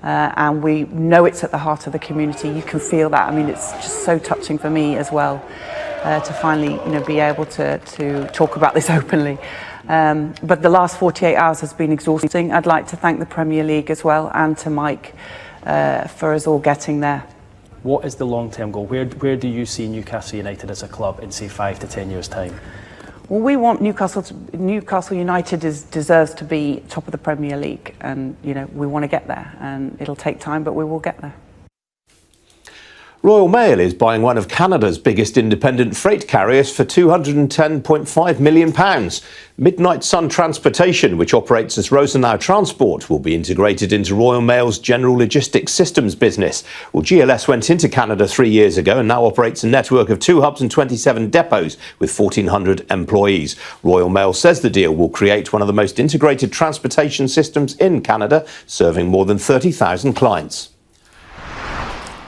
and we know it's at the heart of the community. You can feel that. I mean, it's just so touching for me as well to finally, be able to talk about this openly. But the last 48 hours has been exhausting. I'd like to thank the Premier League as well, and to Mike for us all getting there. What is the long-term goal? Where do you see Newcastle United as a club in, say, 5 to 10 years' time? Well, we want Newcastle United deserves to be top of the Premier League, and we want to get there, and it'll take time, but we will get there. Royal Mail is buying one of Canada's biggest independent freight carriers for £210.5 million. Midnight Sun Transportation, which operates as Rosenau Transport, will be integrated into Royal Mail's general logistics systems business. Well, GLS went into Canada 3 years ago and now operates a network of 2 hubs and 27 depots with 1,400 employees. Royal Mail says the deal will create one of the most integrated transportation systems in Canada, serving more than 30,000 clients.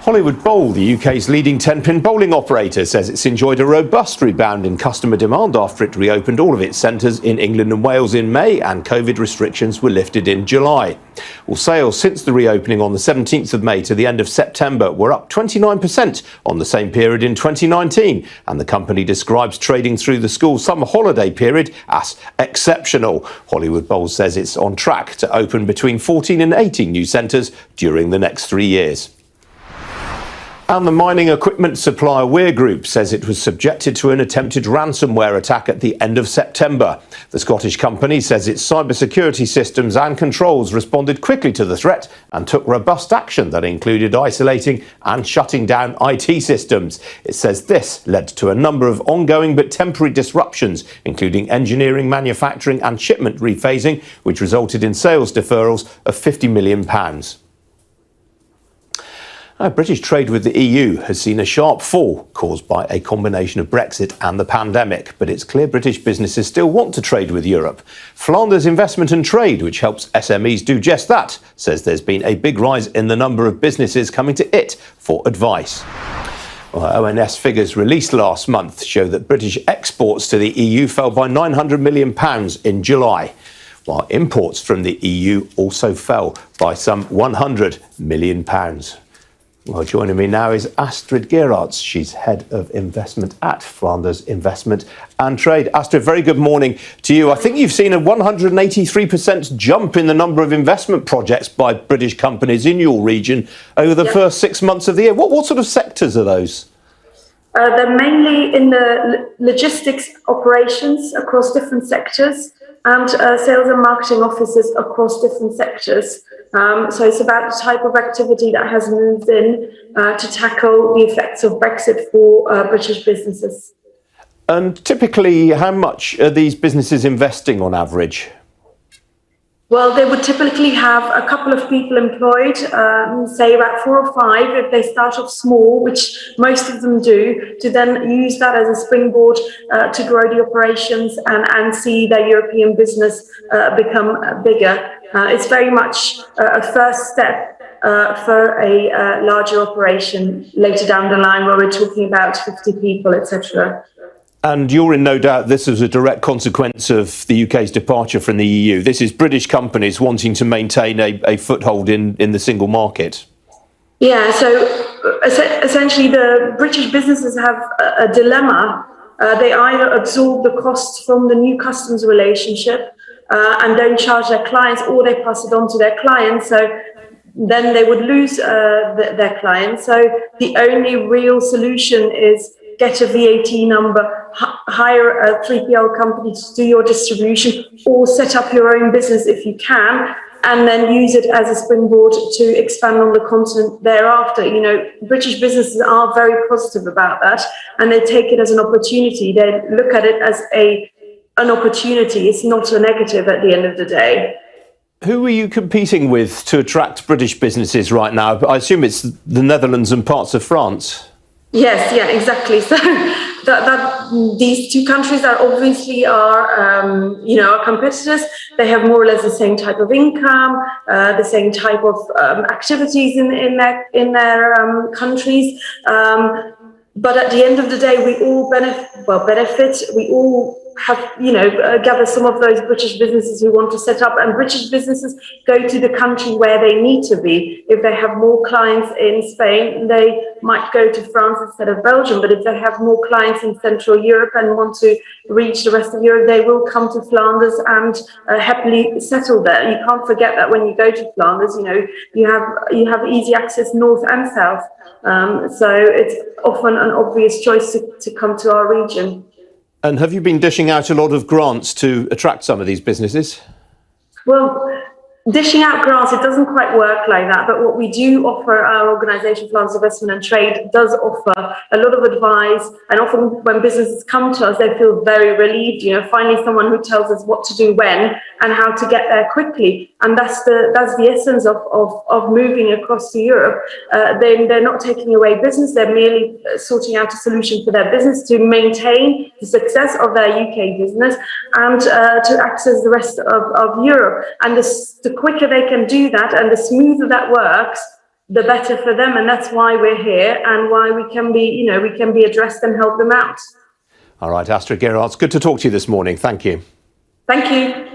Hollywood Bowl, the UK's leading 10-pin bowling operator, says it's enjoyed a robust rebound in customer demand after it reopened all of its centres in England and Wales in May and COVID restrictions were lifted in July. Well, sales since the reopening on the 17th of May to the end of September were up 29% on the same period in 2019, and the company describes trading through the school summer holiday period as exceptional. Hollywood Bowl says it's on track to open between 14 and 18 new centres during the next 3 years. And the mining equipment supplier Weir Group says it was subjected to an attempted ransomware attack at the end of September. The Scottish company says its cybersecurity systems and controls responded quickly to the threat and took robust action that included isolating and shutting down IT systems. It says this led to a number of ongoing but temporary disruptions, including engineering, manufacturing and shipment rephasing, which resulted in sales deferrals of £50 million. British trade with the EU has seen a sharp fall caused by a combination of Brexit and the pandemic, but it's clear British businesses still want to trade with Europe. Flanders Investment and Trade, which helps SMEs do just that, says there's been a big rise in the number of businesses coming to it for advice. ONS figures released last month show that British exports to the EU fell by £900 million in July, while imports from the EU also fell by some £100 million. Well, joining me now is Astrid Gerards. She's Head of Investment at Flanders Investment and Trade. Astrid, very good morning to you. I think you've seen a 183% jump in the number of investment projects by British companies in your region over the first 6 months of the year. What sort of sectors are those? They're mainly in the logistics operations across different sectors and sales and marketing offices across different sectors. So it's about the type of activity that has moved in to tackle the effects of Brexit for British businesses. And typically, how much are these businesses investing on average? Well, they would typically have a couple of people employed, say about 4 or 5 if they start off small, which most of them do, to then use that as a springboard to grow the operations and see their European business become bigger. It's very much a first step for a larger operation later down the line where we're talking about 50 people, etc. And you're in no doubt this is a direct consequence of the UK's departure from the EU. This is British companies wanting to maintain a foothold in the single market. Yeah, so essentially the British businesses have a dilemma. They either absorb the costs from the new customs relationship and don't charge their clients, or they pass it on to their clients. So then they would lose their clients. So the only real solution is get a VAT number, hire a 3PL company to do your distribution, or set up your own business if you can, and then use it as a springboard to expand on the continent thereafter. You know, British businesses are very positive about that, and they take it as an opportunity. They look at it as an opportunity. It's not a negative at the end of the day. Who are you competing with to attract British businesses right now? I assume it's the Netherlands and parts of France. Yes, yeah, exactly. So these two countries are obviously our competitors. They have more or less the same type of income, the same type of activities in their countries. But at the end of the day, we all benefit. We all gather some of those British businesses who want to set up, and British businesses go to the country where they need to be. If they have more clients in Spain, they might go to France instead of Belgium. But if they have more clients in Central Europe and want to reach the rest of Europe, they will come to Flanders and happily settle there. You can't forget that when you go to Flanders, you have easy access north and south. So it's often an obvious choice to come to our region. And have you been dishing out a lot of grants to attract some of these businesses? Well, dishing out grants, it doesn't quite work like that. But what we do offer, our organisation, Flanders Investment and Trade, does offer a lot of advice. And often when businesses come to us, they feel very relieved, finding someone who tells us what to do when and how to get there quickly. And that's the essence of moving across to Europe. They're not taking away business. They're merely sorting out a solution for their business to maintain the success of their UK business and to access the rest of Europe. And the quicker they can do that and the smoother that works, the better for them. And that's why we're here and why we can be addressed and help them out. All right, Astrid Gerards, it's good to talk to you this morning. Thank you. Thank you.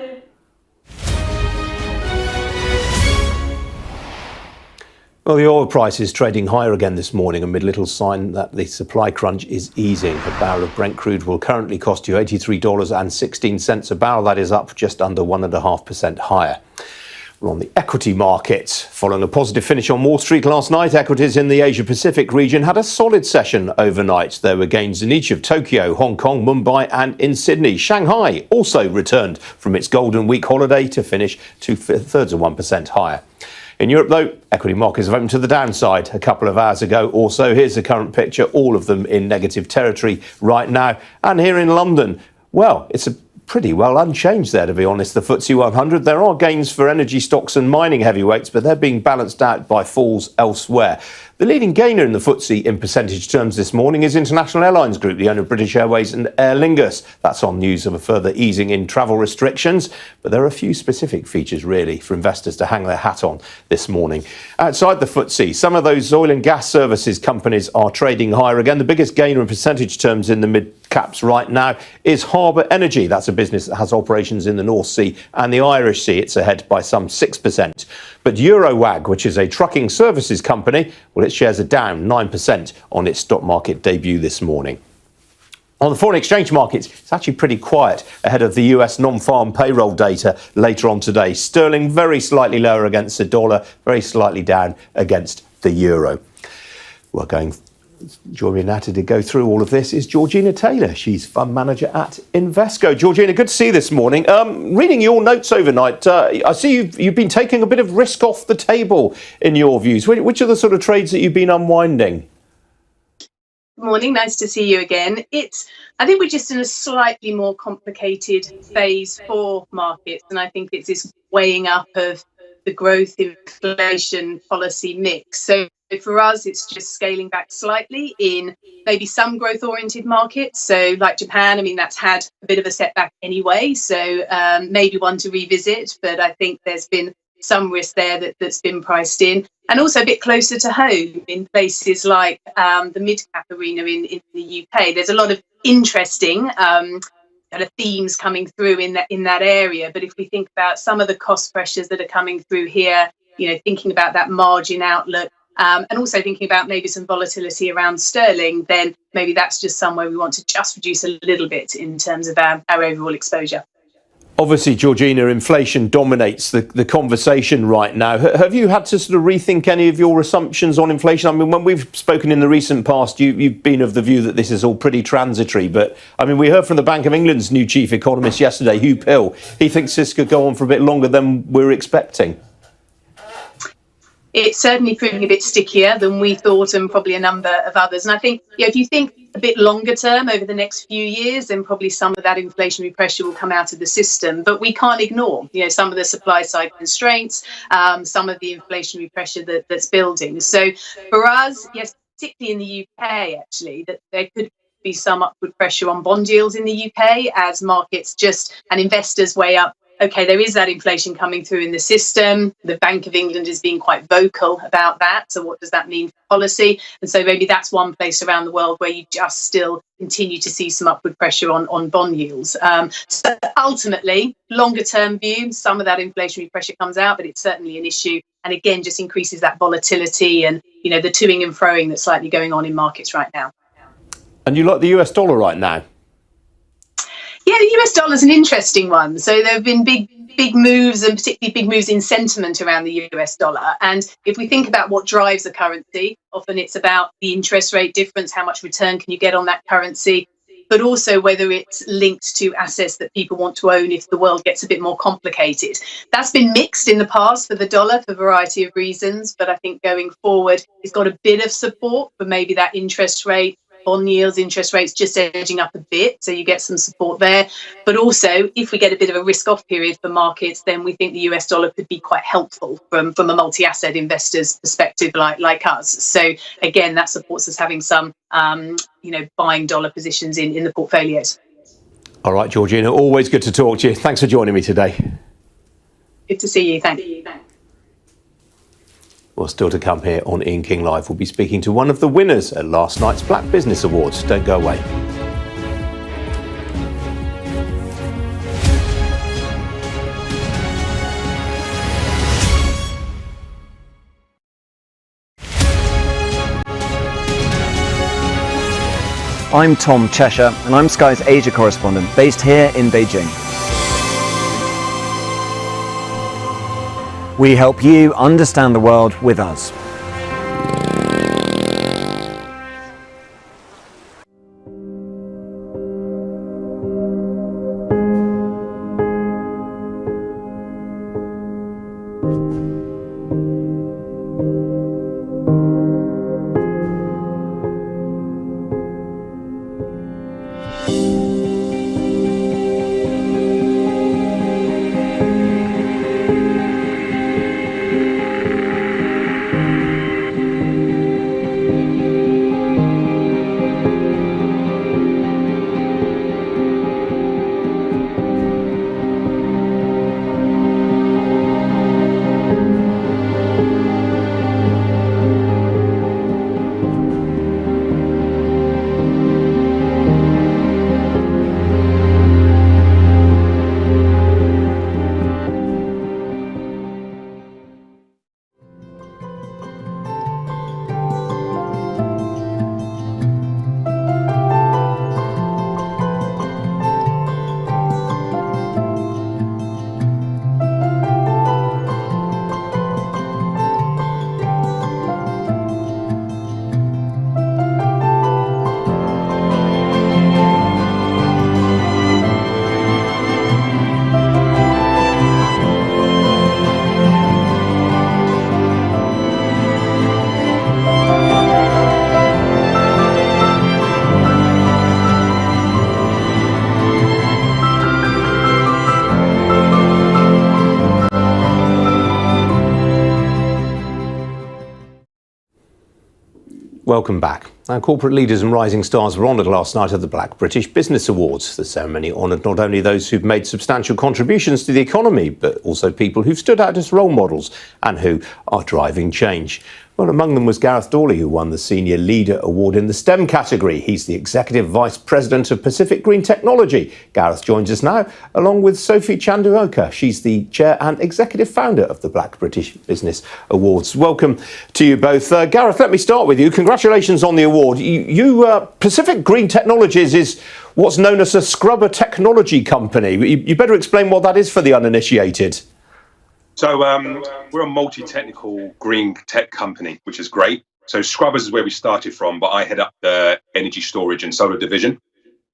Well, the oil price is trading higher again this morning amid little sign that the supply crunch is easing. A barrel of Brent crude will currently cost you $83.16 a barrel. That is up just under 1.5% higher. We're on the equity markets. Following a positive finish on Wall Street last night, equities in the Asia-Pacific region had a solid session overnight. There were gains in each of Tokyo, Hong Kong, Mumbai and in Sydney. Shanghai also returned from its Golden Week holiday to finish 2/3% higher. In Europe, though, equity markets have opened to the downside a couple of hours ago or so. Here's the current picture, all of them in negative territory right now. And here in London, well, it's pretty well unchanged there, to be honest. The FTSE 100, there are gains for energy stocks and mining heavyweights, but they're being balanced out by falls elsewhere. The leading gainer in the FTSE in percentage terms this morning is International Airlines Group, the owner of British Airways and Aer Lingus. That's on news of a further easing in travel restrictions. But there are a few specific features, really, for investors to hang their hat on this morning. Outside the FTSE, some of those oil and gas services companies are trading higher again. The biggest gainer in percentage terms in the mid-caps right now is Harbour Energy. That's a business that has operations in the North Sea and the Irish Sea. It's ahead by some 6%. But Eurowag, which is a trucking services company, well, its shares are down 9% on its stock market debut this morning. On the foreign exchange markets, it's actually pretty quiet ahead of the US non-farm payroll data later on today. Sterling very slightly lower against the dollar, very slightly down against the euro. Joining me now to go through all of this is Georgina Taylor. She's fund manager at Invesco. Georgina, good to see you this morning. Reading your notes overnight, I see you've been taking a bit of risk off the table in your views. Which are the sort of trades that you've been unwinding? Good morning, nice to see you again. I think we're just in a slightly more complicated phase for markets, and I think it's this weighing up of the growth inflation policy mix. So for us, it's just scaling back slightly in maybe some growth-oriented markets. So like Japan, I mean, that's had a bit of a setback anyway. So maybe one to revisit, but I think there's been some risk there that's been priced in. And also a bit closer to home in places like the mid-cap arena in the UK. There's a lot of interesting kind of themes coming through in that area. But if we think about some of the cost pressures that are coming through here, thinking about that margin outlook, and also thinking about maybe some volatility around sterling, then maybe that's just somewhere we want to just reduce a little bit in terms of our overall exposure. Obviously, Georgina, inflation dominates the conversation right now. Have you had to sort of rethink any of your assumptions on inflation? I mean, when we've spoken in the recent past, you've been of the view that this is all pretty transitory. But, I mean, we heard from the Bank of England's new chief economist yesterday, Hugh Pill. He thinks this could go on for a bit longer than we're expecting. It's certainly proving a bit stickier than we thought, and probably a number of others. And I think, if you think a bit longer term over the next few years, then probably some of that inflationary pressure will come out of the system. But we can't ignore, some of the supply side constraints, some of the inflationary pressure that's building. So for us, yes, particularly in the UK, actually, that there could be some upward pressure on bond yields in the UK as markets and investors weigh up okay, there is that inflation coming through in the system. The Bank of England is being quite vocal about that. So what does that mean for policy? And so maybe that's one place around the world where you just still continue to see some upward pressure on bond yields. So ultimately, longer term view, some of that inflationary pressure comes out, but it's certainly an issue. And again, just increases that volatility and, you know, the toing and froing that's slightly going on in markets right now. And you like the US dollar right now? Yeah, the US dollar is an interesting one. So there have been big moves, and particularly big moves in sentiment around the US dollar. And if we think about what drives a currency, often it's about the interest rate difference, how much return can you get on that currency, but also whether it's linked to assets that people want to own if the world gets a bit more complicated. That's been mixed in the past for the dollar for a variety of reasons, but I think going forward, it's got a bit of support for maybe that interest rate, bond yields, interest rates just edging up a bit, so you get some support there. But also, if we get a bit of a risk-off period for markets, then we think the US dollar could be quite helpful from a multi-asset investor's perspective, like us. So again, that supports us having some, buying dollar positions in the portfolios. All right, Georgina, always good to talk to you. Thanks for joining me today. Good to see you. Thank you. Well, still to come here on Ian King Live, we'll be speaking to one of the winners at last night's Black Business Awards. Don't go away. I'm Tom Cheshire, and I'm Sky's Asia correspondent, based here in Beijing. We help you understand the world with us. Welcome back. Now, corporate leaders and rising stars were honoured last night at the Black British Business Awards. The ceremony honoured not only those who've made substantial contributions to the economy, but also people who've stood out as role models and who are driving change. Well, among them was Gareth Dawley, who won the Senior Leader Award in the STEM category. He's the Executive Vice President of Pacific Green Technology. Gareth joins us now, along with Sophie Chanduoka. She's the Chair and Executive Founder of the Black British Business Awards. Welcome to you both. Gareth, let me start with you. Congratulations on the award. Pacific Green Technologies is what's known as a scrubber technology company. You better explain what that is for the uninitiated. So we're a multi-technical green tech company, which is great. So Scrubbers is where we started from, but I head up the energy storage and solar division.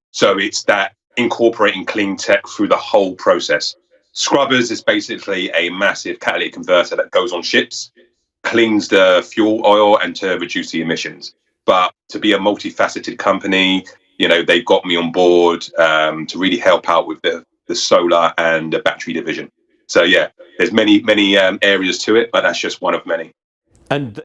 So it's that incorporating clean tech through the whole process. Scrubbers is basically a massive catalytic converter that goes on ships, cleans the fuel oil and to reduce the emissions. But to be a multifaceted company, you know, they've got me on board to really help out with the solar and the battery division. So yeah, there's many areas to it, but that's just one of many. And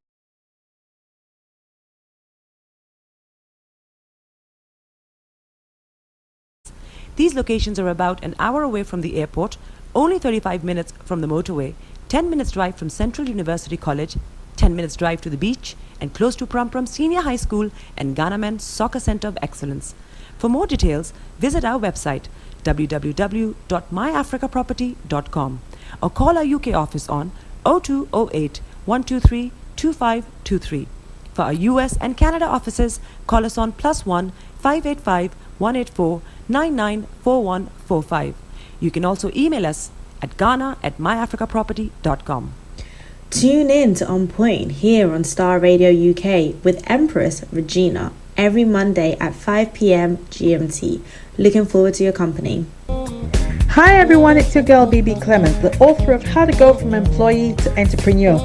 these locations are about an hour away from the airport, only 35 minutes from the motorway, 10 minutes drive from Central University College, 10 minutes drive to the beach, and close to Prom Prom Senior High School and Ghana Men's Soccer Center of Excellence. For more details, visit our website www.myafricaproperty.com or call our UK office on 0208 123 2523. For our US and Canada offices, call us on +1 585 184 994145. You can also email us at ghana@myafricaproperty.com. Tune in to On Point here on Star Radio UK with Empress Regina every Monday at 5 p.m. GMT. Looking forward to your company. Hi everyone, it's your girl BB Clement, the author of How to Go From Employee to Entrepreneur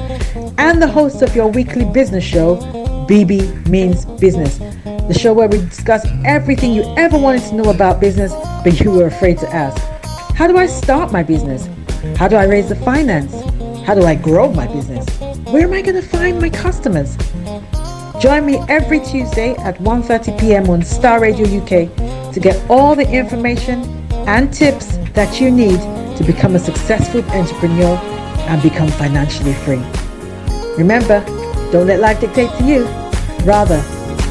and the host of your weekly business show, BB Means Business, the show where we discuss everything you ever wanted to know about business but you were afraid to ask. How do I start my business? How do I raise the finance? How do I grow my business? Where am I going to find my customers? Join me every Tuesday at 1:30 p.m. on Star Radio UK to get all the information and tips that you need to become a successful entrepreneur and become financially free. Remember, don't let life dictate to you. Rather,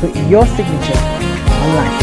put your signature on life.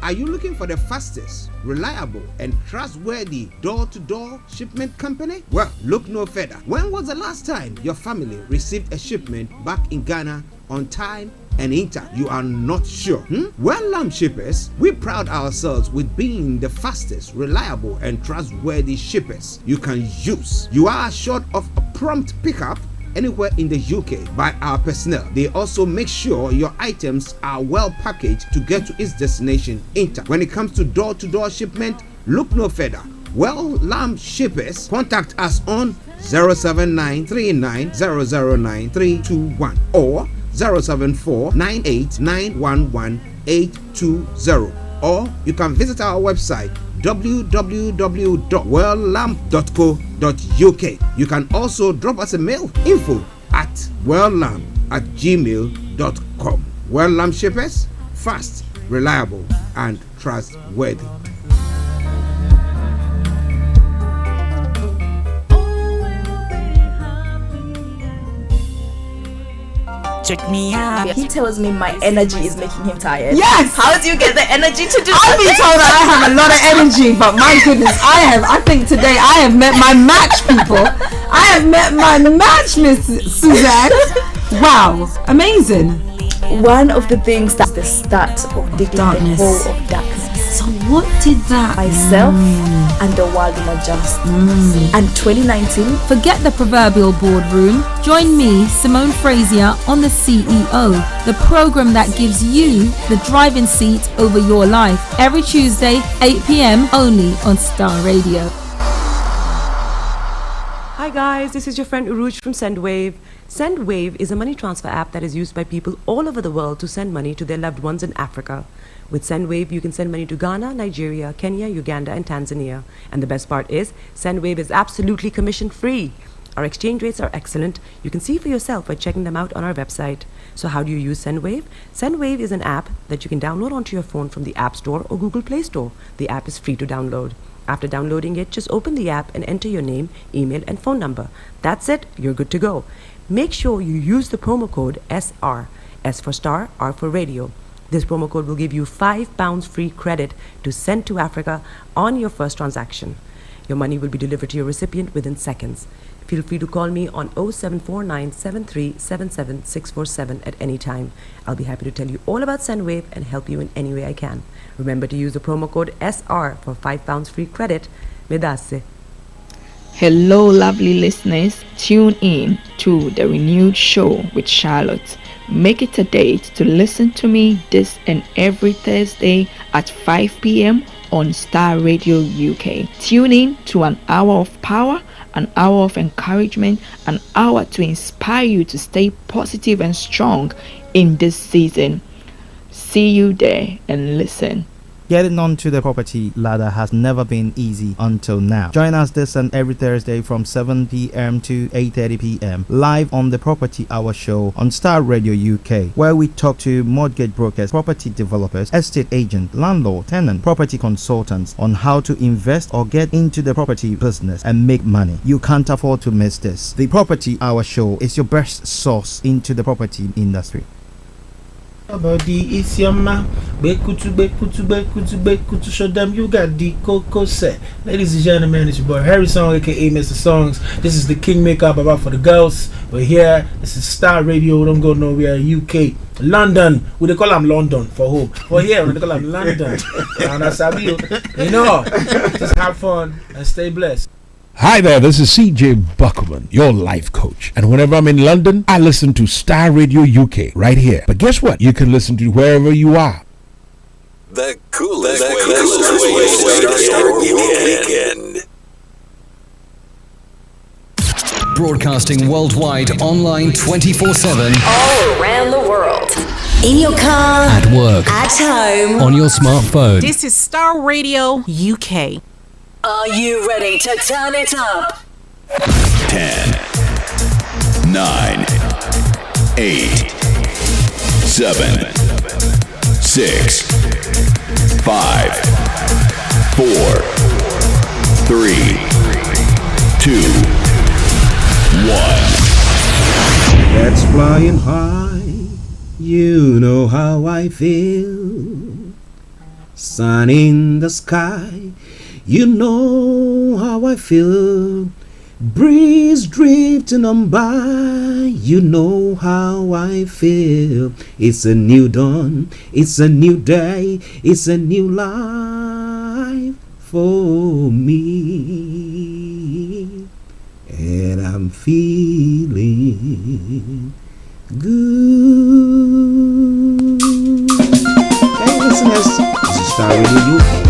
Are you looking for the fastest, reliable, and trustworthy door-to-door shipment company? Well, look no further. When was the last time your family received a shipment back in Ghana on time and in time? You are not sure? Well, Lamb Shippers, we pride ourselves with being the fastest, reliable, and trustworthy shippers you can use. You are assured of a prompt pickup anywhere in the UK by our personnel. They also make sure your items are well packaged to get to its destination in time. When it comes to door-to-door shipment, look no further. Well, Lamb Shippers, contact us on 07939009321 or 07498911820, or you can visit our website www.welllamb.co.uk. You can also drop us a mail, info@welllamb@gmail.com. Well Lamb Shippers, fast, reliable, and trustworthy. Check me out. He tells me my energy is making him tired. Yes! How do you get the energy to do I've been told that I have a lot of energy, but my goodness, I think today I have met my match, people. I have met my match, Miss Suzanne. Wow, amazing. One of the things that's the start of the darkness. The whole of darkness. So what did that? Myself and the world will adjust. And 2019. Forget the proverbial boardroom. Join me, Simone Frazier, on The CEO, the program that gives you the driving seat over your life. Every Tuesday, 8 p.m. only on Star Radio. Hi guys, this is your friend Uruj from SendWave. SendWave is a money transfer app that is used by people all over the world to send money to their loved ones in Africa. With SendWave, you can send money to Ghana, Nigeria, Kenya, Uganda, and Tanzania. And the best part is, SendWave is absolutely commission-free. Our exchange rates are excellent. You can see for yourself by checking them out on our website. So how do you use SendWave? SendWave is an app that you can download onto your phone from the App Store or Google Play Store. The app is free to download. After downloading it, just open the app and enter your name, email, and phone number. That's it, you're good to go. Make sure you use the promo code SR, S for Star, R for Radio. This promo code will give you £5 free credit to send to Africa on your first transaction. Your money will be delivered to your recipient within seconds. Feel free to call me on 0749 7377 647 at any time. I'll be happy to tell you all about SendWave and help you in any way I can. Remember to use the promo code SR for £5 free credit. Medasse. Hello, lovely listeners. Tune in to the renewed show with Charlotte. Make it a date to listen to me this and every Thursday at 5 p.m. on Star Radio UK. Tune in to an hour of power, an hour of encouragement, an hour to inspire you to stay positive and strong in this season. See you there and listen. Getting onto the property ladder has never been easy until now. Join us this and every Thursday from 7 p.m. to 8:30 p.m. live on the Property Hour Show on Starr Radio UK, where we talk to mortgage brokers, property developers, estate agents, landlord, tenant, property consultants on how to invest or get into the property business and make money. You can't afford to miss this. The Property Hour Show is your best source into the property industry. Body is your man. Bekutu, show them you got the cocoa set. Ladies and gentlemen, it's your boy Harrison, aka Mr. Songs. This is the Kingmaker Baba for the girls. We're here. This is Starr Radio. Don't go nowhere. UK, London. We they call them London for who? For here, we they call them London. And that's how you know. Just have fun and stay blessed. Hi there, this is CJ Buckman, your life coach. And whenever I'm in London, I listen to Starr Radio UK right here. But guess what? You can listen to wherever you are. The coolest way to start your weekend. Broadcasting worldwide, online 24/7. All around the world. In your car. At work. At home. On your smartphone. This is Starr Radio UK. Are you ready to turn it up? 10, 9, 8, 7, 6, 5, 4, 3, 2, 1. That's flying high. You know how I feel. Sun in the sky. You know how I feel. Breeze drifting on by. You know how I feel. It's a new dawn. It's a new day. It's a new life for me. And I'm feeling good. Hey listeners, this is Starr Radio UK.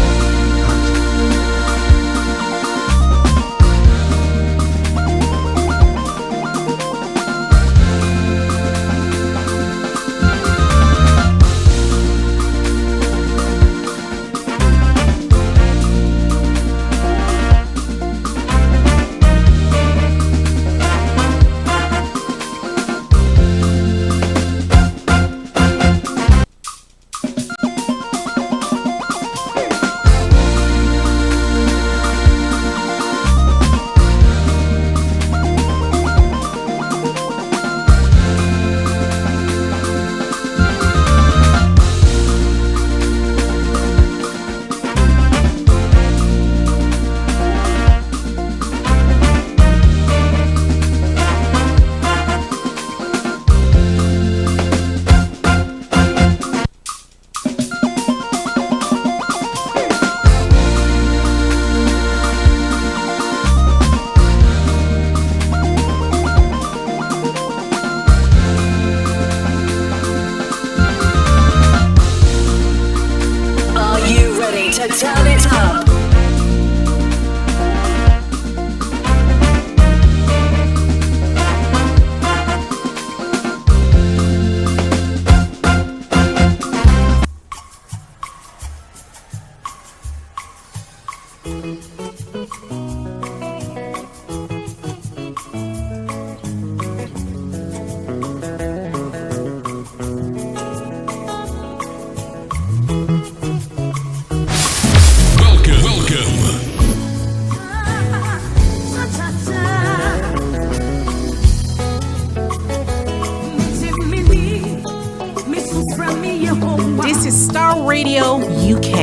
This is Starr Radio UK.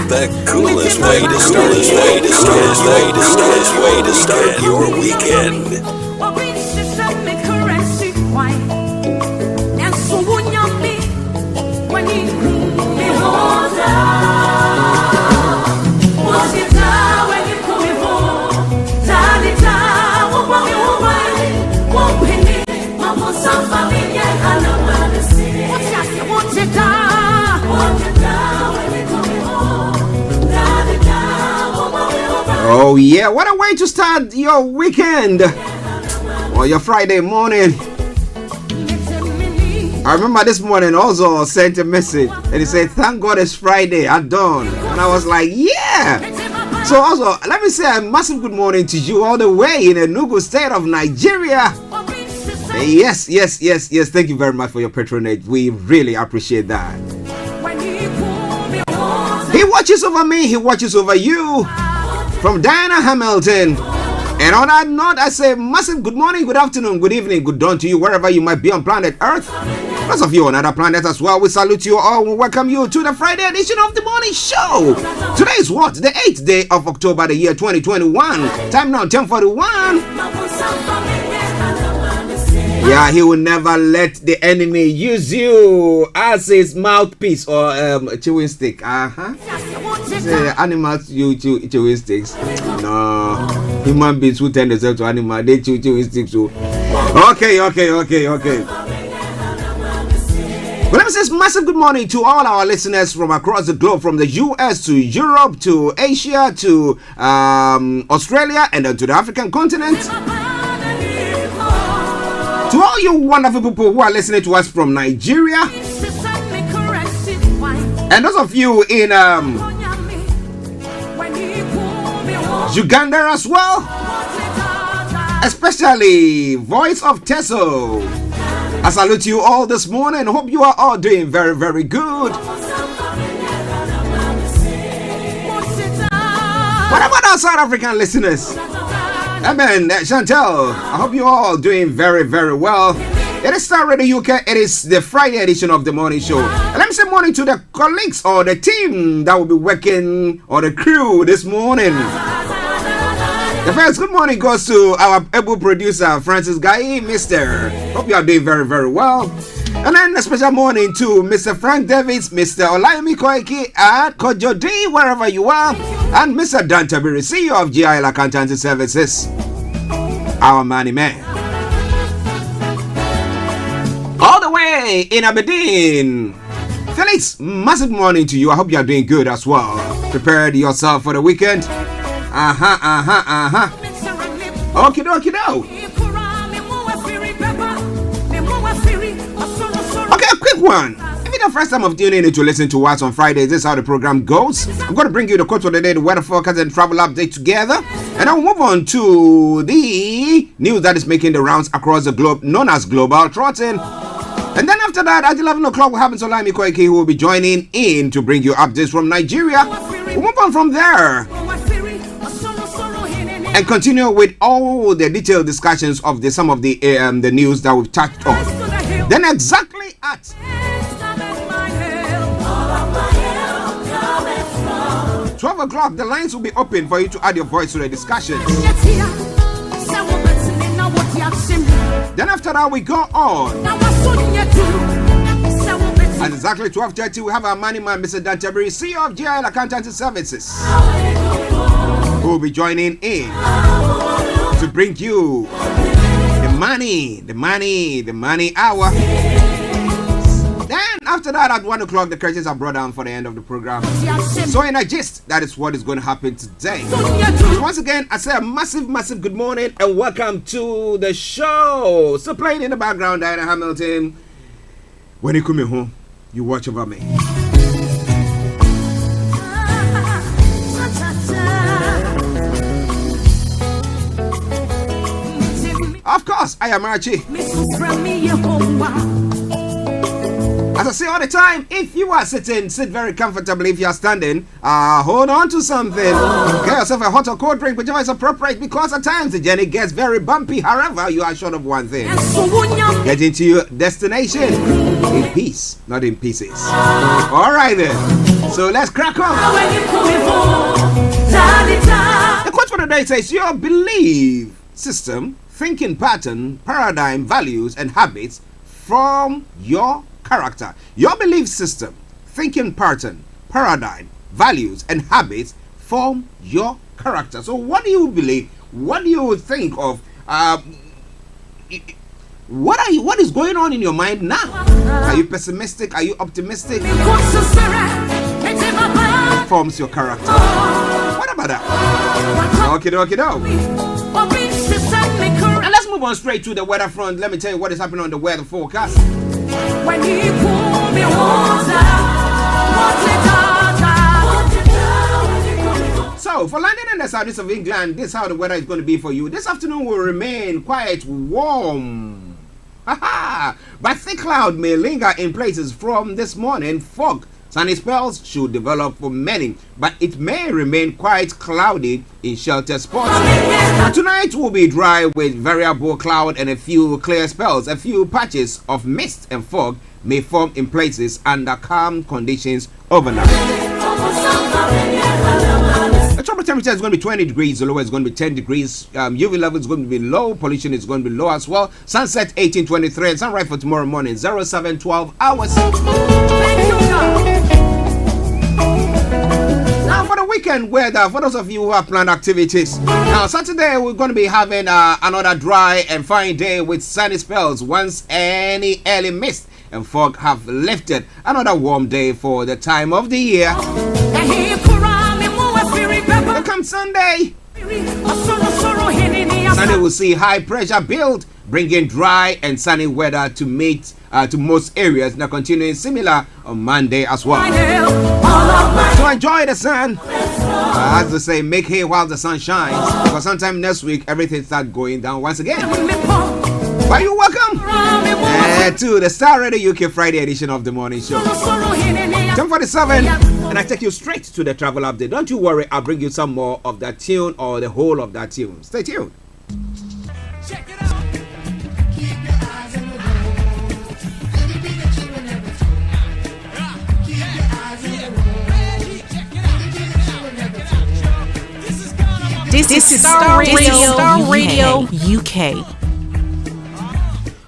The coolest way to start your weekend. Oh yeah, what a way to start your weekend or your Friday morning. I remember this morning also sent a message and he said, "Thank God it's Friday at dawn." And I was like, yeah. So also, let me say a massive good morning to you all the way in Enugu state of Nigeria. Yes. Thank you very much for your patronage. We really appreciate that. He watches over me. He watches over you. From Diana Hamilton. And on that note, I say massive good morning, good afternoon, good evening, good dawn to you wherever you might be on planet Earth. Those of you on other planets as well, we salute you all and welcome you to the Friday edition of the morning show. Today is what? The 8th day of October, the year 2021. Time now, 10:41. Yeah, he will never let the enemy use you as his mouthpiece or chewing stick. Say animals chewing sticks. No, human beings who turn themselves to animals, they chewing sticks. So. Okay. Well, let me say massive good morning to all our listeners from across the globe, from the US to Europe to Asia to Australia and then to the African continent. To all you wonderful people who are listening to us from Nigeria, and those of you in Uganda as well, especially Voice of Teso. I salute you all this morning. Hope you are all doing very, very good. What about our South African listeners? Amen. Chantel, I hope you're all doing very, very well. It is Starr Radio UK. It is the Friday edition of the morning show. And let me say morning to the colleagues or the team that will be working, or the crew this morning. The first good morning goes to our able producer, Francis Guy, Mr. Hope you are doing very, very well. And then a special morning to Mr. Frank Davis, Mr. Olayomi Koiki, and Kojo D, wherever you are, and Mr. Dan Tabiri, CEO of GIL Accountancy Services, our money man. All the way in Aberdeen. Felix, massive morning to you. I hope you are doing good as well. Prepared yourself for the weekend. Okie dokie do. Okay, a quick one. If it's the first time of tuning in to listen to us on Fridays, this is how the program goes. I'm going to bring you the quote for the day, the weather forecast, and travel update together. And I'll move on to the news that is making the rounds across the globe, known as Global Trotting. And then after that, at 11 o'clock, we'll have Olayomi Koiki, who will be joining in to bring you updates from Nigeria. We'll move on from there and continue with all the detailed discussions of some of the news that we've touched on. Then exactly at 12 o'clock, the lines will be open for you to add your voice to the discussions. Then after that, we go on. At exactly 12:30, we have our money man, Mr. Dan Tabiri, CEO of GIL Accountancy Services, who will be joining in to bring you the money hour. Then after that, at 1 o'clock, the curtains are brought down for the end of the program. So in a gist, that is what is going to happen today. So once again, I say a massive good morning and welcome to the show. So playing in the background, Diana Hamilton. When you come home, you watch over me. Of course, I am Archie. As I say all the time, if you are sitting, sit very comfortably. If you are standing, hold on to something. Get yourself a hot or cold drink, whichever is appropriate, because at times the journey gets very bumpy. However, you are short of one thing. Get into your destination in peace, not in pieces. All right then. So let's crack on. The quote for the day says, your belief system, thinking pattern, paradigm, values, and habits from your character. Your belief system, thinking pattern, paradigm, values, and habits form your character. So what do you believe? What do you think of? What is going on in your mind now? Are you pessimistic? Are you optimistic? It forms your character. What about that? Okay. And let's move on straight to the weather front. Let me tell you what is happening on the weather forecast. When he pulled me water, So, for London and the southeast of England, this is how the weather is going to be for you. This afternoon will remain quite warm. But thick cloud may linger in places from this morning. Fog, sunny spells should develop for many, but it may remain quite cloudy in sheltered spots. Tonight will be dry with variable cloud and a few clear spells. A few patches of mist and fog may form in places under calm conditions overnight. The top temperature is going to be 20 degrees, the lower is going to be 10 degrees. UV level is going to be low, pollution is going to be low as well. Sunset 18:23 and sunrise for tomorrow morning 07:12 hours. Now for the weekend weather, for those of you who have planned activities. Now Saturday we're going to be having another dry and fine day with sunny spells once any early mist and fog have lifted. Another warm day for the time of the year. Here comes Sunday. Sunday will see high pressure build, bringing dry and sunny weather to meet to most areas. Now continuing similar on Monday as well. So enjoy the sun. As they say, make hay while the sun shines. Because sometime next week everything starts going down once again. But you're welcome to the Starr Radio UK Friday edition of the morning show. 10:47, and I take you straight to the travel update. Don't you worry, I'll bring you some more of that tune or the whole of that tune. Stay tuned. This is Starr Radio UK.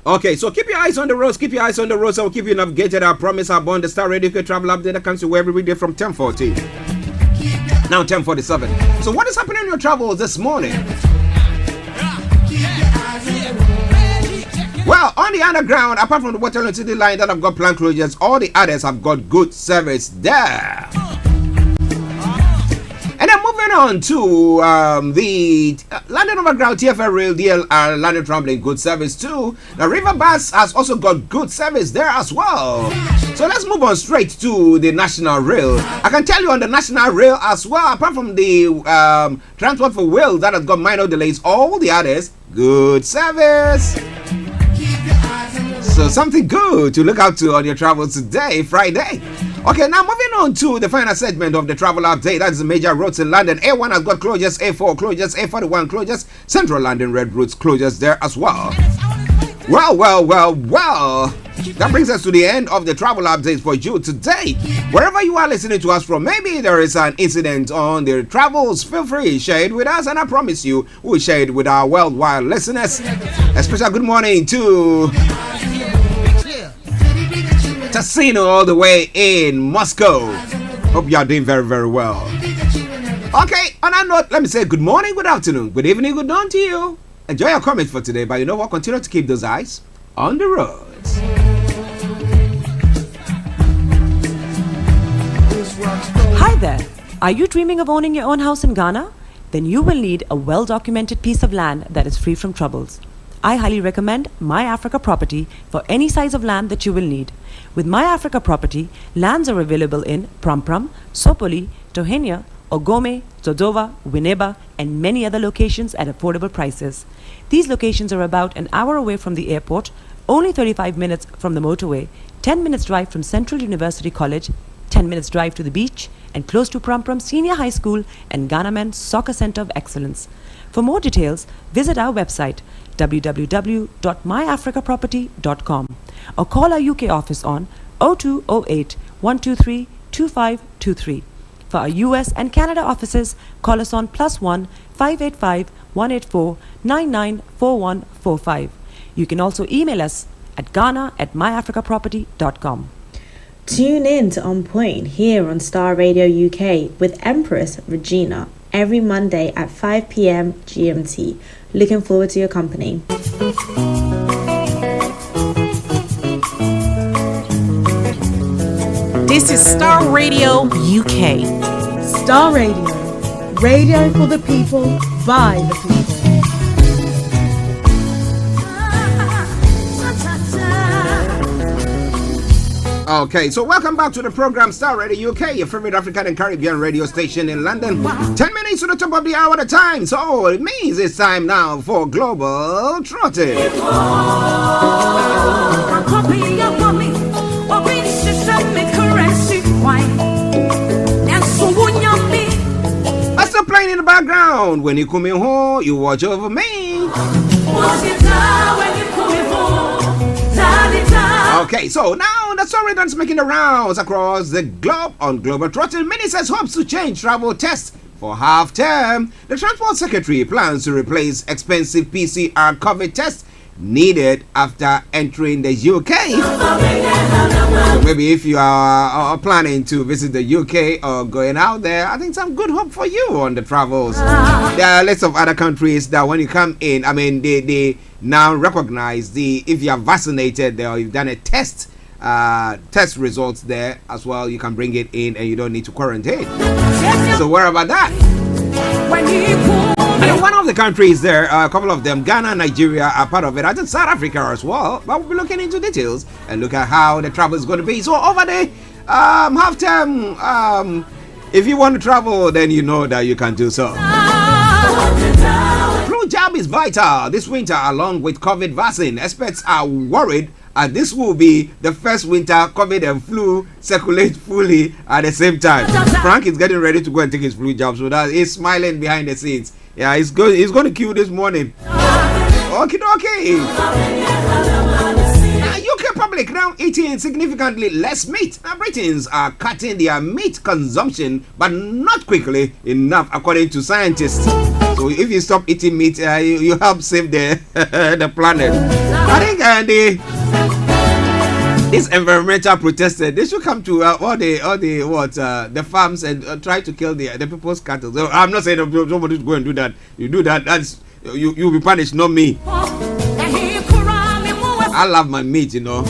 Okay, so keep your eyes on the roads, keep your eyes on the roads. I will keep you navigated. I promise I'm on the Starr Radio UK travel update that comes to you every day from 10:40. Now 10:47. So what is happening on your travels this morning? Well, on the underground, apart from the Waterloo City line that have got plant closures, all the others have got good service there. And then moving on to the London Overground TFL Rail DLR London Tramway good service too. The River Bus has also got good service there as well. So let's move on straight to the National Rail. I can tell you on the National Rail as well, apart from the Transport for Wales that has got minor delays, all the others, good service. So something good to look out to on your travels today, Friday. Okay, now moving on to the final segment of the travel update. That's the major roads in London. A1 has got closures, A4 closures, A41 closures, Central London Red Routes closures there as well. Well. That brings us to the end of the travel updates for you today. Wherever you are listening to us from, maybe there is an incident on the travels, feel free, share it with us, and I promise you, we'll share it with our worldwide listeners. A special good morning to Tassino all the way in Moscow. Hope you are doing very, very well. Okay, on that note, let me say good morning, good afternoon, good evening, good dawn to you. Enjoy your comments for today, but you know what? Continue to keep those eyes on the roads. Hi there. Are you dreaming of owning your own house in Ghana? Then you will need a well-documented piece of land that is free from troubles. I highly recommend My Africa Property for any size of land that you will need. With My Africa Property, lands are available in Pram, Sopoli, Tohenia, Ogome, Dodova, Winneba, and many other locations at affordable prices. These locations are about an hour away from the airport, only 35 minutes from the motorway, 10 minutes drive from Central University College, 10 minutes drive to the beach, and close to Pram Senior High School and Ghana Men's Soccer Center of Excellence. For more details, visit our website www.myafricaproperty.com or call our UK office on 0208 123 2523. For our US and Canada offices, call us on +1 585 184 994145. You can also email us at ghana@myafricaproperty.com. Tune in to On Point here on Starr Radio UK with Empress Regina every Monday at 5 p.m. GMT. Looking forward to your company. This is Starr Radio UK. Starr Radio. Radio for the people, by the people. Okay, so welcome back to the program Star Radio UK, your favorite African and Caribbean radio station in London. 10 minutes to the top of the hour at a time, so it means it's time now for Global Trotting. I'm still playing in the background. When you come in home, you watch over me. Okay, so now the story that's making the rounds across the globe on Global Trotting. Ministers hopes to change travel tests for half term. The Transport Secretary plans to replace expensive PCR COVID tests needed after entering the UK. So maybe if you are planning to visit the UK or going out there, I think some good hope for you on the travels. There are lots of other countries that when you come in, I mean, they now recognize if you are vaccinated there or you've done a test results there as well, you can bring it in and you don't need to quarantine. So where about that? And one of the countries there, a couple of them, Ghana, Nigeria are part of it. I think South Africa as well. But we'll be looking into details and look at how the travel is going to be. So over the half term, if you want to travel, then you know that you can do so. Flu jab is vital this winter along with COVID vaccine. Experts are worried this will be the first winter COVID and flu circulate fully at the same time. Frank is getting ready to go and take his flu jab, so that he's smiling behind the scenes. Yeah, he's going to queue this morning. Okay. UK public now eating significantly less meat. Now Britons are cutting their meat consumption, but not quickly enough, according to scientists. So if you stop eating meat, you help save the the planet. I think these environmental protesters, they should come to all the farms and try to kill the people's cattle. So I'm not saying somebody to go and do that. You do that, you'll be punished, not me. I love my meat, you know.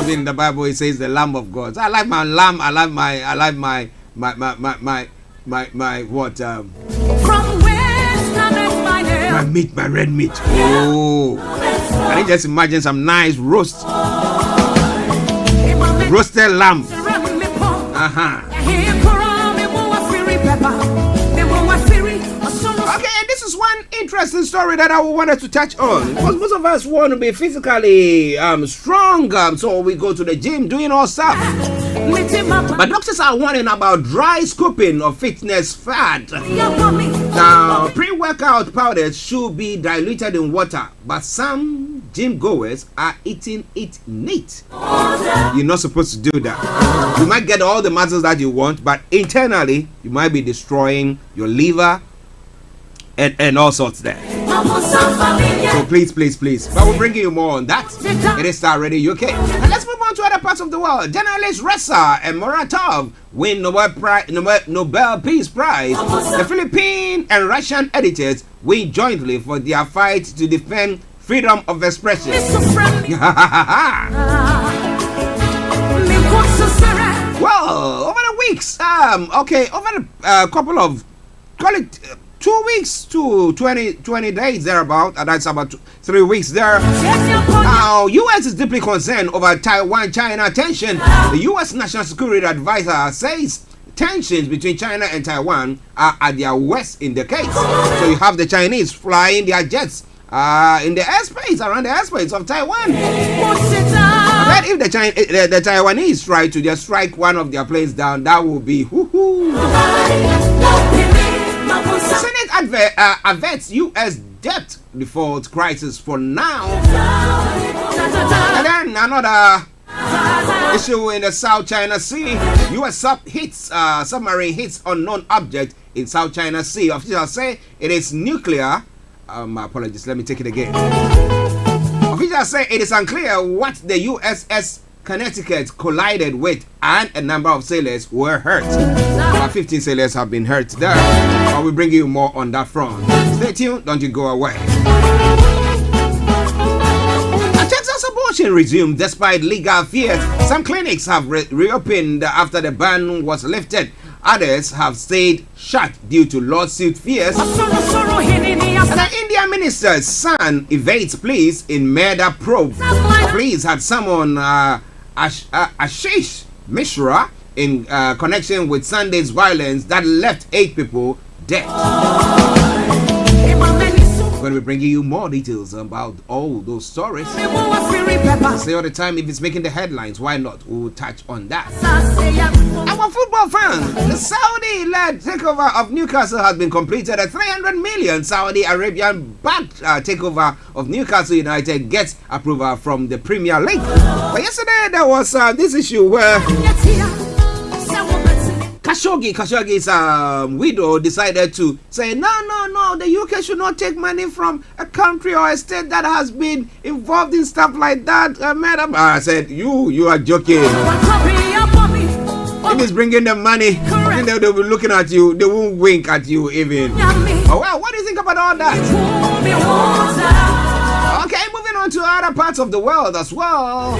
In the Bible it says the Lamb of God. So I like my lamb. I like my my meat, my red meat. Oh, can you just imagine some nice roasted lamb? Okay, and this is one interesting story that I wanted to touch on, because most of us want to be physically strong, so we go to the gym doing all stuff. But doctors are warning about dry scooping of fitness fat. Now, pre-workout powders should be diluted in water, but some gym goers are eating it neat. You're not supposed to do that. You might get all the muscles that you want, but internally you might be destroying your liver and all sorts there. So please. But we're bringing you more on that. It is Star Radio UK. And let's move on to other parts of the world. Journalist Ressa and Muratov win Nobel Peace Prize. The Philippine and Russian editors win jointly for their fight to defend freedom of expression. Well, over the weeks, over the couple of, call it 2 weeks to 20 days thereabout, and that's about 3 weeks there. Now, U.S. is deeply concerned over Taiwan-China tension. The U.S. National Security Advisor says tensions between China and Taiwan are at their worst in decades. So you have the Chinese flying their jets in the airspace, around the airspace of Taiwan. But if the Taiwanese try to just strike one of their planes down, that will be hoo-hoo. Senate averts U.S. debt default crisis for now. And then another issue in the South China Sea. U.S. submarine hits unknown object in South China Sea. Officials say it is nuclear. My apologies, let me take it again. Officials say it is unclear what the USS Connecticut collided with, and a number of sailors were hurt. About 15 sailors have been hurt there. I will bring you more on that front. Stay tuned, don't you go away. Texas abortion resumed despite legal fears. Some clinics have reopened after the ban was lifted. Others have stayed shut due to lawsuit fears. And the Indian minister's son evades police in murder probe. Police had summoned Ashish Mishra in connection with Sunday's violence that left 8 people dead. We're going to be bringing you more details about all those stories. I say all the time, if it's making the headlines, why not? We'll touch on that. Our football fans, the Saudi-led takeover of Newcastle has been completed. A 300 million Saudi Arabian-backed takeover of Newcastle United gets approval from the Premier League. But yesterday there was this issue where Khashoggi's widow decided to say, no, the UK should not take money from a country or a state that has been involved in stuff like that. Madam, I said, you are joking. If it's bringing them money, they'll be looking at you. They won't wink at you even. Oh, well, what do you think about all that? Okay, moving on to other parts of the world as well.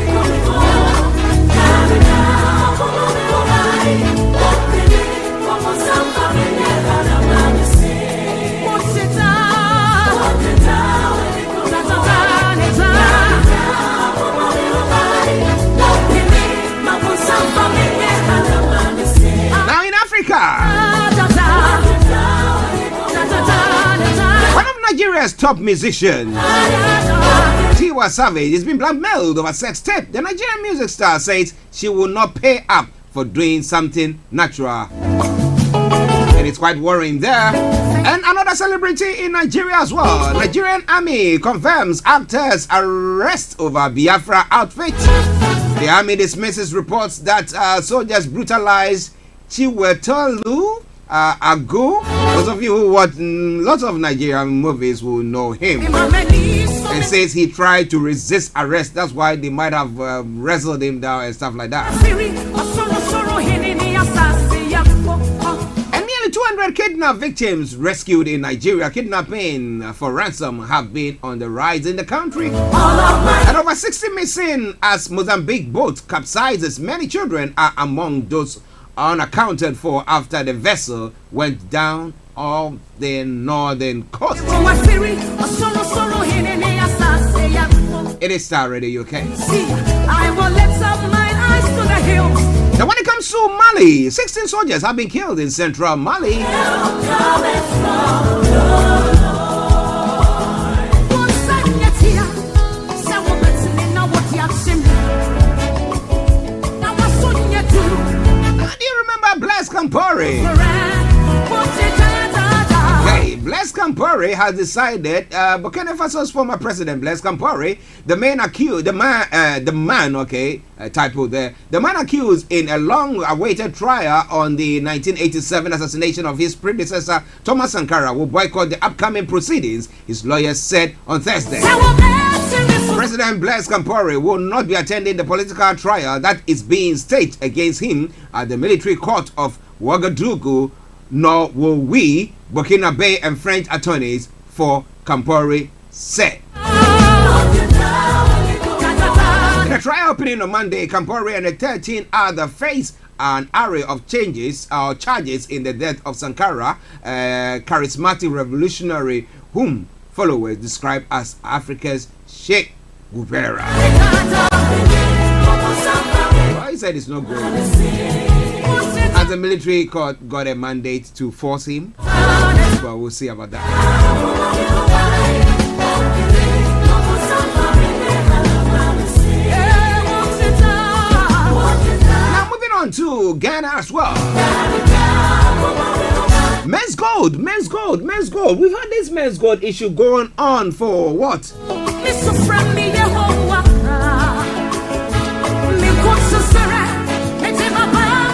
Now in Africa, one of Nigeria's top musicians, Tiwa Savage, has been blackmailed over sex tape. The Nigerian music star says she will not pay up for doing something natural. And it's quite worrying there. And another celebrity in Nigeria as well. Nigerian army confirms actors arrest over Biafra outfit. The army dismisses reports that soldiers brutalized Chiwetolu Agu. Those of you who watch lots of Nigerian movies will know him. And says he tried to resist arrest. That's why they might have wrestled him down and stuff like that. And nearly 200 kidnap victims rescued in Nigeria. Kidnapping for ransom have been on the rise in the country. And over 60 missing as Mozambique boat capsizes. Many children are among those unaccounted for after the vessel went down off the northern coast. It is Starr Radio UK. Now when it comes to Mali, 16 soldiers have been killed in central Mali. Blaise Compaoré. Okay, Blaise Compaoré has decided, Burkina Faso's former president Blaise Compaoré, the man accused in a long-awaited trial on the 1987 assassination of his predecessor Thomas Sankara, will boycott the upcoming proceedings, his lawyers said on Thursday. President Blaise Compaoré will not be attending the political trial that is being staged against him at the military court of Ouagadougou, nor will we, Burkina Faso and French attorneys for Compaoré said. In a trial opening on Monday, Compaoré and the 13 others face an array of charges in the death of Sankara, a charismatic revolutionary whom followers describe as Africa's Che Guevara. Well, he said it's not good. As the military court got a mandate to force him, but we'll see about that. Now moving on to Ghana as well. Men's gold. We've had this men's gold issue going on for what?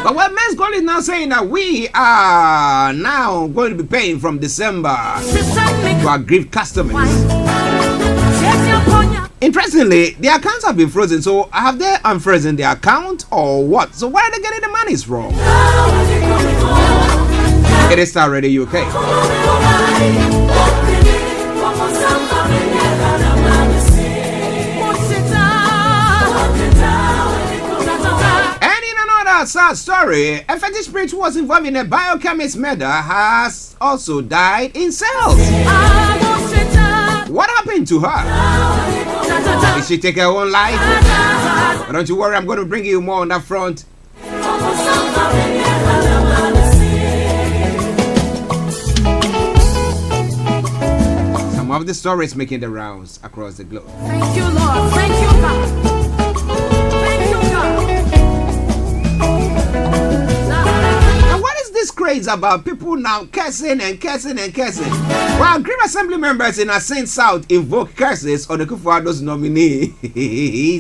But what Men's Gold is now saying that we are now going to be paying from December to our grieved customers. Interestingly, the accounts have been frozen, so have they unfrozen the account or what? So where are they getting the monies from? It is Starr Radio UK. Sad story. A fetish priest who was involved in a biochemist murder has also died in cells. What happened to her? Did she take her own life? But don't you worry, I'm going to bring you more on that front. Some of the stories making the rounds across the globe. Thank you, Lord. Thank you, God. Thank you, God. Now, what is this craze about people now cursing and cursing and cursing? While Green Assembly members in Ascent South invoke curses on the Kufuor's nominee,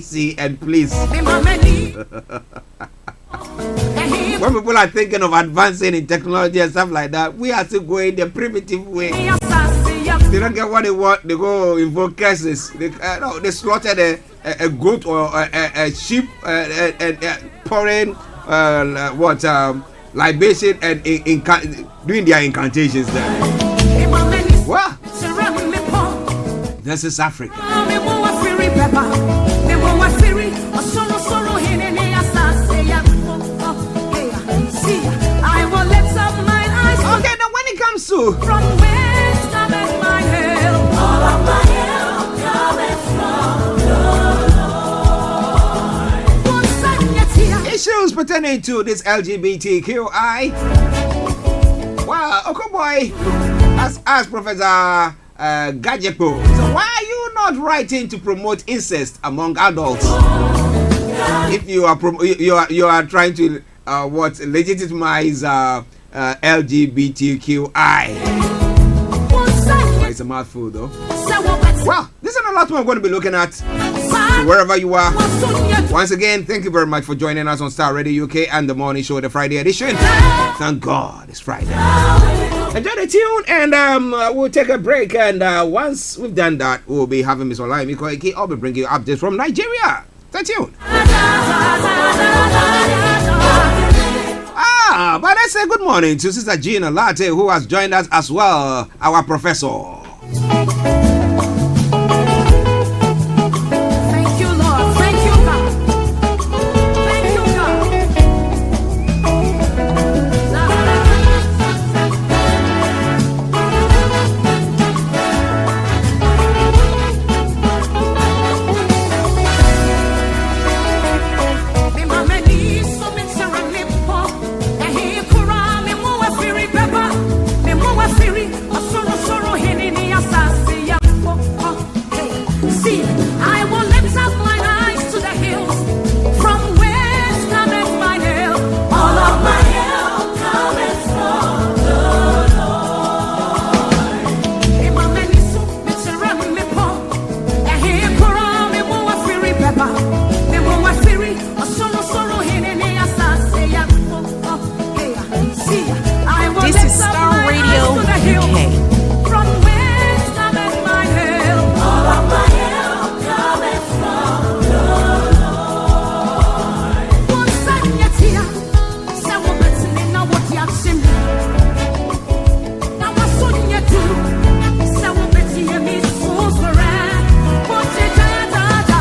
see and please. When people are thinking of advancing in technology and stuff like that, we are still going the primitive way. They don't get what they want, they go invoke curses. They slaughtered a goat or a sheep and pouring libation and doing their incantations there. Well, this is Africa. Okay, now when it comes to from whence cometh my help? All of my help cometh from the Lord. Issues pertaining to this LGBTQI. Well, Okoboy has asked Professor Gajepo, so why are you not writing to promote incest among adults? If you are trying to legitimize LGBTQI. It's a mouthful though. Well, this is a lot more I'm going to be looking at. So wherever you are, once again, thank you very much for joining us on Star Radio UK and the morning show, the Friday edition. Thank God it's Friday. Enjoy the tune, and we'll take a break. And once we've done that, we'll be having Miss Olayomi Koiki. I'll be bringing you updates from Nigeria. Stay tuned. But I say good morning to Sister Gina Latte, who has joined us as well, our professor. Thank you, Lord. Thank you, God. Thank you, God. This is Starr Radio UK. From whence cometh my help? All of my help cometh from the Lord. Once I get here, say what it's in what you have seen. Now what's on you do? Say what it's in me so for what you da da da.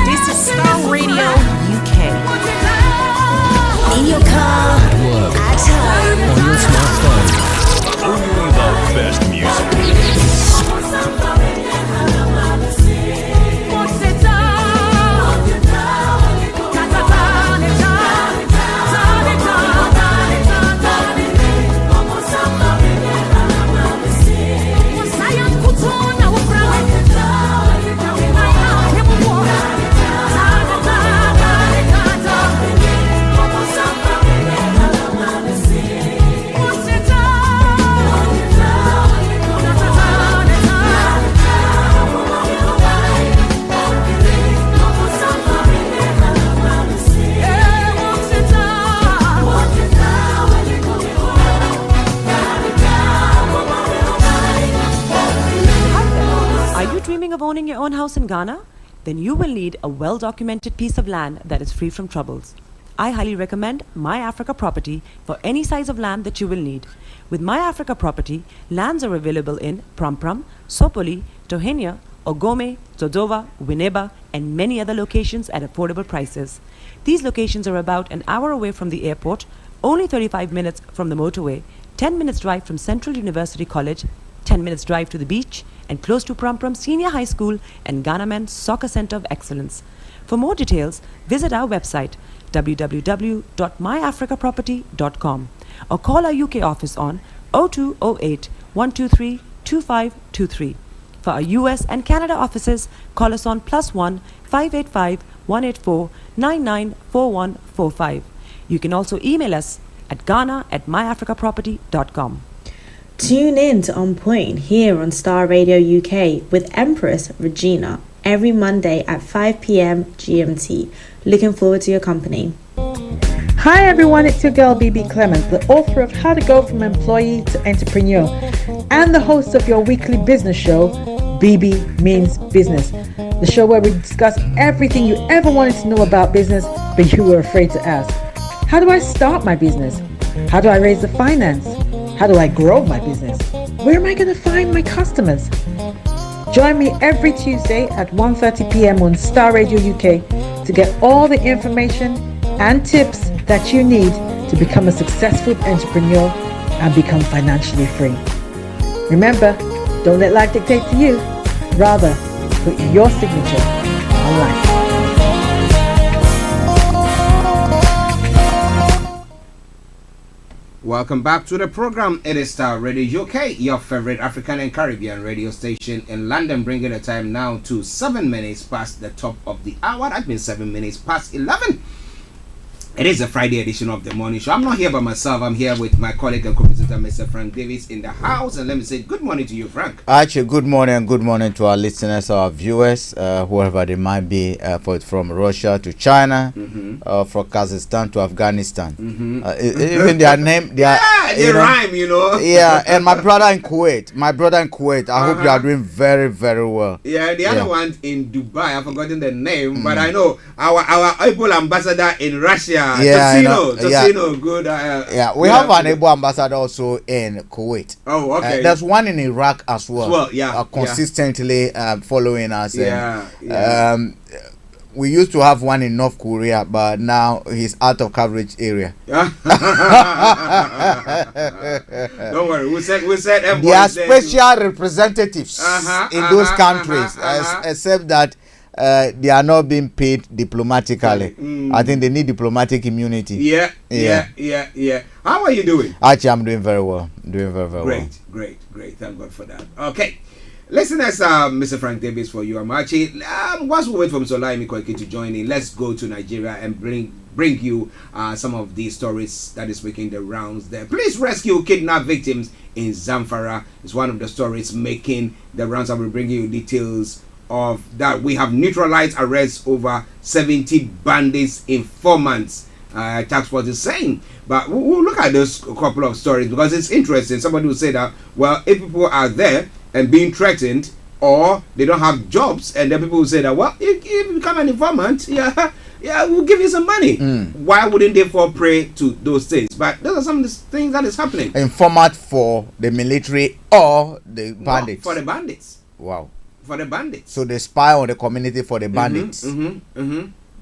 This is Starr Radio UK. In your car, at home, On your smartphone. Only the best music. Of owning your own house in Ghana? Then you will need a well-documented piece of land that is free from troubles. I highly recommend My Africa Property for any size of land that you will need. With My Africa Property, lands are available in Prampram, Sopoli, Tohenia, Ogome, Dodova, Winneba, and many other locations at affordable prices. These locations are about an hour away from the airport, only 35 minutes from the motorway, 10 minutes drive from Central University College, 10 minutes drive to the beach, and close to Prampram Senior High School and Ghana Men's Soccer Center of Excellence. For more details, visit our website www.myafricaproperty.com or call our UK office on 0208 123 2523. For our US and Canada offices, call us on +1 585 184 994145. You can also email us at ghana@myafricaproperty.com. Tune in to On Point here on Star Radio UK with Empress Regina every Monday at 5 p.m. GMT. Looking forward to your company. Hi everyone, it's your girl BB Clement, the author of How to Go From Employee to Entrepreneur and the host of your weekly business show, BB Means Business, the show where we discuss everything you ever wanted to know about business but you were afraid to ask. How do I start my business? How do I raise the finance? How do I grow my business? Where am I going to find my customers? Join me every Tuesday at 1:30 p.m. on Star Radio UK to get all the information and tips that you need to become a successful entrepreneur and become financially free. Remember, don't let life dictate to you. Rather, put your signature on life. Welcome back to the program. It is Star Radio UK, your favorite African and Caribbean radio station in London, bringing the time now to 7 minutes past the top of the hour. That means 7 minutes past 11. It is a Friday edition of the morning show. I'm not here by myself. I'm here with my colleague and co-presenter, Mr. Frank Davis, in the house. And let me say good morning to you, Frank. Archie, good morning, and good morning to our listeners, our viewers, whoever they might be, from Russia to China, from Kazakhstan to Afghanistan. Even their name, they rhyme, you know. Yeah, and my brother in Kuwait. I hope you are doing very, very well. Yeah, the other one in Dubai, I've forgotten the name, but I know our able ambassador in Russia. Tosino, good. We have an able ambassador also in Kuwait. Oh, okay. There's one in Iraq as well. Consistently following us. We used to have one in North Korea, but now he's out of coverage area. Don't worry, we said there are special representatives in those countries, except that they are not being paid diplomatically. I think they need diplomatic immunity. Yeah. How are you doing? Actually, I'm doing very well. Great. Thank God for that. Okay. Listeners, Mr. Frank Davis for you. I'm Archie. Whilst we wait for Mr. Olayomi to join in, let's go to Nigeria and bring you some of these stories that is making the rounds there. Police rescue kidnapped victims in Zamfara. It's one of the stories making the rounds. I will bring you details of that. We have neutralized arrests over 70 bandits informants. Task force is saying, but we'll look at those couple of stories because it's interesting. Somebody will say that, well, if people are there and being threatened or they don't have jobs, and then people will say that, well, if you become an informant, we'll give you some money. Why wouldn't they fall prey to those things? But those are some of the things that is happening. Informant for the military or the bandits? For the bandits. Wow. For the bandits. So they spy on the community for the bandits.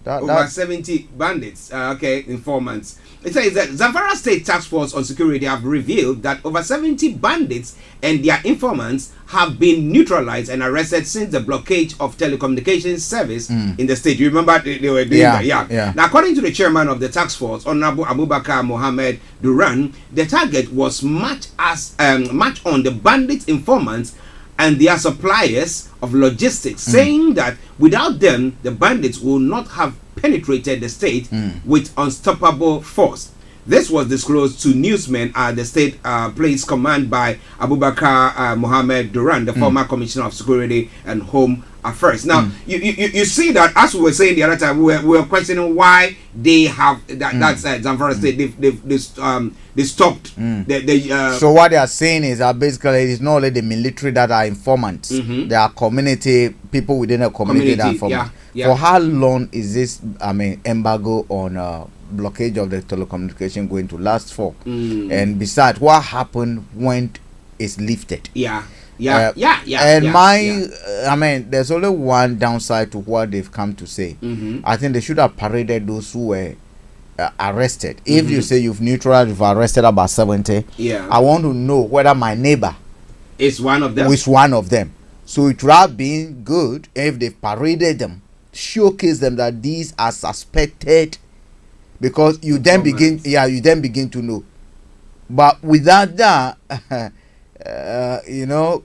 Over 70 bandits, informants. It says that Zamfara State Task Force on Security have revealed that over 70 bandits and their informants have been neutralized and arrested since the blockade of telecommunications service in the state. You remember they were doing that? Yeah. Now, according to the chairman of the task force, Honorable Abubakar Mohammed Duran, the target was match on the bandits informants and their suppliers of logistics, saying that without them, the bandits will not have penetrated the state with unstoppable force. This was disclosed to newsmen at the state police command by Abubakar Mohammed Duran, the former Commissioner of Security and Home Affairs. Now, you see that, as we were saying the other time, we were questioning why they have that's Zamfara State. They stopped. So what they are saying is that basically it's not only the military that are informants. There are community people within a community that are informants. For how long is this embargo on blockage of the telecommunication going to last for? And besides, what happened when it's lifted? Yeah. And I mean, there's only one downside to what they've come to say. I think they should have paraded those who were arrested. If you say you've arrested about 70, I want to know whether my neighbor is one of them. So it would have been good if they paraded them, showcase them that these are suspected, because you then begin to know. But without that,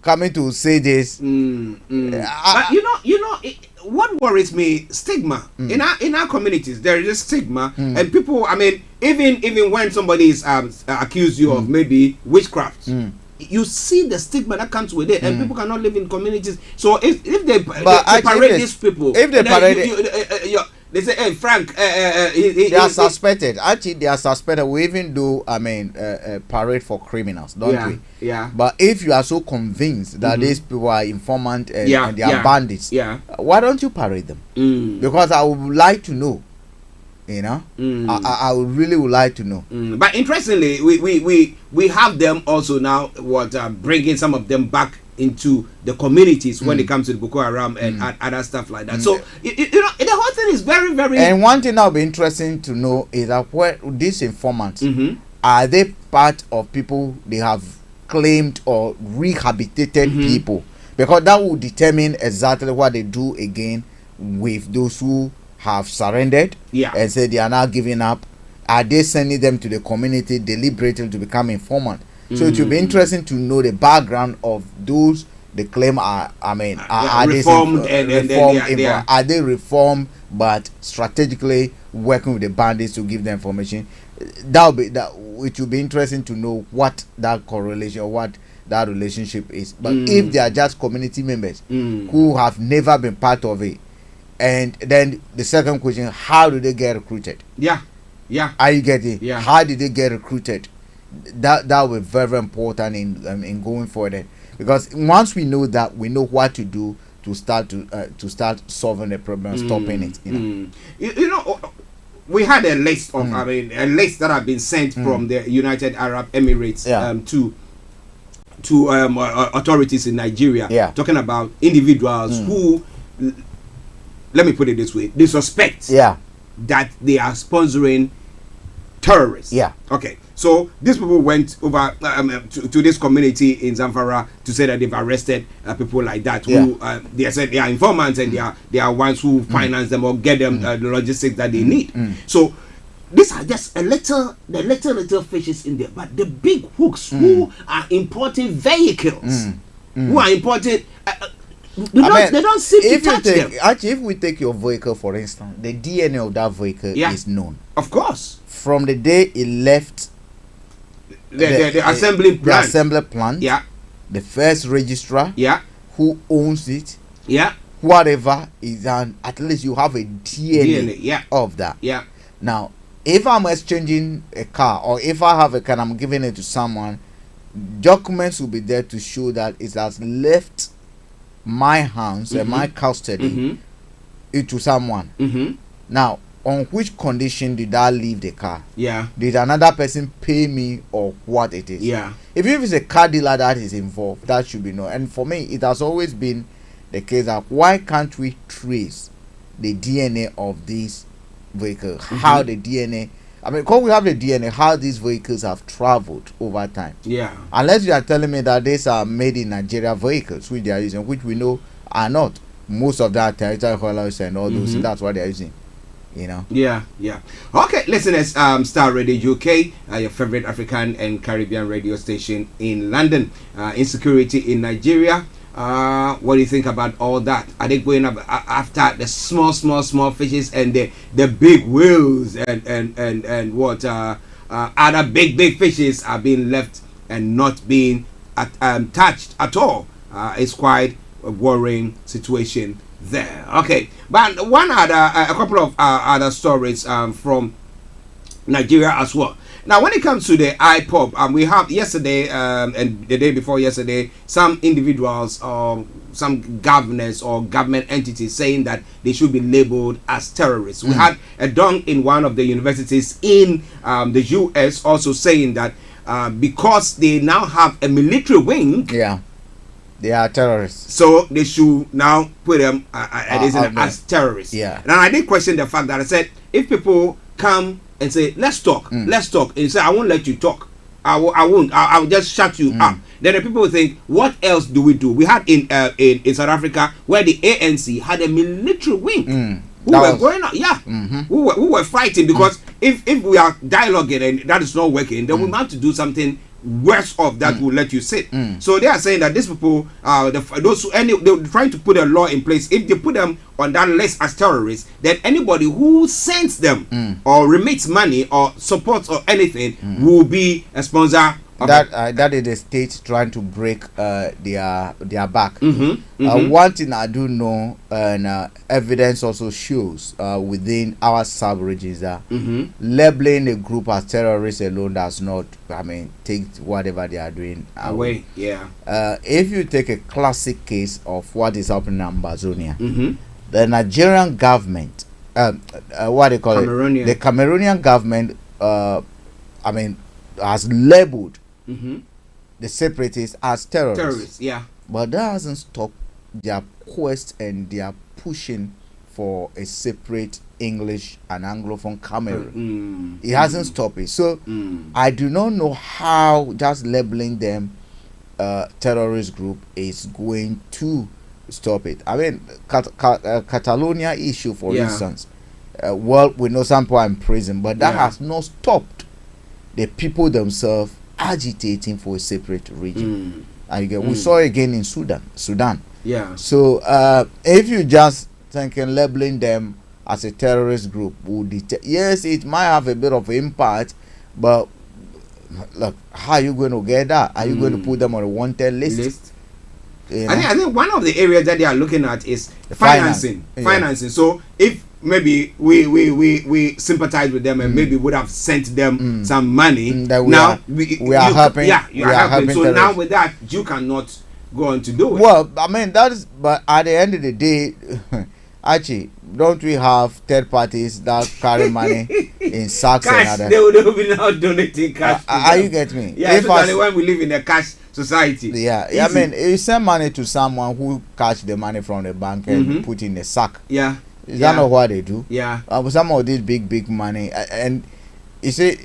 coming to say this, but what worries me, stigma in our communities. There is a stigma, and people. I mean, even when somebody is accused you of maybe witchcraft, you see the stigma that comes with it, and people cannot live in communities. So if they parade these people, if they parade they say, hey, Frank, they are suspected. Actually, they are suspected. We even do, parade for criminals, don't we? Yeah. But if you are so convinced that these people are informant and they are bandits, why don't you parade them? Because I would like to know. I would really like to know. But interestingly, we have them also now. Bringing some of them back into the communities when it comes to the Boko Haram and other stuff like that. So the whole thing is very, very. And one thing that will be interesting to know is that where these informants are they part of people they have claimed or rehabilitated people, because that will determine exactly what they do again with those who have surrendered and said they are now giving up. Are they sending them to the community deliberately to become informant? So it will be interesting to know the background of those they claim are reformed are they reformed but strategically working with the bandits to give them information? It will be interesting to know what that correlation or what that relationship is. But if they are just community members who have never been part of it, and then the second question, how do they get recruited? Are you getting? How did they get recruited? That will be very, very important in going forward, because once we know that, we know what to do to start solving the problem, stopping it. We had a list of a list that have been sent from the United Arab Emirates to authorities in Nigeria, talking about individuals who, let me put it this way, they suspect that they are sponsoring terrorists. Okay. So these people went over to this community in Zamfara to say that they've arrested people like that who they said they are informants and they are ones who finance them or get them the logistics that they need. So these are just the little fishes in there, but the big hooks who are importing vehicles, who are importing. They don't seem to touch them. Actually, if we take your vehicle for instance, the DNA of that vehicle is known. Of course. From the day it left the assembly plant, the first registrar, who owns it, whatever is done, at least you have a DNA of that. Now, if I'm exchanging a car, or if I have a car, I'm giving it to someone, documents will be there to show that it has left my hands and my custody it to someone. Now, on which condition did I leave the car? Did another person pay me, or what it is? If it's a car dealer that is involved, that should be known. And for me, it has always been the case that why can't we trace the DNA of these vehicles? How the DNA, because we have the DNA, how these vehicles have traveled over time. Unless you are telling me that these are made in Nigeria vehicles, which they are using, which we know are not. Most of that territorial haulers and all those, that's what they are using. Okay, listeners, Starr Radio UK, your favorite African and Caribbean radio station in London. Insecurity in Nigeria. What do you think about all that? Are they going up after the small fishes and the big whales and what other big fishes are being left and not being touched at all? It's quite a worrying situation there. Okay, but a couple of other stories from Nigeria as well. Now, when it comes to the IPOB, we have yesterday and the day before yesterday, some individuals or some governors or government entities saying that they should be labeled as terrorists. We had a don in one of the universities in the US also saying that because they now have a military wing, they are terrorists. So they should now put them as terrorists. And I did question the fact that I said, if people come and say, let's talk, and you say, I won't let you talk, I won't, I'll just shut you up. Then the people will think, what else do we do? We had in South Africa where the ANC had a military wing who were going on, who were fighting, because if we are dialoguing and that is not working, then we have to do something worse off that will let you sit. So they are saying that these people, those who they're trying to put a law in place. If they put them on that list as terrorists, then anybody who sends them or remits money or supports or anything will be a sponsor. That is the state trying to break their back. One thing I do know, and evidence also shows within our sub-regions that labeling a group as terrorists alone does not, take whatever they are doing away. If you take a classic case of what is happening in Amazonia, the Nigerian government, what they call it, the Cameroonian government, has labeled the separatists as terrorists. But that hasn't stopped their quest and their pushing for a separate English and Anglophone Cameroon. It hasn't stopped it. So I do not know how just labeling them terrorist group is going to stop it. Catalonia issue, for instance, we know some people are in prison, but that has not stopped the people themselves agitating for a separate region. We saw again in Sudan. So if you just thinking labeling them as a terrorist group would yes, it might have a bit of impact, but look, how are you going to get that? Are you going to put them on a wanted list? I think one of the areas that they are looking at is financing. So if maybe we sympathize with them and maybe would have sent them some money, now we are helping. So now with that, you cannot go on to do it. Well, that is, but at the end of the day, Archie, don't we have third parties that carry money in sacks cash, and other? They will be now donating cash. Are you get me? Especially when we live in a cash society. You send money to someone who catch the money from the bank and put in a sack. Is that not what they do? Some of this big money, and you see,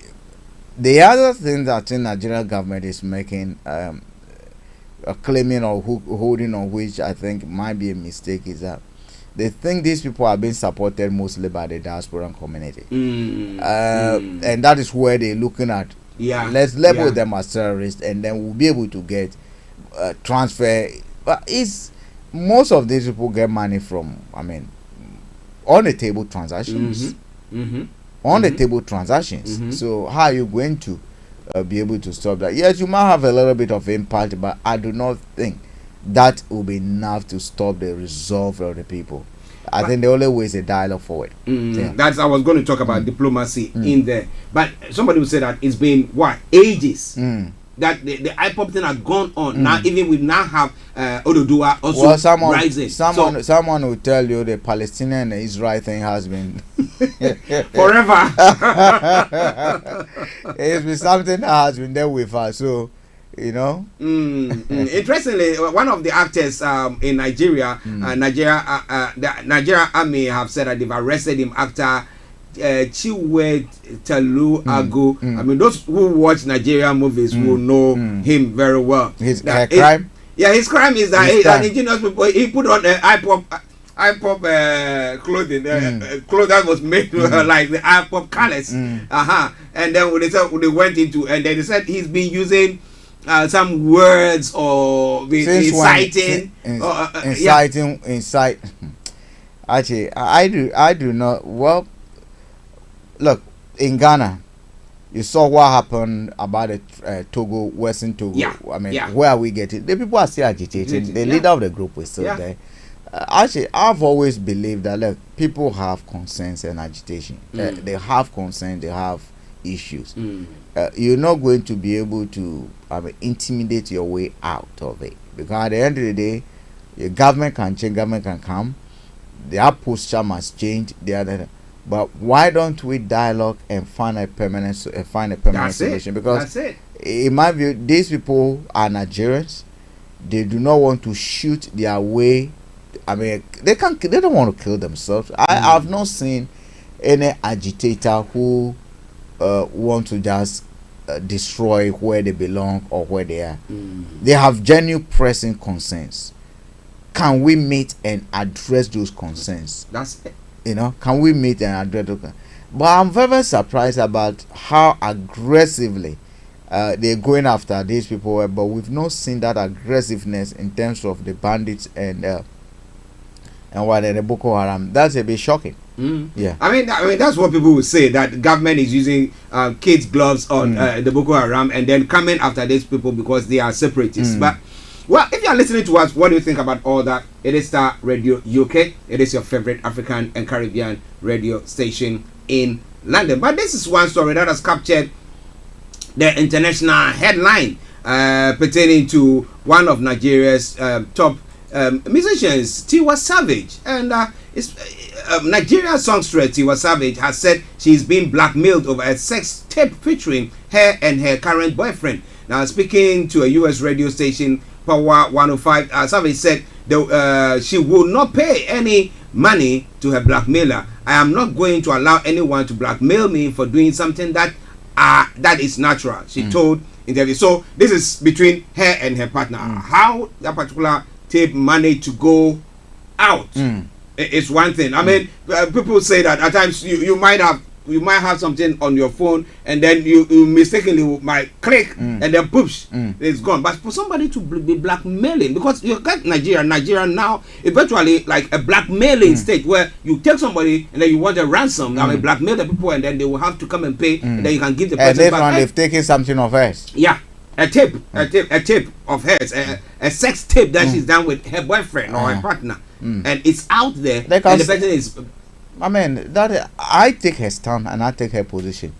the other thing that the Nigerian government is making, claiming or holding on, which I think might be a mistake, is that they think these people are being supported mostly by the diaspora community, and that is where they're looking at. Let's label them as terrorists, and then we'll be able to get transfer. But most of these people get money from, on the table transactions. On the table transactions. So how are you going to be able to stop that? Yes, you might have a little bit of impact, but I do not think that will be enough to stop the resolve of the people. I think the only way is a dialogue forward. That's I was going to talk about diplomacy in there. But somebody would say that it's been ages that the IPOP thing has gone on. Now even we now have Oduduwa also rising. Someone will tell you the Palestinian and Israel thing has been forever. It's been something that has been there with us. So interestingly, one of the actors in Nigeria, the Nigeria Army have said that they've arrested him after Chiwe Telu Ago. Those who watch Nigerian movies will know him very well. His crime? His crime is that he's an indigenous people. He put on IPOP clothing, clothes that was made like the IPOP colors. And then they went into, and then they said he's been using some words or inciting. Actually, I do not. Well, look, in Ghana, you saw what happened about the Togo, Western Togo. Where are we getting? The people are still agitating. The leader of the group is still there. Actually, I've always believed that people have concerns and agitation. They have concern, they have issues. You're not going to be able to intimidate your way out of it, because at the end of the day, the government can change, government can come, their posture must change. But why don't we dialogue and find a permanent solution? Because in my view, these people are Nigerians. They do not want to shoot their way. I mean, they don't want to kill themselves. I have not seen any agitator who want to just destroy where they belong or where they are. They have genuine pressing concerns. Can we meet and address those concerns? That's it. Can we meet and address those? But I'm very surprised about how aggressively they're going after these people. But we've not seen that aggressiveness in terms of the bandits and what the Boko Haram. That's a bit shocking. Yeah, I mean that's what people will say, that the government is using kids' gloves on the Boko Haram and then coming after these people because they are separatists. But well, if you are listening to us, what do you think about all that? It is Star Radio UK. It is your favorite African and Caribbean radio station in London. But this is one story that has captured the international headline pertaining to one of Nigeria's top musicians, Tiwa Savage. And Nigerian songstress Tiwa Savage has said she's being blackmailed over a sex tape featuring her and her current boyfriend. Now, speaking to a US radio station, Power 105, Savage said she will not pay any money to her blackmailer. I am not going to allow anyone to blackmail me for doing something that is natural, she told interview. So this is between her and her partner. How that particular tape managed to go out is one thing. I mean, people say that at times you might have something on your phone and then you mistakenly might click and then poops, it's gone. But for somebody to be blackmailing, because you got Nigeria now eventually like a blackmailing state where you take somebody and then you want a ransom. I mean, blackmail the people and then they will have to come and pay and then you can give the person and back. They've taken something of hers. Yeah, a tape of hers, a sex tape that she's done with her boyfriend or her partner, and it's out there. And the person is. I mean, I take her stand and I take her position.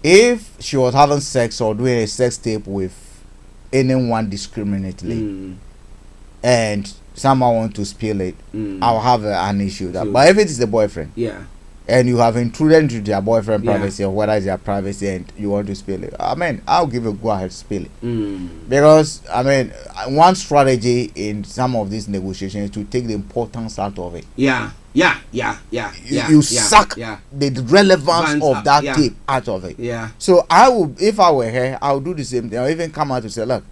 If she was having sex or doing a sex tape with anyone discriminately, and someone want to spill it, I'll have an issue with that. But if it is the boyfriend, and you have intruded into their boyfriend privacy, or whether it's their privacy and you want to spill it, I mean, I'll give a go ahead to spill it. Because I mean, one strategy in some of these negotiations is to take the importance out of it. You suck the relevance of that tape out of it. So I will, if I were her, I would do the same thing. I'll even come out to say, look,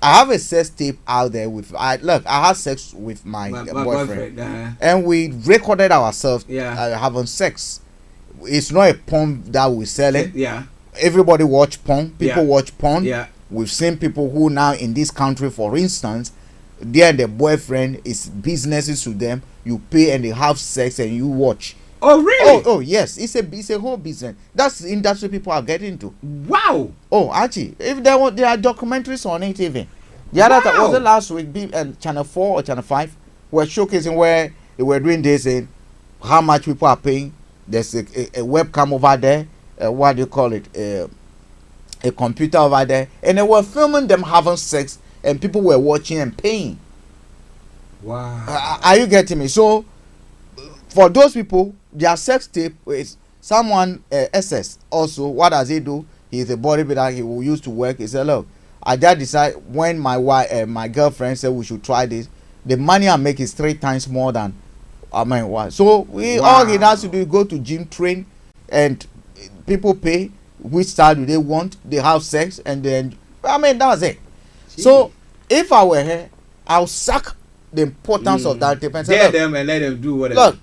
I have a sex tape out there with I had sex with my boyfriend, and we recorded ourselves having sex. It's not a porn that we're selling. Everybody watch porn. People watch porn. We've seen people who now in this country, for instance, they and their boyfriend is businesses to them. You pay and they have sex and you watch. Oh really? Oh yes, it's a whole business. That's the industry people are getting into. Wow. Oh Archie, if there are documentaries on it even. The other time, was it last week? Channel 4 or Channel 5 were showcasing where they were doing this and how much people are paying. There's a webcam over there. What do you call it? A computer over there, and they were filming them having sex, and people were watching and paying. Wow. Are you getting me? So for those people, their sex tape is someone SS also. What does he do? He's a bodybuilder. He will used to work. He said, look, I just decide when my girlfriend said we should try this, the money I make is 3 times more than what. So all he has to do is go to gym, train, and people pay. Which style do they want? They have sex, and then that's it. Jeez. So if I were her, I'll suck the importance of that tape and say, dare them and let them do whatever. Look,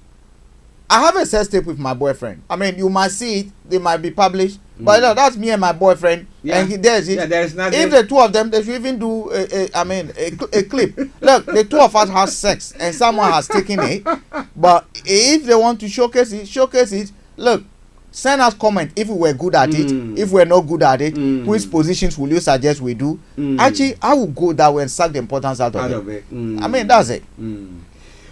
I have a sex tape with my boyfriend. I mean, you might see it, they might be published, but look, that's me and my boyfriend, and there's it. There's nothing. If the two of them, they should even do a clip. Look, the two of us have sex, and someone has taken it. But if they want to showcase it. Look, send us comment if we were good at it. If we're not good at it, which positions will you suggest we do? Actually, I will go that way and suck the importance out of it. I mean, that's it.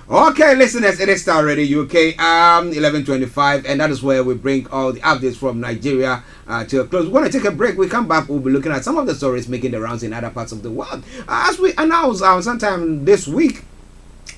Okay, listeners, it is Star Radio UK, 11:25, and that is where we bring all the updates from Nigeria to a close. We're going to take a break. We come back, we'll be looking at some of the stories making the rounds in other parts of the world. As we announced sometime this week,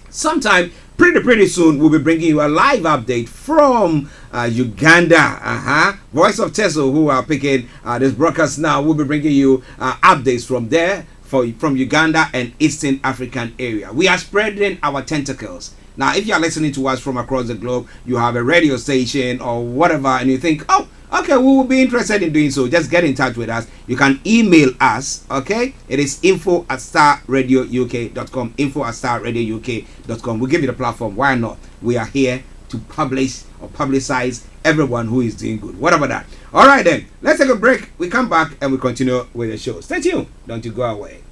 sometime pretty soon, we'll be bringing you a live update from Uganda. Voice of Teso, who are picking this broadcast now, will be bringing you updates from there. From Uganda and Eastern African area. We are spreading our tentacles. Now, if you are listening to us from across the globe, you have a radio station or whatever, and you think, oh, okay, we will be interested in doing so, just get in touch with us. You can email us, okay? It is info@starradiouk.com, info@starradiouk.com. We'll give you the platform. Why not? We are here to publish or publicize everyone who is doing good. What about that? All right, then. Let's take a break. We come back and we continue with the show. Stay tuned. Don't you go away.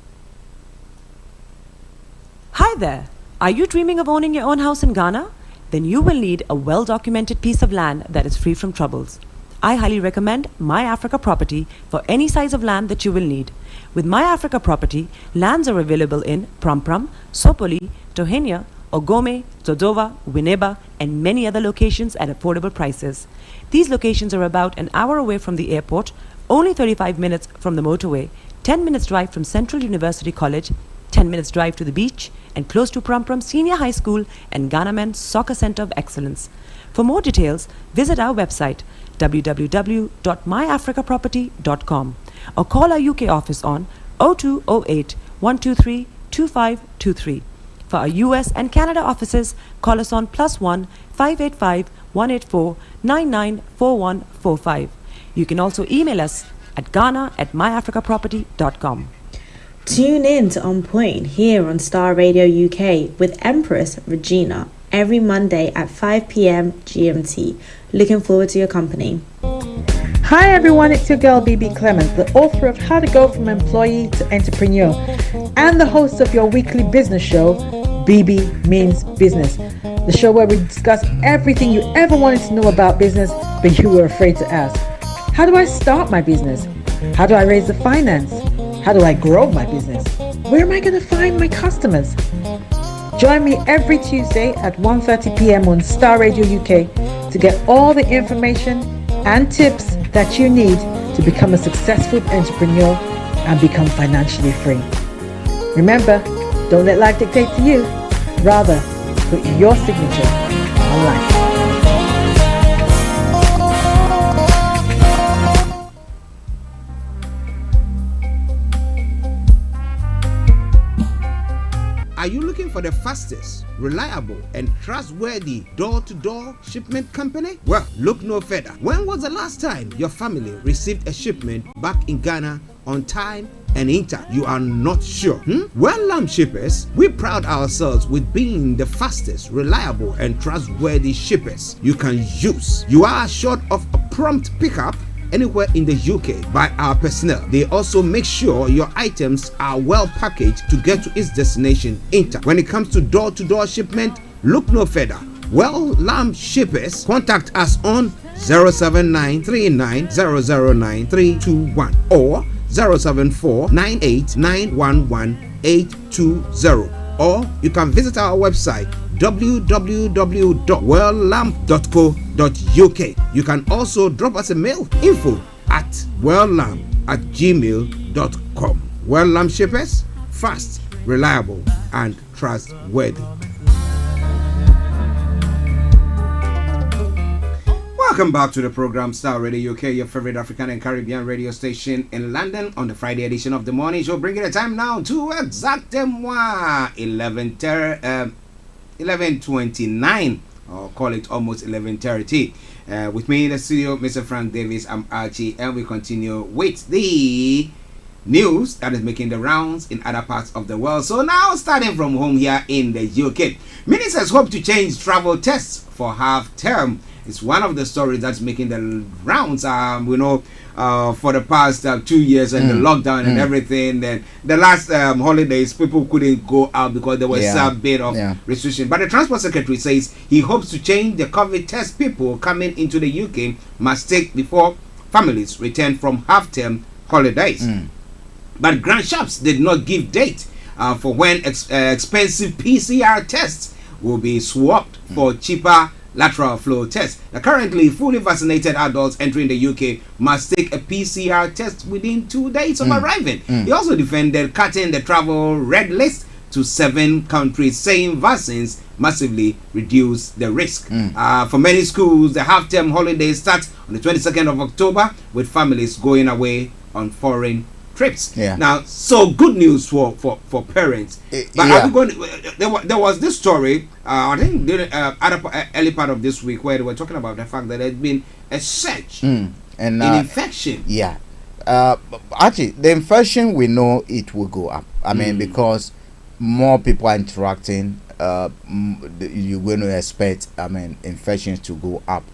Hi there. Are you dreaming of owning your own house in Ghana? Then you will need a well-documented piece of land that is free from troubles. I highly recommend My Africa Property for any size of land that you will need. With My Africa Property, lands are available in Pram, Sopoli, Tohenia, Ogome, Dodova, Winneba, and many other locations at affordable prices. These locations are about an hour away from the airport, only 35 minutes from the motorway, 10 minutes drive from Central University College, 10 minutes drive to the beach, and close to Pram Senior High School and Ghana Men's Soccer Center of Excellence. For more details, visit our website www.myafricaproperty.com or call our UK office on 0208 123 2523. For our US and Canada offices, call us on +1 585 184 994145. You can also email us at ghana@myafricaproperty.com. Tune in to On Point here on Star Radio UK with Empress Regina every Monday at 5 p.m. GMT. Looking forward to your company. Hi everyone, it's your girl BB Clement, the author of How to Go From Employee to Entrepreneur and the host of your weekly business show, BB Means Business, the show where we discuss everything you ever wanted to know about business but you were afraid to ask. How do I start my business? How do I raise the finance? How do I grow my business? Where am I going to find my customers? Join me every Tuesday at 1:30 p.m. on Star Radio UK to get all the information and tips that you need to become a successful entrepreneur and become financially free. Remember, don't let life dictate to you. Rather, put your signature on life. Are you looking for the fastest, reliable, and trustworthy door-to-door shipment company? Well, look no further. When was the last time your family received a shipment back in Ghana on time and in time? You are not sure? Well, Lamb Shippers, we pride ourselves with being the fastest, reliable, and trustworthy shippers you can use. You are assured of a prompt pickup anywhere in the UK by our personnel. They also make sure your items are well packaged to get to its destination in time. When it comes to door-to-door shipment, look no further. Well, Lamb Shippers, contact us on 07939009321 or 07498911820, or you can visit our website www.welllamp.co.uk. You can also drop us a mail, info@welllamp@gmail.com. Well Lamp Shippers, fast, reliable, and trustworthy. Welcome back to the program Star Radio UK, your favorite African and Caribbean radio station in London on the Friday edition of the morning show, bringing the time now to exactement 11:29, or call it almost 11:30. With me in the studio, Mr. Frank Davis, I'm Archie, and we continue with the news that is making the rounds in other parts of the world. So now, starting from home here in the UK, ministers hope to change travel tests for half term. It's one of the stories that's making the rounds. For the past 2 years and the lockdown and everything. Then the last holidays, people couldn't go out because there was a bit of restriction. But the Transport Secretary says he hopes to change the COVID test people coming into the UK must take before families return from half-term holidays. But Grand Shops did not give date for when expensive PCR tests will be swapped for cheaper lateral flow tests. Now, currently, fully vaccinated adults entering the UK must take a PCR test within 2 days of arriving. He also defended cutting the travel red list to 7 countries, saying vaccines massively reduce the risk. For many schools, the half-term holiday starts on the 22nd of October, with families going away on foreign trips. Now, so good news for parents. But are we going to, there was this story, I think early part of this week, where they were talking about the fact that there's been a surge in infection. Actually, the infection, we know it will go up. I mean, because more people are interacting, you're going to expect, I mean, infections to go up.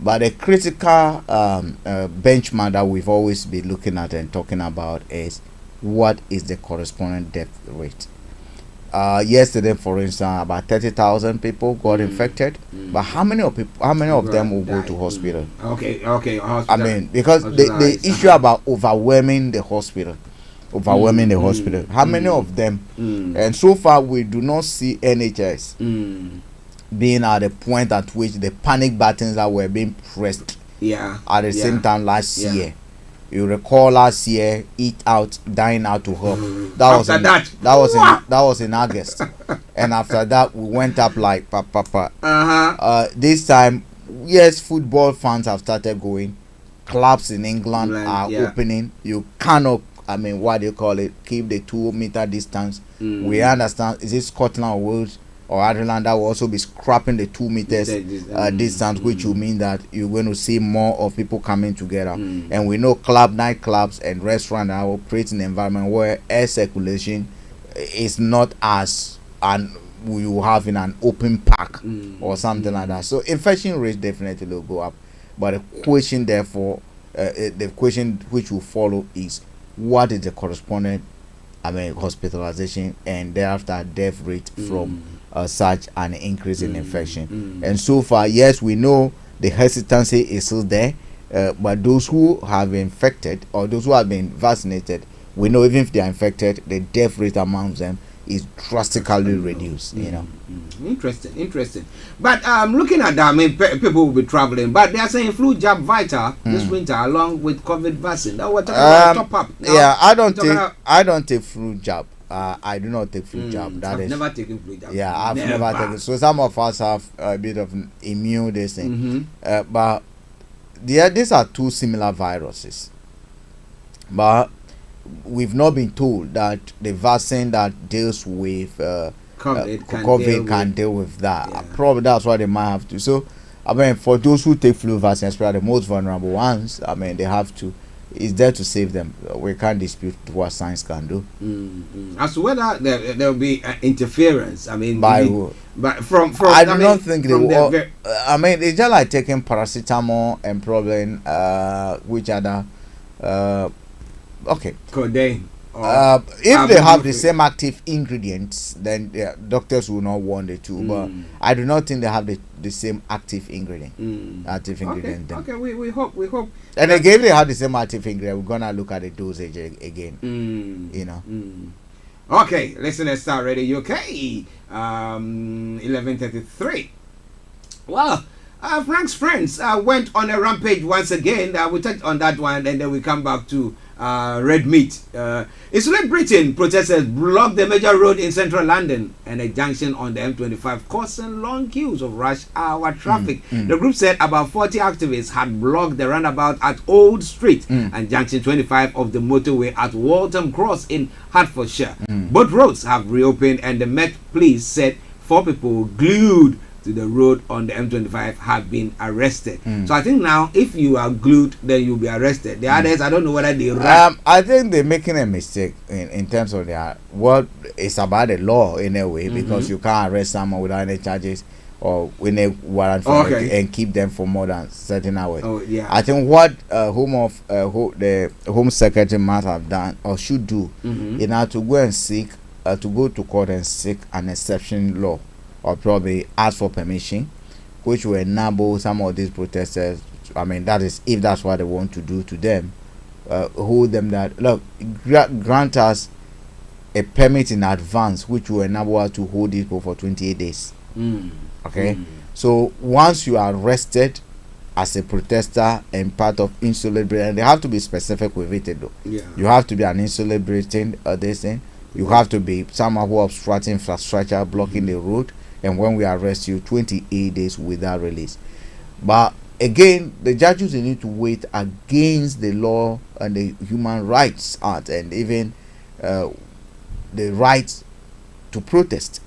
But the critical benchmark that we've always been looking at and talking about is what is the corresponding death rate. Yesterday, for instance, about 30,000 people got infected, but how many of them will go to hospital? Hospital. I mean, because the issue about overwhelming the hospital. How many of them? And so far, we do not see NHS being at the point at which the panic buttons that were being pressed at the same time last year. You recall last year, eat out, dine out to help. That was in August, and after that we went up like this time, yes, football fans have started going. Clubs in England are opening. You cannot, I mean, what do you call it? Keep the 2-meter distance. We understand. Is it Scotland or Wales or Ireland that will also be scrapping the 2 meters distance, which will mean that you're going to see more of people coming together. And we know nightclubs and restaurants are operating in an environment where air circulation is not as and we will have in an open park or something like that. So infection rates definitely will go up. But the question, therefore, the question which will follow is, what is the corresponding, I mean, hospitalization and thereafter death rate from such an increase in infection? And so far, yes, we know the hesitancy is still there, but those who have been infected or those who have been vaccinated, we know even if they are infected, the death rate among them is drastically reduced. You know. Interesting. But looking at that, I mean, people will be traveling, but they are saying flu jab vital this winter along with COVID vaccine. Now we're talking about top up. Now, I don't take flu jab. I do not take flu jab. I've never taken flu jab. Yeah, I've never taken. So some of us have a bit of immune this thing, but these are two similar viruses, but we've not been told that the vaccine that deals with COVID can deal with that. Probably that's why they might have to. So, I mean, for those who take flu vaccine, especially the most vulnerable ones, I mean, they have to. It's there to save them. We can't dispute what science can do. As to whether there will be interference, I mean, by who? But from I do not think they will. I mean, it's just like taking paracetamol and probably which other. Codeine. If they have the same active ingredients, then doctors will not want the two. But I do not think they have the same active ingredient. Okay, we hope. And again, if they have the same active ingredient, we're gonna look at the dosage again. You know. Okay, listeners, Starr Radio UK, 11:33. Well, Frank's friends went on a rampage once again. We touched on that one, and then we come back to red meat. In Great Britain, protesters blocked the major road in central London and a junction on the M25, causing long queues of rush hour traffic. The group said about 40 activists had blocked the roundabout at Old Street and junction 25 of the motorway at Waltham Cross in Hertfordshire. Both roads have reopened, and the Met Police said 4 people glued to the road on the M25 have been arrested. So I think now, if you are glued, then you'll be arrested. The others, I don't know whether they I think they're making a mistake in terms of what is about the law in a way, because you can't arrest someone without any charges or with a warrant for and keep them for more than certain hours. I think what the Home Secretary must have done or should do is now to go and seek to go to court and seek an exception law, or probably ask for permission, which will enable some of these protesters, I mean, that is, if that's what they want to do to them, hold them that, look, grant us a permit in advance, which will enable us to hold these people for 28 days. Okay, so once you are arrested as a protester and part of insulating, and they have to be specific with it though. You have to be an insulating this thing. You have to be someone who obstructs infrastructure, blocking the road, and when we arrest you, 28 days without release. But again, the judges need to wait against the law and the Human Rights Act, and even the right to protest.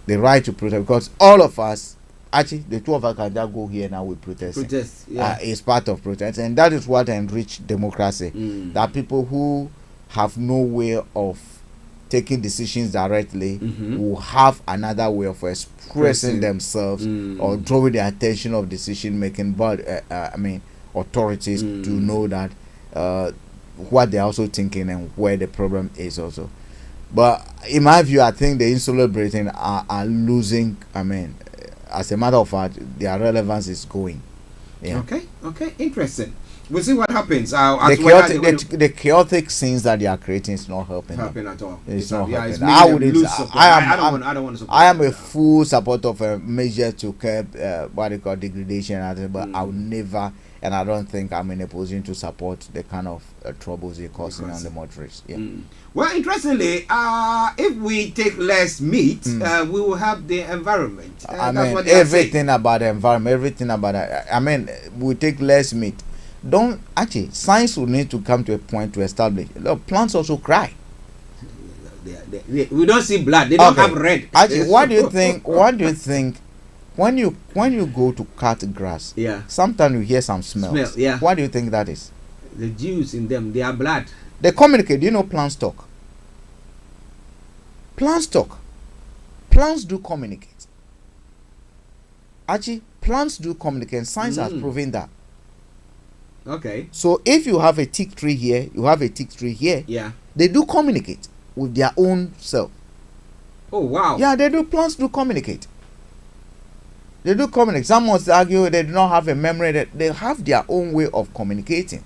The right to protest, because all of us, actually, the two of us can just go here now with protest. It's part of protest, and that is what enrich democracy. That people who have no way of taking decisions directly will have another way of expressing themselves or drawing the attention of decision making, but authorities to know that what they're also thinking and where the problem is also. But in my view, I think the insular Britain are losing. As a matter of fact, their relevance is going. Okay, interesting. We'll see what happens. The chaotic scenes that they are creating is not helping at all. It's not helping. I don't want to support. I am a full supporter of a measure to curb what they call degradation, but I will never, and I don't think I'm in a position to support the kind of troubles they're causing on the motorists. Well, interestingly, if we take less meat, we will have the environment. That's what everything about the environment, everything about it. We take less meat. Science will need to come to a point to establish. Look, plants also cry. We don't see blood. They don't have red. What do you think? What do you think? When you go to cut grass, sometimes you hear some smells. What do you think that is? The juice in them, they are blood. They communicate. Do you know plants talk? Plants talk. Plants do communicate. Plants do communicate. Science has proven that. Okay. So if you have a teak tree here, you have a teak tree here. They do communicate with their own self. Oh wow. Yeah, they do. Plants do communicate. They do communicate. Some must argue they do not have a memory. That they have their own way of communicating.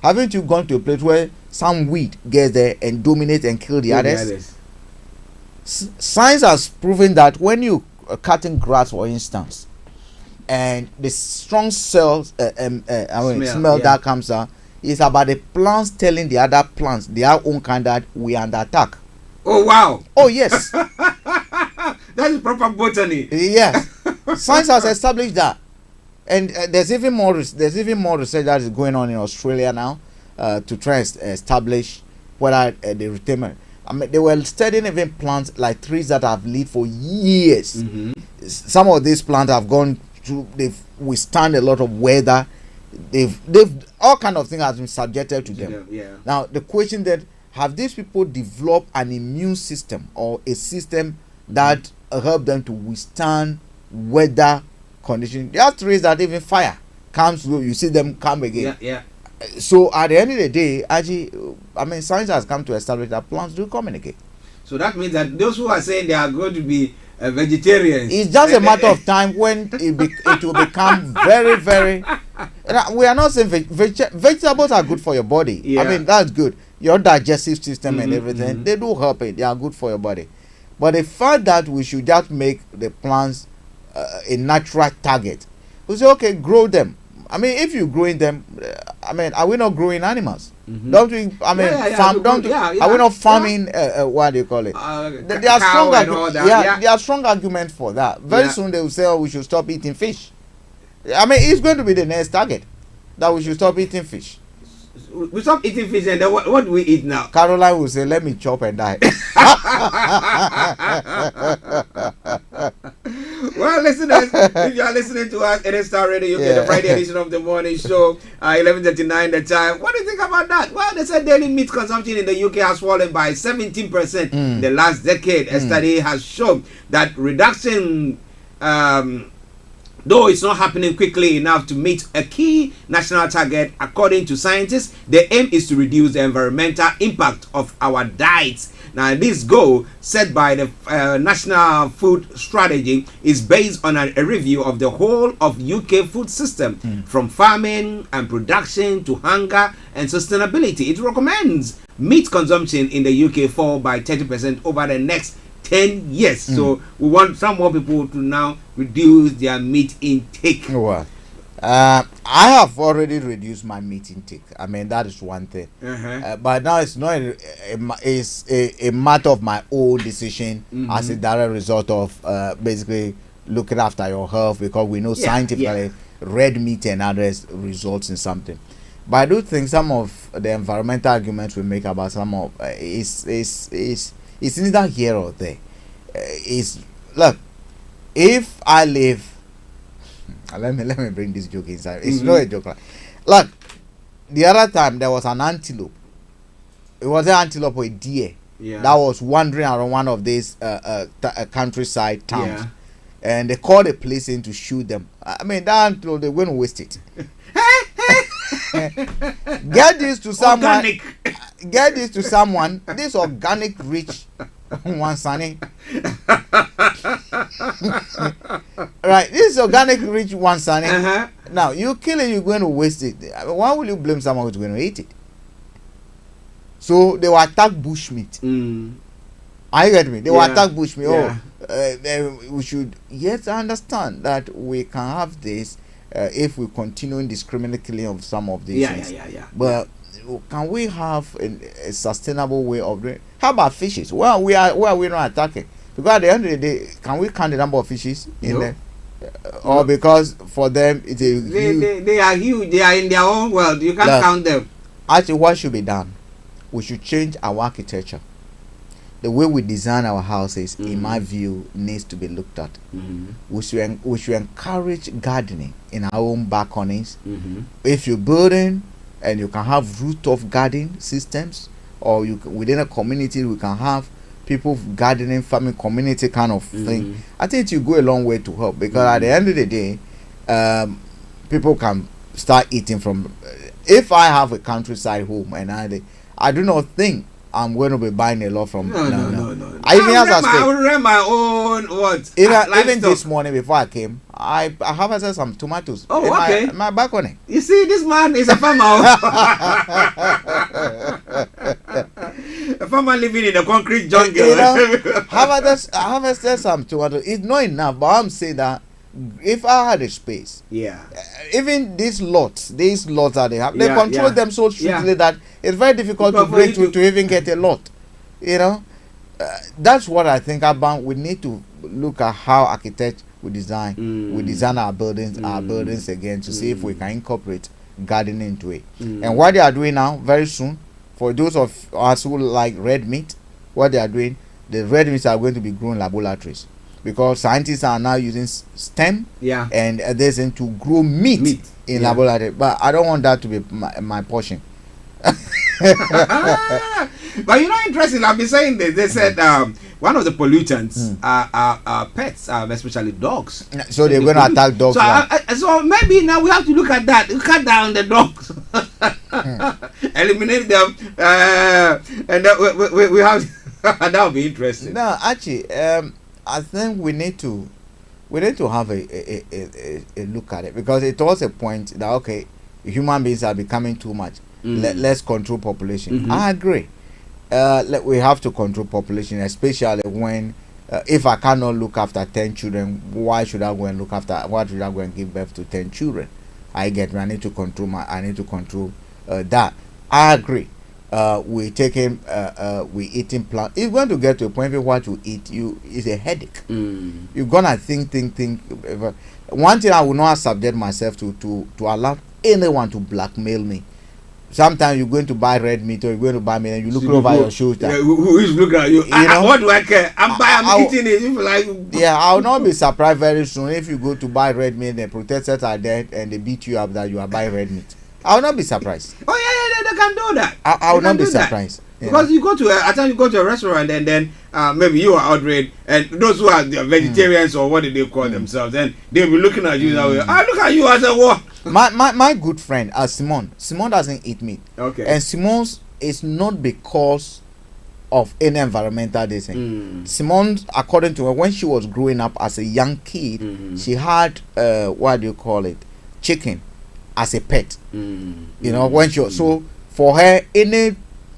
Haven't you gone to a place where some weed gets there and dominate and kill the others? Science has proven that when you are cutting grass, for instance, and the strong smell that comes out is about the plants telling the other plants, their own kind, that we are under attack. Oh wow! Oh yes. That is proper botany. Yes, science has established that, and there's even more research that is going on in Australia now to try and establish whether the retirement. They were studying even plants like trees that have lived for years. Some of these plants have gone through. They've withstand a lot of weather. They've all kind of things has been subjected to them. Now the question that, have these people developed an immune system or a system that help them to withstand weather conditions? There are trees that even fire comes through, you see them come again. So at the end of the day, actually, science has come to establish that plants do communicate. So that means that those who are saying they are going to be vegetarians, it's just a matter of time when it will become very, very. We are not saying vegetables are good for your body. That's good. Your digestive system and everything, they do help it. They are good for your body. But the fact that we should just make the plants a natural target, we say, okay, grow them. If you're growing them, are we not growing animals? Don't we? Farm. Are we not farming? What do you call it? There are strong there are strong arguments for that. Very soon they will say, "Oh, we should stop eating fish." It's going to be the next target that we should stop eating fish. We stop eating fish, and then what do we eat now? Caroline will say, "Let me chop and die." Well, listeners, if you are listening to us, it is Starr Radio UK, the Friday edition of the morning show, 11:39 the time. What do you think about that? Well, they said daily meat consumption in the UK has fallen by 17% in the last decade. A study has shown that reduction, though it's not happening quickly enough to meet a key national target, according to scientists, the aim is to reduce the environmental impact of our diets. Now, this goal set by the National Food Strategy is based on a review of the whole of UK food system, from farming and production to hunger and sustainability. It recommends meat consumption in the UK fall by 30% over the next 10 years. So we want some more people to now reduce their meat intake. Well, I have already reduced my meat intake. I mean, that is one thing. But now it's not a matter of my own decision as a direct result of basically looking after your health, because we know scientifically red meat and others results in something. But I do think some of the environmental arguments we make about some of is neither here or there. Look, if I live, let me bring this joke inside. It's not a joke. Look, the other time there was an antelope. It was an antelope or a deer that was wandering around one of these countryside towns, and they called the police in to shoot them. I mean, that antelope, they're going to waste it. Get this to someone. Organic. Get this to someone. This organic rich one, Sonny. Right, this is organic rich one, Sonny. Now you kill it, you're going to waste it. I mean, why will you blame someone who's going to eat it? So they will attack bushmeat. Are you get me? They will attack bushmeat. We should. Yes, I understand that we can have this. If we continue indiscriminate killing of some of these things. But can we have a sustainable way of doing it? How about fishes? Well, where are we not attacking? Because at the end of the day, can we count the number of fishes in there? Or because for them it's a they are huge. They are in their own world. You can't count them. Actually, what should be done? We should change our architecture. The way we design our houses, in my view, needs to be looked at. We should encourage gardening in our own balconies. If you're building and you can have rooftop garden systems, or within a community we can have people gardening, farming community kind of thing. I think you go a long way to help, because at the end of the day, people can start eating from. If I have a countryside home and I do not think I'm going to be buying a lot from. No. I will rent my own what? Even this morning before I came, I have some tomatoes. In my balcony. You see, this man is a farmer. A farmer living in a concrete jungle. I harvested some tomatoes. It's not enough, but I'm saying that if I had a space, even these lots that they have, they control them so strictly that it's very difficult to break to even get a lot. That's what I think about. We need to look at how architects we design our buildings again to see if we can incorporate gardening into it. And what they are doing now, very soon, for those of us who like red meat, what they are doing, the red meats are going to be grown in laboratories, because scientists are now using STEM and others to grow meat in laboratory. But I don't want that to be my portion. But interesting, I've been saying this. They said one of the pollutants are pets, especially dogs. So they're going to attack dogs. So maybe now we have to look at that. Cut down the dogs, eliminate them, and we have that will be interesting. No, actually, I think we need to have a look at it, because it was a point that human beings are becoming too much. Let's control population. I agree. We have to control population, especially when if I cannot look after 10 children, why should I go and give birth to 10 children? I need to control that. I agree. We eating plant. It's going to get to a point where what you eat is a headache. You're gonna think. One thing I will not subject myself to allow anyone to blackmail me. Sometimes you're going to buy red meat, or you're going to buy meat, and you look over your shoulder. Who is looking at you? What do I care? I'm eating it. I will not be surprised very soon if you go to buy red meat and the protesters are there and they beat you up that you are buying red meat. I will not be surprised. Oh yeah, they can do that. I will not be surprised. Because you go to a restaurant and then maybe you are ordering, and those who are vegetarians or what do they call themselves, then they'll be looking at you that way. Look at you as a what? My good friend Simone doesn't eat meat. And Simone's is not because of any environmental thing. Simone, according to her, when she was growing up as a young kid, she had chicken as a pet. When she so for her, any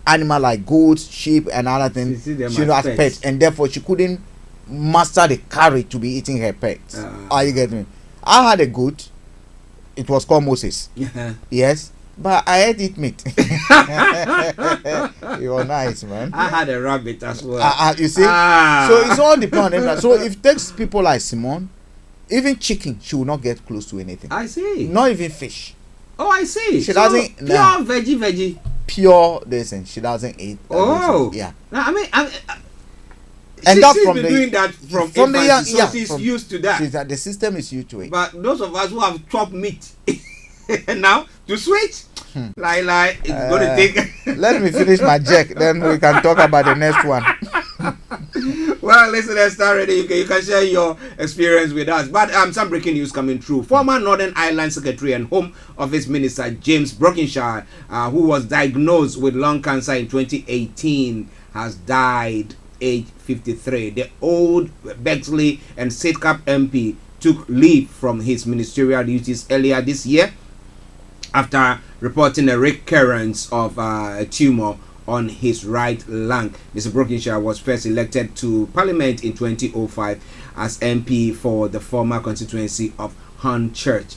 animal like goats, sheep, and other things. She has pets, and therefore she couldn't master the courage to be eating her pets. Are you getting me? I had a goat. It was called Moses. Yes, but I ate it meat. You're nice, man. I had a rabbit as well. You see, so it's all dependent. So if it takes people like Simone, even chicken, she will not get close to anything. I see. Not even fish. Oh, I see. She doesn't pure veggie. Pure listen. She doesn't eat. Yeah. Now, I mean, and that's from doing that from the young, so she's used to that. The system is used to it. But those of us who have chopped meat, and now to switch, it's going to take. Let me finish my jack, then we can talk about the next one. Well, listeners, Starr Radio UK, you can share your experience with us. But some breaking news coming through. Former Northern Ireland Secretary and Home Office Minister James Brockenshire, who was diagnosed with lung cancer in 2018, has died aged 53. The old Bexley and Sidcup MP took leave from his ministerial duties earlier this year after reporting a recurrence of a tumor on his right lung. Mr. Brockenshire was first elected to Parliament in 2005 as MP for the former constituency of Hornchurch.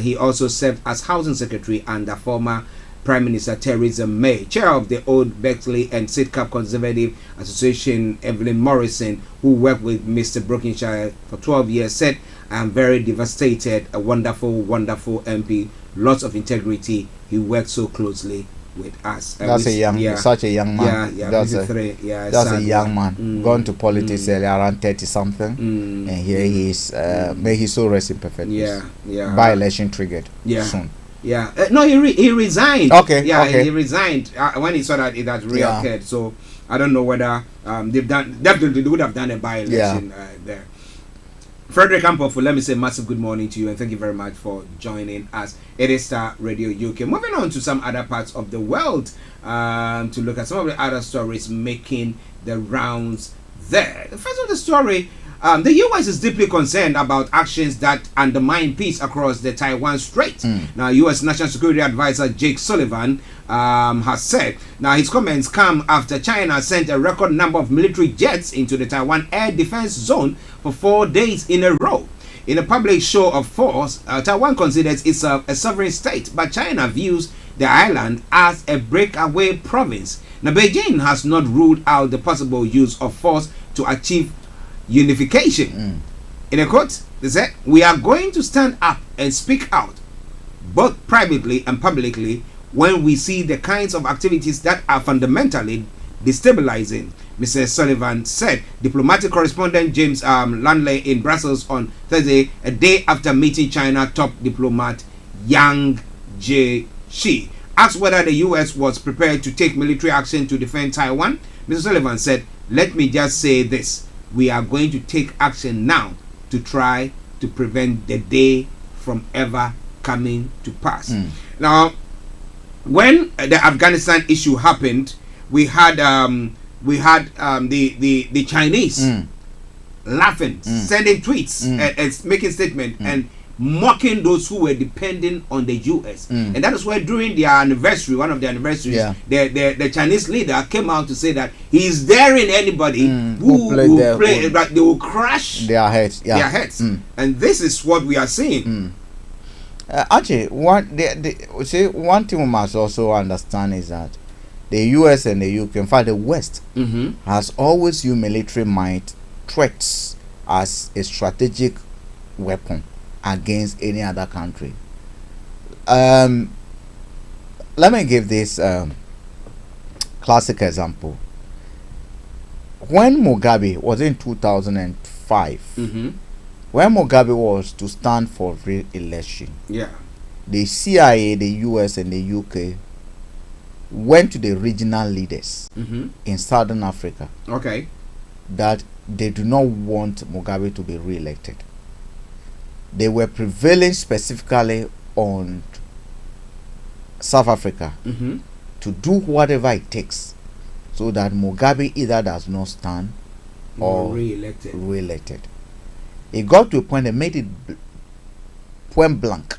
He also served as Housing Secretary under former Prime Minister Theresa May. Chair of the Old Bexley and Sidcup Conservative Association, Evelyn Morrison, who worked with Mr. Brockenshire for 12 years, said, "I am very devastated. A wonderful, wonderful MP. Lots of integrity. He worked so closely with us." That's such a young man. That's a young man. Gone to politics early, around 30 something, and here he is. May he so rest in perfect peace. By election triggered soon. No, he resigned. Okay. He resigned when he saw that it had reoccurred. So I don't know whether definitely would have done a by-election there. Frederick Ampofu, let me say massive good morning to you and thank you very much for joining us. It is Starr Radio UK. Moving on to some other parts of the world to look at some of the other stories making the rounds there. The first of the story, the U.S. is deeply concerned about actions that undermine peace across the Taiwan Strait. Now, U.S. National Security Advisor Jake Sullivan has said, now his comments come after China sent a record number of military jets into the Taiwan air defense zone for 4 days in a row. In a public show of force, Taiwan considers it's a sovereign state, but China views the island as a breakaway province. Now, Beijing has not ruled out the possible use of force to achieve unification. In a quote, they said, "We are going to stand up and speak out, both privately and publicly, when we see the kinds of activities that are fundamentally destabilizing," Mr. Sullivan said. Diplomatic correspondent James Lanley in Brussels on Thursday, a day after meeting China top diplomat Yang Jiechi. Asked whether the U.S. was prepared to take military action to defend Taiwan, Mr. Sullivan said, "Let me just say this. We are going to take action now to try to prevent the day from ever coming to pass." Now, when the Afghanistan issue happened, we had the Chinese laughing, sending tweets and making statements and mocking those who were depending on the US. And that is why during their anniversary, one of the anniversaries, the Chinese leader came out to say that he is daring anybody who will play, but they will crush their heads. And this is what we are seeing. Archie, one thing we must also understand is that the US and the UK, in fact the West, has always used military might, threats, as a strategic weapon against any other country. Let me give this classic example. When Mugabe was in 2005, when Mugabe was to stand for re-election, the CIA, the US and the UK went to the regional leaders in Southern Africa that they do not want Mugabe to be re-elected. They were prevailing specifically on South Africa to do whatever it takes so that Mugabe either does not stand or re-elected. It got to a point they made it point blank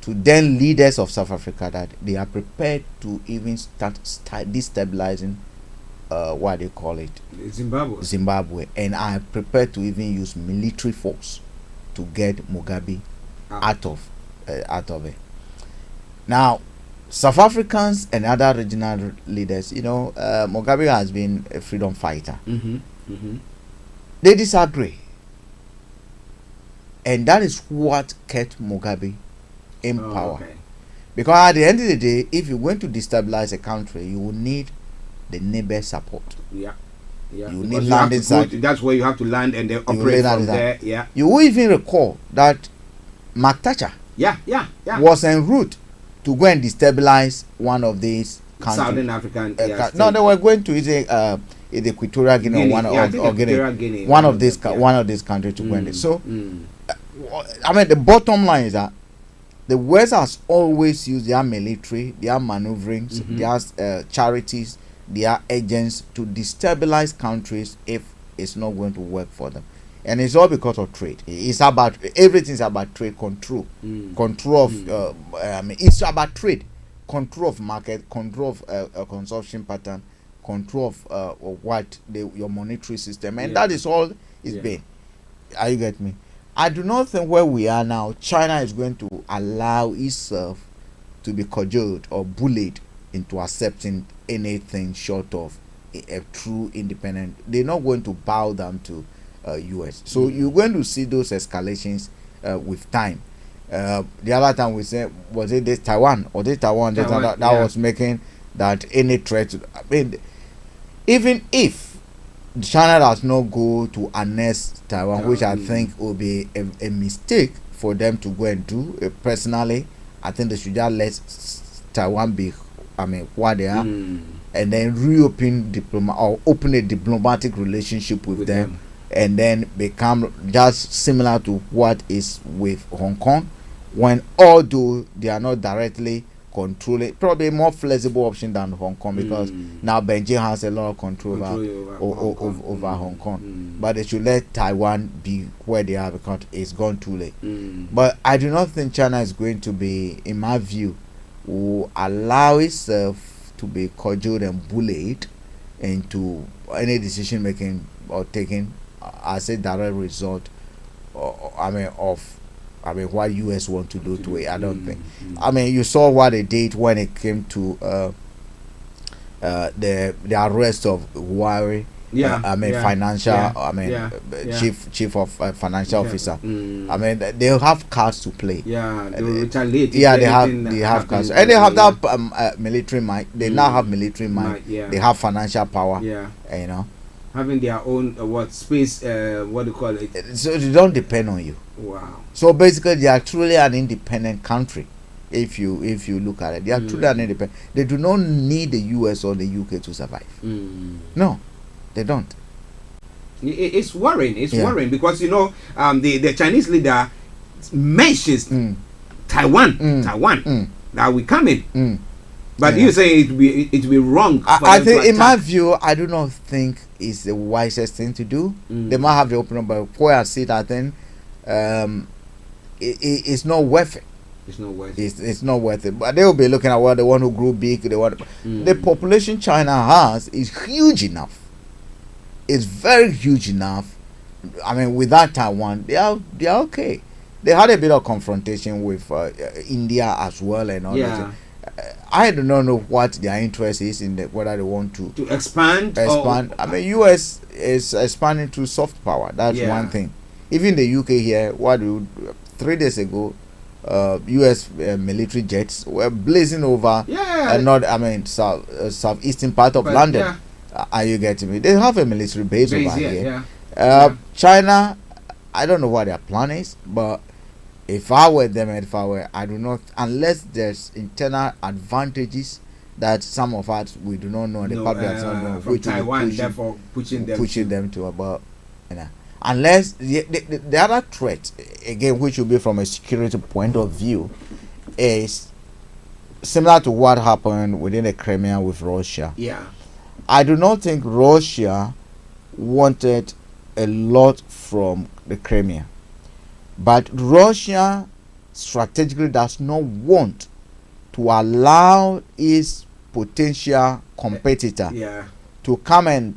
to then leaders of South Africa that they are prepared to even start destabilizing what they call it, Zimbabwe, and are prepared to even use military force to get Mugabe out of it. Now, South Africans and other regional leaders, Mugabe has been a freedom fighter. They disagree, and that is what kept Mugabe in power. Because at the end of the day, if you're going to destabilize a country, you will need the neighbor support. Yeah. You need landing site. That's where you have to land and then operate from there. Yeah. You will even recall that Mark Thatcher was en route to go and destabilize one of these countries. Southern African. No, they were going to either Equatorial Guinea or Guinea. One of these countries to go and. So, I mean, the bottom line is that the West has always used their military, their maneuverings, their charities, their agents to destabilize countries if it's not going to work for them. And it's all because of trade. Everything's about trade control. Control of, it's about trade. Control of market, control of consumption pattern, control of what your monetary system. And that is all it's been. Are you get me? I do not think where we are now, China is going to allow itself to be cajoled or bullied into accepting anything short of a true independent. They're not going to bow down to US. So you're going to see those escalations with time. The other time we said, was it this Taiwan or this Taiwan that was making that any threat. I mean, even if China does not go to annex Taiwan, which I think will be a mistake for them to go and do. Personally, I think they should just let Taiwan be, what they are, and then open a diplomatic relationship with them, and then become just similar to what is with Hong Kong, when although they are not directly controlling, probably a more flexible option than Hong Kong, because now Beijing has a lot of control over Hong Kong. But they should let Taiwan be where they are because it's gone too late. But I do not think China is going to be, in my view, will allow itself to be cajoled and bullied into any decision making or taking as a direct result of what US want to do to it. I don't think. You saw what they did when it came to the arrest of Huawei. Chief of financial officer. They have cards to play. They retaliate. They have cards, and they have that military might. They now have military might. They have financial power. Having their own space. What do you call it? So they don't depend on you. Wow. So basically, they are truly an independent country. If you look at it, they are truly an independent. They do not need the US or the UK to survive. No, they don't. It's worrying. It's worrying because the Chinese leader mentions Taiwan. That we coming. But you say it will be wrong. I think, in my view, I do not think it's the wisest thing to do. They might have the opinion, but where I sit, I think it's not worth it. It's not worth it. But they will be looking at what they want to grow big. The population China has is huge enough. It's very huge enough. Without Taiwan, they are okay. They had a bit of confrontation with India as well and all that. I do not know what their interest is in whether they want to expand. US is expanding through soft power. That's one thing. Even the UK here, 3 days ago, US military jets were blazing over southeastern part of London. Are you getting me? They have a military base over here. China, I don't know what their plan is, but if I were them, I do not, unless there's internal advantages that some of us we do not know, and the public does not know, which Taiwan, therefore pushing them to about, unless the other threat again, which will be from a security point of view, is similar to what happened within the Crimea with Russia. I do not think Russia wanted a lot from the Crimea. But Russia strategically does not want to allow its potential competitor to come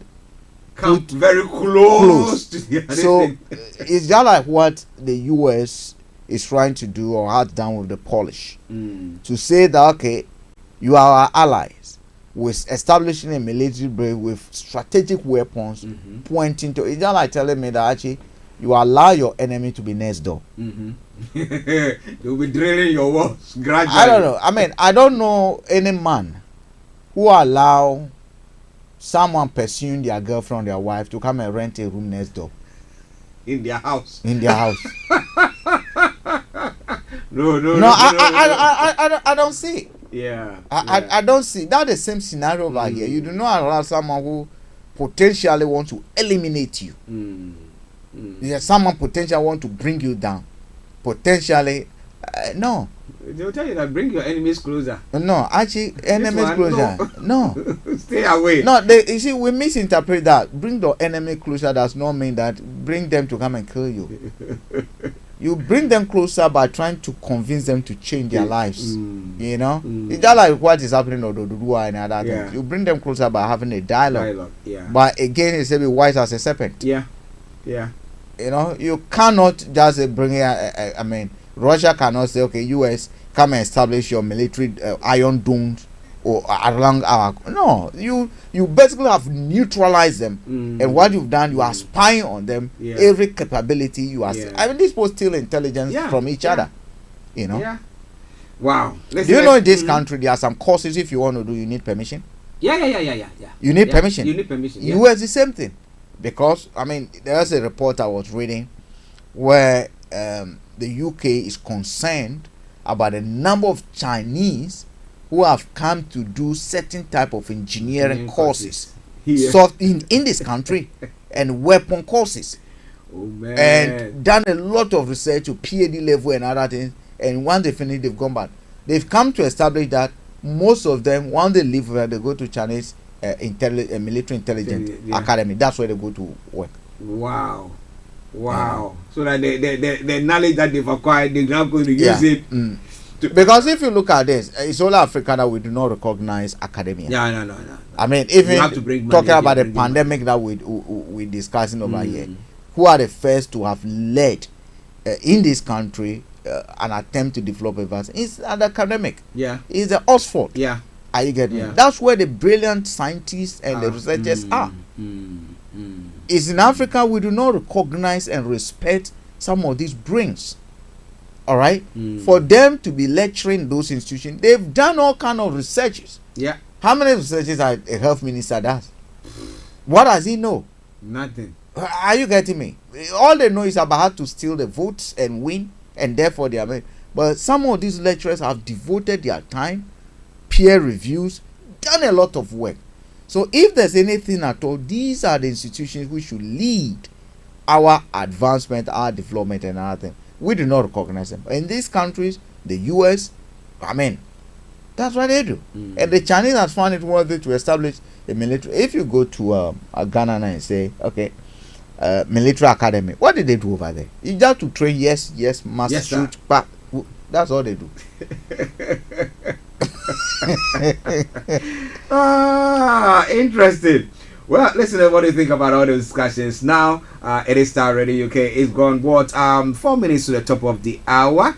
very close to the other so thing. it's just like what the US is trying to do or has done with the Polish to say that okay, you are our allies with establishing a military base with strategic weapons pointing to. It's just like telling me that actually you allow your enemy to be next door. You'll be drilling your walls gradually. I don't know. I mean, I don't know any man who allow someone pursuing their girlfriend or their wife to come and rent a room next door. In their house. In their house. No, I don't see it. Yeah. I don't see that the same scenario over here. You do not allow someone who potentially wants to eliminate you. Yeah, someone potentially want to bring you down. Potentially, no. They'll tell you that bring your enemies closer. No, actually, enemies closer. No. Stay away. No, you see, we misinterpret that. Bring the enemy closer does not mean that bring them to come and kill you. You bring them closer by trying to convince them to change their lives. You know, it's just like what is happening in Ododuwa and other things. You bring them closer by having a dialogue. But again, it's a bit wise as a serpent. Yeah. You know, you cannot just bring I mean, Russia cannot say, okay, US, come and establish your military iron domes or along our. No, you basically have neutralized them, and what you've done, you are spying on them. Every capability you are. I mean, this was still intelligence from each other. You know. Yeah. Wow. Do you know in this country there are some courses if you want to do, you need permission. Yeah. You need permission. You need permission. US the same thing, because I mean, there's a report I was reading where the UK is concerned about the number of Chinese who have come to do certain type of engineering courses in this country and weapon courses. Oh, man. And done a lot of research to PhD level and other things, and once they finish they've gone back. They've come to establish that most of them, once they leave, they go to Chinese military intelligence academy. That's where they go to work. Wow. So that the knowledge that they've acquired, they're not going to use it. Because if you look at this, it's all Africa that we do not recognize academia. No. I mean, even talking about the pandemic that we discussing over here, who are the first to have led in this country an attempt to develop a vaccine? It's an academic. It's the Oxford. Are you getting me? That's where the brilliant scientists and the researchers are. It's in Africa we do not recognize and respect some of these brains. All right, for them to be lecturing those institutions, they've done all kind of researches. How many researches a health minister does? What does he know? Nothing. Are you getting me? All they know is about how to steal the votes and win, and therefore they are made. But some of these lecturers have devoted their time, peer reviews, done a lot of work. So if there's anything at all, these are the institutions which should lead our advancement, our development, and other things. We do not recognize them. In these countries, the US, I mean, that's what they do. And the Chinese has found it worthy to establish a military. If you go to Ghana and say, okay, military academy, what did they do over there? You just to train, yes, master shoot, back. That's all they do. Interesting. Well, listen, what do you think about all those discussions? Now, it is Starr Radio UK. It's gone, 4 minutes to the top of the hour.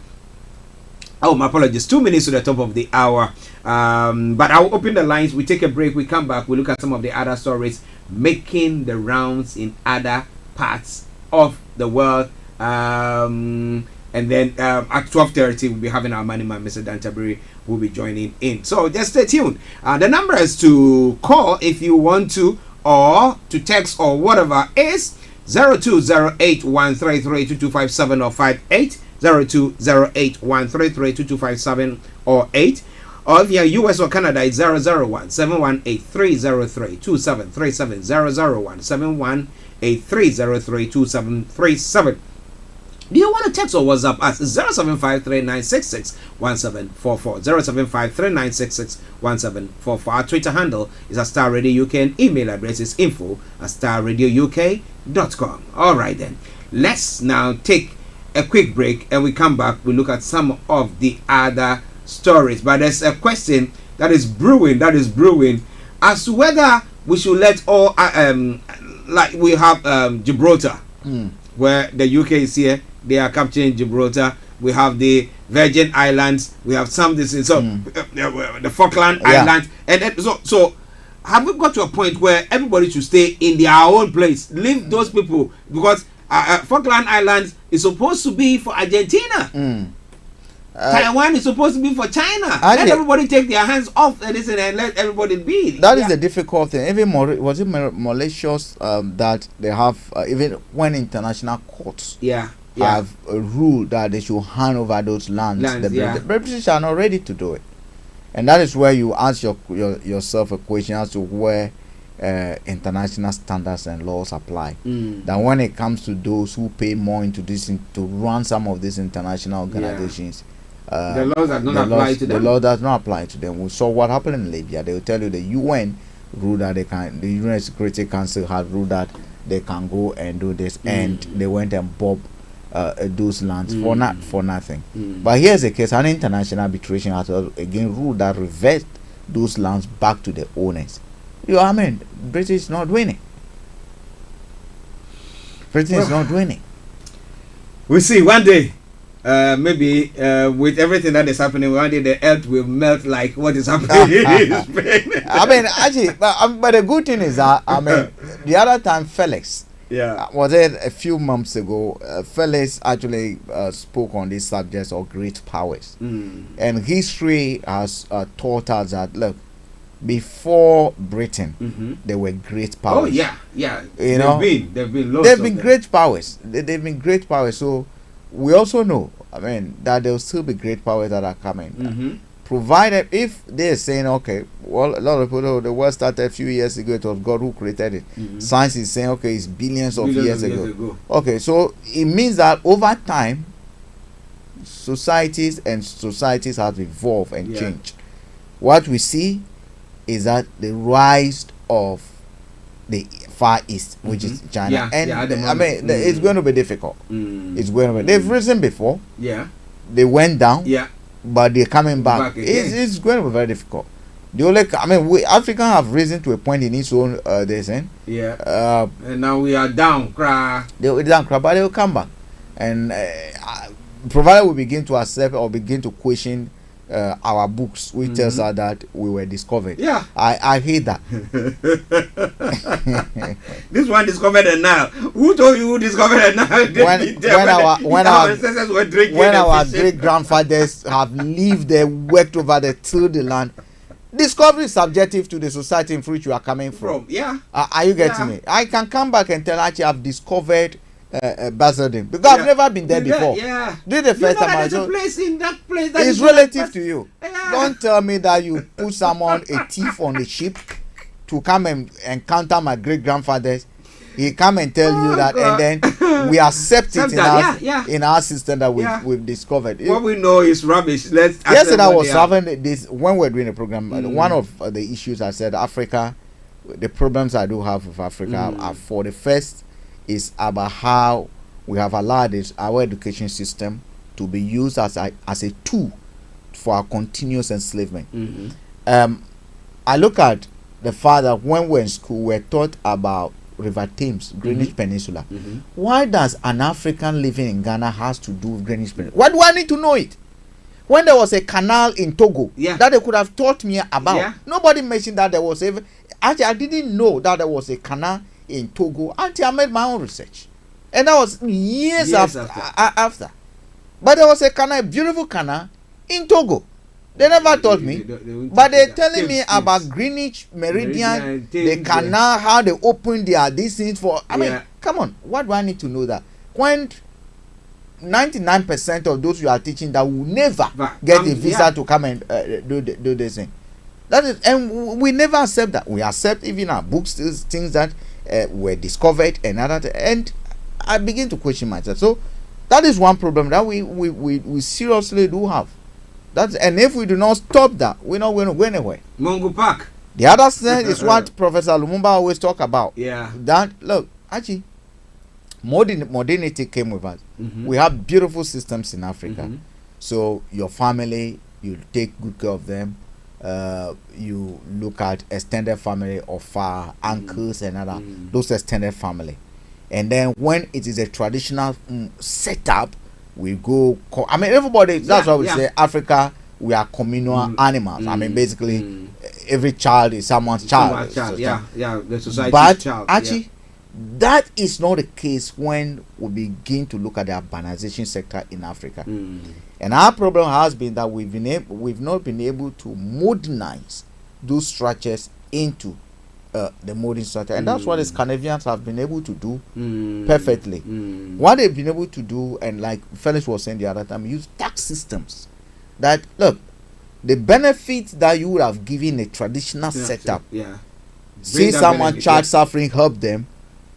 Oh, my apologies, 2 minutes to the top of the hour. But I'll open the lines. We take a break. We come back. We look at some of the other stories making the rounds in other parts of the world. And then at 12:30 we'll be having our money man, Mr. Dan Tabiri, will be joining in. So just stay tuned. The number is to call if you want to, or to text or whatever, is 0208133257 or 58 0208133257 or 8. Or if you're US or Canada, it's 001-718-303-2737 001-718-303-2737. Do you want to text or WhatsApp us? 07539661744 07539661744. Our Twitter handle is @Starr Radio UK and email address is info@starradiouk.com. All right then, let's now take a quick break, and we come back. We look at some of the other stories. But there's a question that is brewing as to whether we should let all like we have Gibraltar, where the UK is here. They are capturing Gibraltar. We have the Virgin Islands. We have some the Falkland Islands, and so have we got to a point where everybody should stay in their own place? Leave those people, because Falkland Islands is supposed to be for Argentina. Taiwan is supposed to be for China. Let everybody take their hands off and let everybody be. That is the difficult thing. Even was it malicious that they have even when international courts have a rule that they should hand over those lands. The British are not ready to do it, and that is where you ask yourself a question as to where international standards and laws apply. That when it comes to those who pay more into this to run some of these international organizations. The laws does not apply to them. The law does not apply to them. We saw what happened in Libya. They will tell you the UN rule that the UN Security Council had ruled that they can go and do this, and they went and bobbed those lands for nothing. But here's the case: an international arbitration has again ruled that reversed those lands back to the owners. British is not winning. Britain is not winning. We'll see one day. Maybe with everything that is happening, one day the earth will melt like what is happening in Spain. Actually, but the good thing is that the other time Felix, was it a few months ago? Felix actually spoke on these subjects of great powers, and history has taught us that look, before Britain, there were great powers. Oh yeah. They've been great powers. They've been great powers. So we also know, that there will still be great powers that are coming. Provided if they're saying, okay, well, a lot of people know the world started a few years ago, it was God who created it. Science is saying, okay, it's billions of years ago. Okay, so it means that over time, societies have evolved and changed. What we see is that the rise of the Far East, which is China, it's going to be difficult. It's going to be. They've risen before. They went down. But they're coming back. It's going to be very difficult. The only, we Africans have risen to a point in its own and now we are down. They're down, but they will come back. And provided we begin to accept or begin to question our books, which tells us that we were discovered. I hate that. This one discovered it now. Who told you who discovered it now? When our great grandfathers have lived there, worked over there, tilled the land. Discovery is subjective to the society in which you are coming from. Are you getting me? I can come back and tell actually I've discovered Basildon, because I've never been there before. This is the first time I saw. It's relative to you. Don't tell me that you put someone, a thief on a ship, to come and encounter my great grandfathers. He come and tell you that, and then we accept it in our system that we've discovered. What we know is rubbish. Yesterday I was having this when we're doing the program. One of the issues I said, Africa, the problems I do have with Africa are, for the first, is about how we have allowed our education system to be used as a tool for our continuous enslavement. I look at the fact that when we're in school, we're taught about River Thames, Greenwich Peninsula. Why does an African living in Ghana has to do with Greenwich Peninsula? Why do I need to know it? When there was a canal in Togo that they could have taught me about, nobody mentioned that there was even. Actually, I didn't know that there was a canal in Togo until I made my own research, and that was years after. But there was a canal, a beautiful canal in Togo. They never told me, but they're telling me about Greenwich Meridian, the canal, how they opened these things for. Come on, what do I need to know that when 99% of those you are teaching that will never get a visa to come and do this thing? That is, and we never accept that. We accept even our books, things that were discovered and other, and I begin to question myself. So that is one problem that we seriously do have. And if we do not stop that, we're not going to go anywhere. Mungo Park. The other thing is what Professor Lumumba always talk about. That look, Archie, modernity came with us. We have beautiful systems in Africa. So your family, you take good care of them. You look at extended family of far uncles and other those extended family. And then when it is a traditional setup, we go. I mean, everybody. That's why we say Africa. We are communal animals. I mean, basically, every child is someone's child. The society's but child. actually, that is not the case when we begin to look at the urbanization sector in Africa. And our problem has been that we've not been able to modernize those structures into the modern structure, and that's what the Scandinavians have been able to do perfectly. What they've been able to do, and like Felix was saying the other time, use tax systems that look the benefits that you would have given a traditional setup. See someone child suffering, help them.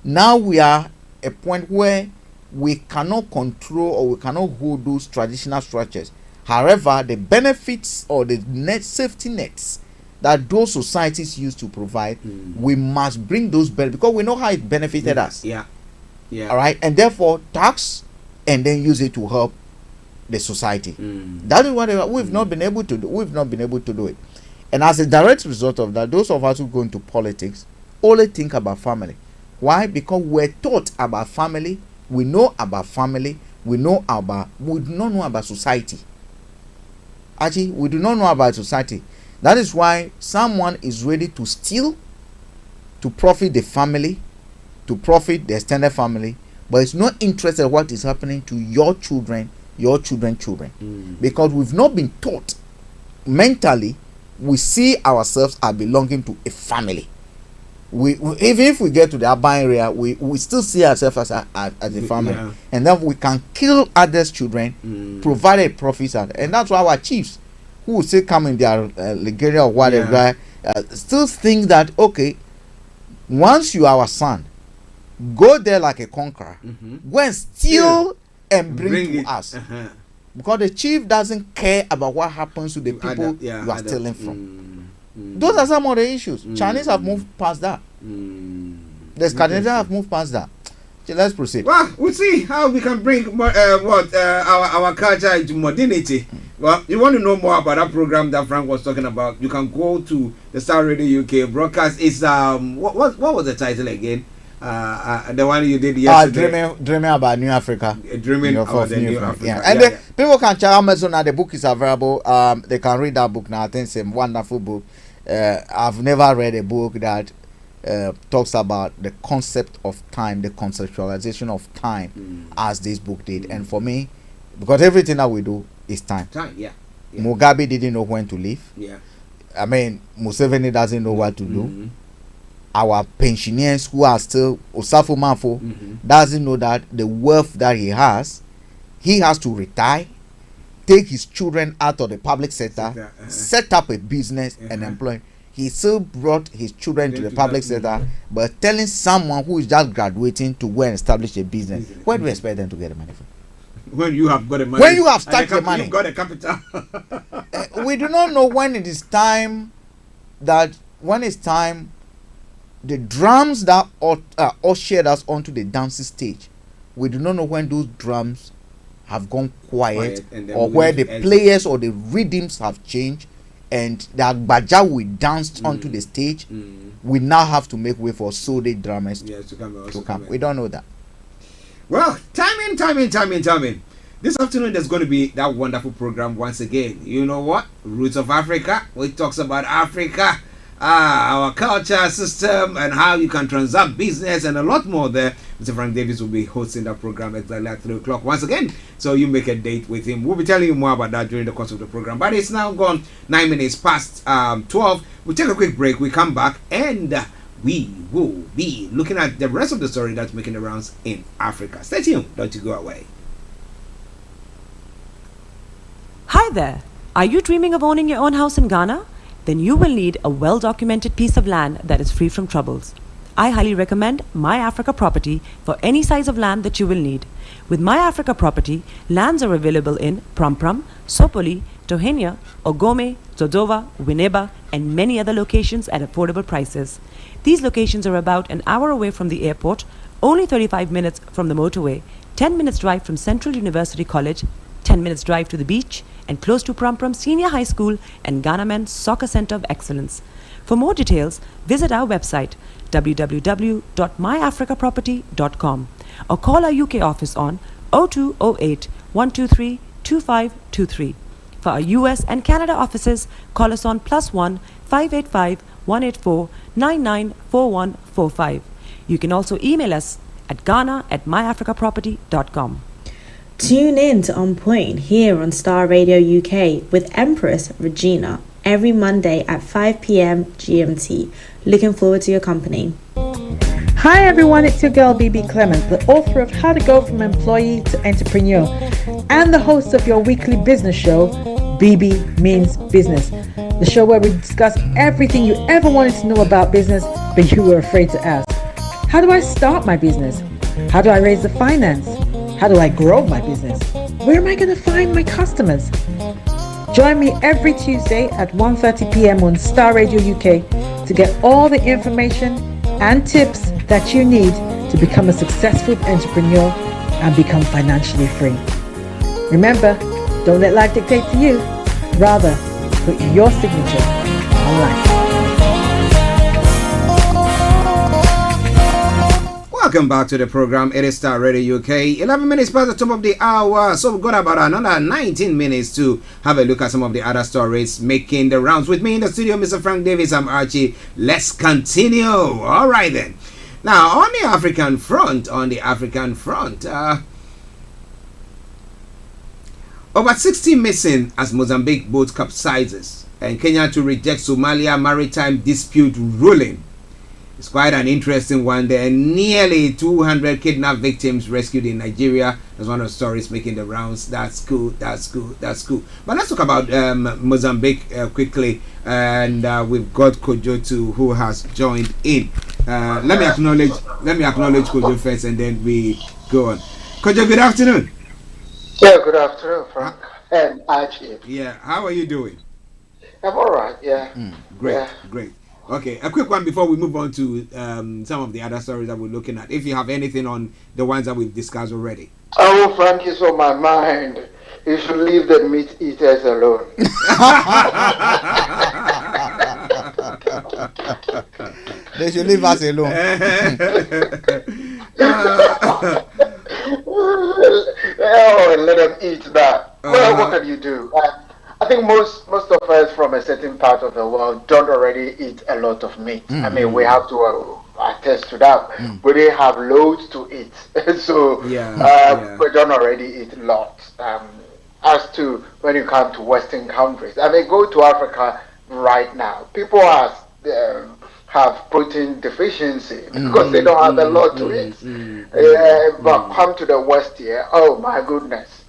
Now we are a point where we cannot control or we cannot hold those traditional structures. However, the benefits or the safety nets that those societies used to provide, we must bring those benefits because we know how it benefited us. All right, and therefore tax and then use it to help the society. That is what we've not been able to do. We've not been able to do it, and as a direct result of that, those of us who go into politics only think about family. Why? Because we're taught about family. We know about family. We do not know about society. Actually, we do not know about society. That is why someone is ready to steal to profit the family, to profit the extended family, but it's not interested in what is happening to your children, because we've not been taught mentally. We see ourselves as belonging to a family. We even if we get to the urban area, we still see ourselves as a family, and then we can kill others' children, provided profits, and that's why our chiefs, who will still come in their legaria or whatever, still think that okay, once you are our son, go there like a conqueror, go and steal and bring to us, because the chief doesn't care about what happens to the people you are stealing from. Those are some of the issues. Chinese have moved past that. The Scandinavians have moved past that. So let's proceed. Well, we'll see how we can bring our culture into modernity. Well, you want to know more about that program that Frank was talking about, you can go to the Starr Radio UK broadcast. It's what was the title again? The one you did yesterday. Dreaming about New Africa. Dreaming about the New Africa. Yeah. And people can check Amazon now. The book is available. They can read that book now. I think it's a wonderful book. I've never read a book that talks about the concept of time, the conceptualization of time, as this book did. And for me, because everything that we do is time. Mugabe didn't know when to leave. I mean, Museveni doesn't know what to do. Our pensioners who are still Osafo Manfo doesn't know that the wealth that he has to retire, take his children out of the public sector, set up a business and employ. He still brought his children to the public sector, but telling someone who is just graduating to go and establish a business, where do you expect them to get the money from? When you have got the money, when you have started the money, you've got the capital. We do not know when it is time. The drums that ushered us onto the dancing stage, we do not know when those drums have gone quiet or where the players or the rhythms have changed, and the agbaja we danced onto the stage, we now have to make way for Sode drummers to come. We don't know that. Well, timing. This afternoon there's going to be that wonderful program once again. You know what? Roots of Africa, which talks about Africa, our culture system, and how you can transact business and a lot more there. Mr. Frank Davis will be hosting that program exactly at 3 o'clock once again. So you make a date with him. We'll be telling you more about that during the course of the program. But it's now gone 9 minutes past 12. We'll take a quick break. We come back and we will be looking at the rest of the story that's making the rounds in Africa. Stay tuned. Don't you go away. Hi there. Are you dreaming of owning your own house in Ghana? Then you will need a well-documented piece of land that is free from troubles. I highly recommend My Africa Property for any size of land that you will need. With My Africa Property, lands are available in Pram Pram, Sopoli, Cartagena, Ogome, Dodoma, Winneba, and many other locations at affordable prices. These locations are about an hour away from the airport, only 35 minutes from the motorway, 10 minutes drive from Central University College, 10 minutes drive to the beach, and close to Prum Prum Senior High School and Ghana Men's Soccer Center of Excellence. For more details, visit our website www.myafricaproperty.com or call our UK office on 0208 123 2523. For our US and Canada offices, call us on +1 585 184 994145. You can also email us at ghana@myafricaproperty.com. Tune in to On Point here on Star Radio UK with Empress Regina every Monday at 5 p.m. GMT. Looking forward to your company. Hi everyone, it's your girl BB Clement, the author of How to Go From Employee to Entrepreneur and the host of your weekly business show, BB Means Business, the show where we discuss everything you ever wanted to know about business but you were afraid to ask. How do I start my business? How do I raise the finance? How do I grow my business? Where am I going to find my customers? Join me every Tuesday at 1:30 p.m. on Star Radio UK to get all the information and tips that you need to become a successful entrepreneur and become financially free. Remember, don't let life dictate to you. Rather, put your signature on life. Welcome back to the program. It is Star Radio UK. 11 minutes past the top of the hour. So we've got about another 19 minutes to have a look at some of the other stories making the rounds. With me in the studio, Mr. Frank Davis. I'm Archie. Let's continue. All right then. Now, on the African front, over 60 missing as Mozambique boat capsizes, and Kenya to reject Somalia maritime dispute ruling. It's quite an interesting one there. Nearly 200 kidnapped victims rescued in Nigeria. That's one of the stories making the rounds. That's cool. But let's talk about Mozambique quickly. And we've got Kojo who has joined in. Let me acknowledge Kojo first, and then we go on. Kojo, good afternoon. Yeah, good afternoon, Frank and Archie. Yeah, how are you doing? I'm all right. Yeah. Great. Okay, a quick one before we move on to some of the other stories that we're looking at. If you have anything on the ones that we've discussed already. Oh, Frank is on my mind. You should leave the meat eaters alone. They should leave us alone. Let them eat that. Well, what can you do? I think most of us from a certain part of the world don't already eat a lot of meat. I mean, we have to attest to that. We didn't have loads to eat, so we don't already eat lots. As to when you come to Western countries, I mean, go to Africa right now. People have protein deficiency because they don't have a lot to eat. But come to the West here, oh my goodness,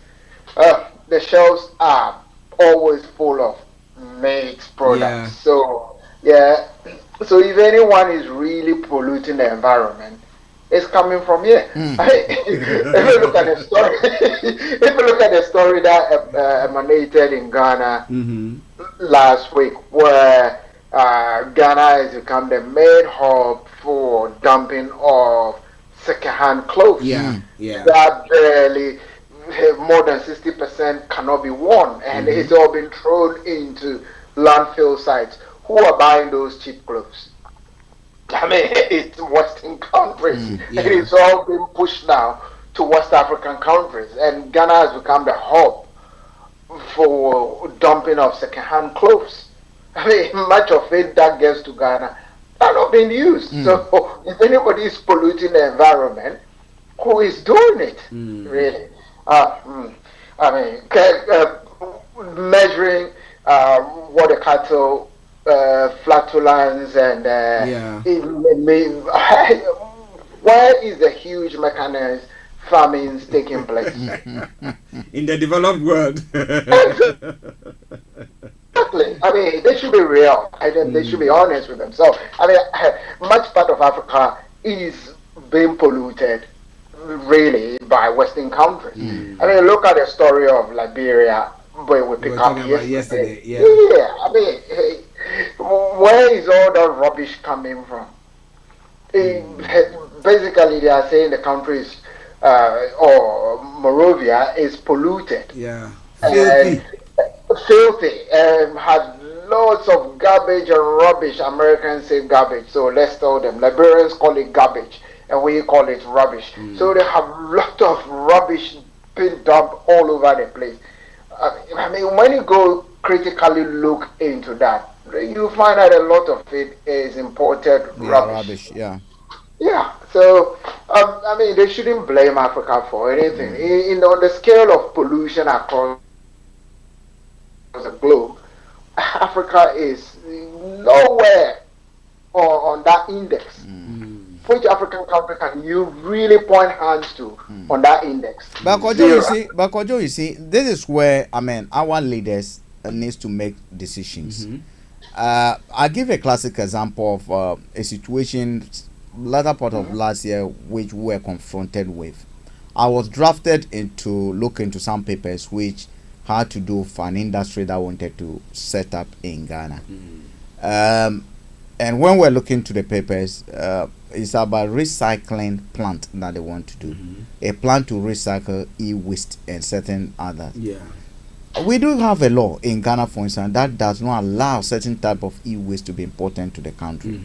the shelves are always full of meat products. So if anyone is really polluting the environment, it's coming from here. If you look at the story, that emanated in Ghana last week, where Ghana has become the main hub for dumping of second-hand clothes. That barely more than 60% cannot be worn, and it's all been thrown into landfill sites. Who are buying those cheap clothes? I mean, it's Western countries. It is all being pushed now to West African countries, and Ghana has become the hub for dumping of second-hand clothes. I mean, much of it that gets to Ghana are not being used. So if anybody is polluting the environment, who is doing it, really? I mean, measuring what the cattle flatulence and where is the huge mechanized farming taking place? In the developed world. Exactly. I mean, they should be real. They should be honest with themselves. I mean, much part of Africa is being polluted, really, by Western countries. I mean, look at the story of Liberia where we pick up yesterday. Yeah. I mean, hey, where is all that rubbish coming from? Basically, they are saying the country is, or Morovia is polluted. Yeah. Filthy. Had lots of garbage and rubbish. Americans say garbage, so let's tell them. Liberians call it garbage, and we call it rubbish. So they have lot of rubbish being dumped all over the place. I mean, when you go critically look into that, you find that a lot of it is imported rubbish. Yeah. Yeah. So, I mean, they shouldn't blame Africa for anything. On the scale of pollution across the globe, Africa is nowhere on that index. Which African country can you really point hands to on that index? But Kojo, you see, this is where our leaders needs to make decisions. I'll give a classic example of a situation latter part of last year which we were confronted with. I was drafted to look into some papers which had to do for an industry that wanted to set up in Ghana. And when we're looking to the papers, it's about recycling plant that they want to do. A plant to recycle e-waste and certain others. Yeah. We do have a law in Ghana, for instance, that does not allow certain type of e-waste to be imported to the country.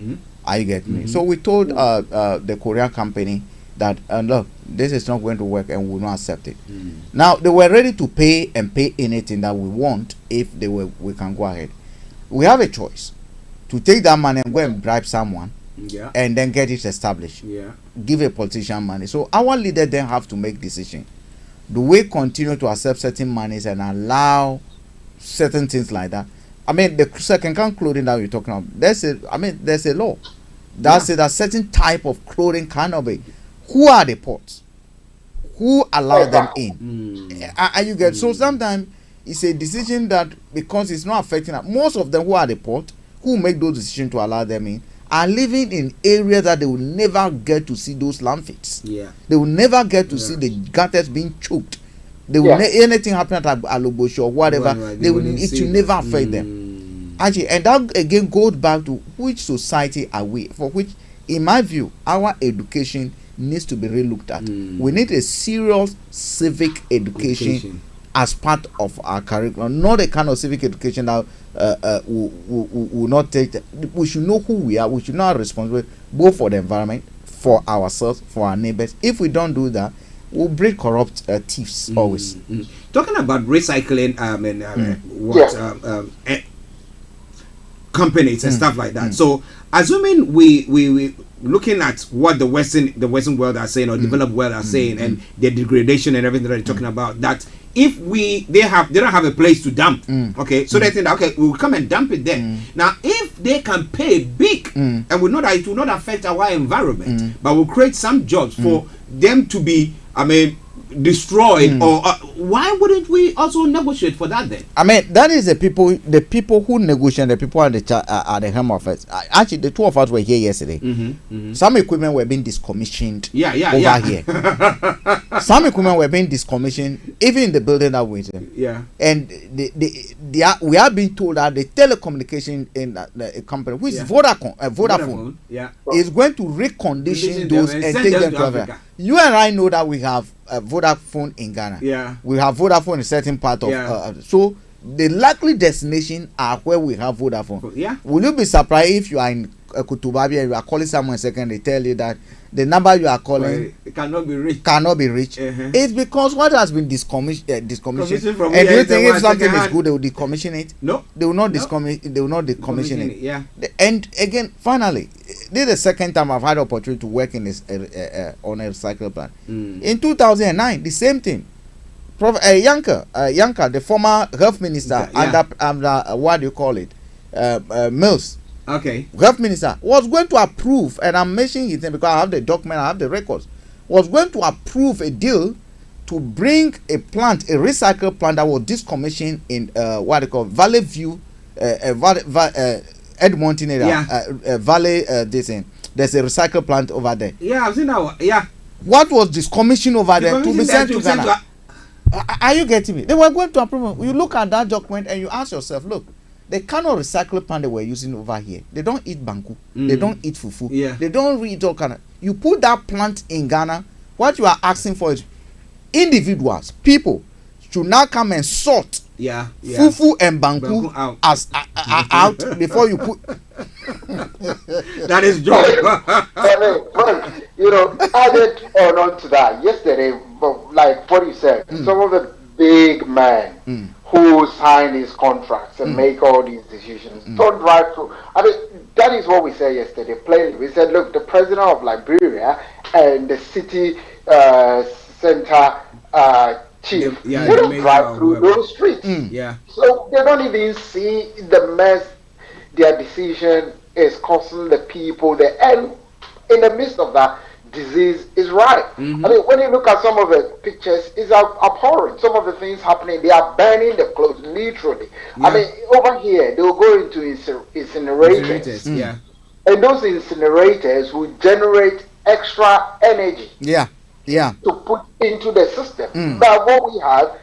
Are you getting me? So we told the Korean company that look, this is not going to work and we will not accept it. Now they were ready to pay anything that we want if we can go ahead. We have a choice to take that money and go and bribe someone, and then get it established. Give a politician money. So our leader then have to make decision. Do we continue to accept certain monies and allow certain things like that? I mean, the second-hand clothing that we're talking about, there's a law that says that certain type of clothing cannot be. Who are the ports? Who allow them in? Are you get? So sometimes it's a decision that, because it's not affecting us, most of them who are the port, who make those decisions to allow them in, are living in areas that they will never get to see those landfills. They will never get to see the gutters being choked. They will anything happen at Alobosho or whatever, it will never affect them. Actually, and that again goes back to which society are we, for which, in my view, our education needs to be relooked at. We need a serious civic education as part of our curriculum, not a kind of civic education that will not take. We should know who we are. We should know our responsibility both for the environment, for ourselves, for our neighbors. If we don't do that, we'll breed corrupt thieves always. Talking about recycling companies and stuff like that. So assuming we looking at what the Western world are saying, or developed world are saying, and the degradation and everything that they're talking about, that if they don't have a place to dump, okay, so they think that, okay, we'll come and dump it there. Now if they can pay big, and we know that it will not affect our environment, but will create some jobs for them to be, destroyed, or why wouldn't we also negotiate for that then? That is the people who negotiate, the people at the Home Office. Actually, the two of us were here yesterday. Some equipment were being decommissioned over here. Some equipment were being decommissioned even in the building that we're in. And we are being told that the telecommunication in the company, which is Vodafone, is going to recondition those and take them to Africa. You and I know that we have Vodafone in Ghana. We have Vodafone in a certain part of so the likely destination are where we have Vodafone. Will you be surprised if you are in Kutubabi and you are calling someone second, they tell you that the number you are calling cannot be reached? It's because what has been decommissioned. And do you think if something is good, they will decommission it? No, they will not decommission it. And again, finally, this is the second time I've had the opportunity to work in this on a recycle plant. In 2009, the same thing. Yanka, the former health minister, under what do you call it, Mills. Health minister was going to approve, and I'm mentioning it because I have the document, I have the records. Was going to approve a deal to bring a recycle plant that was discommissioned in what they call Valley View, Edmonton area, Valley. There's a recycle plant over there. I've seen that one. What was discommissioned over there to be sent to Ghana? Are you getting me? They were going to approve. You look at that document and you ask yourself, look, the kind of recycled pan they were using over here, they don't eat banku, they don't eat fufu, they don't eat all kind of. You put that plant in Ghana, what you are asking for is individuals, people should now come and sort fufu and banku out. Out before you put. That is job. You know, added on to that yesterday, like what you said, some of the big men who sign these contracts and make all these decisions don't drive through. I mean, that is what we said yesterday plainly. We said, look, the president of Liberia and the city center chief, they don't drive through those streets. So they don't even see the mess their decision is costing the people there. And in the midst of that, disease is right. I mean, when you look at some of the pictures, it's abhorrent. Some of the things happening, they are burning the clothes, literally. I mean, over here, they will go into incinerators. And those incinerators will generate extra energy to put into the system. But what we have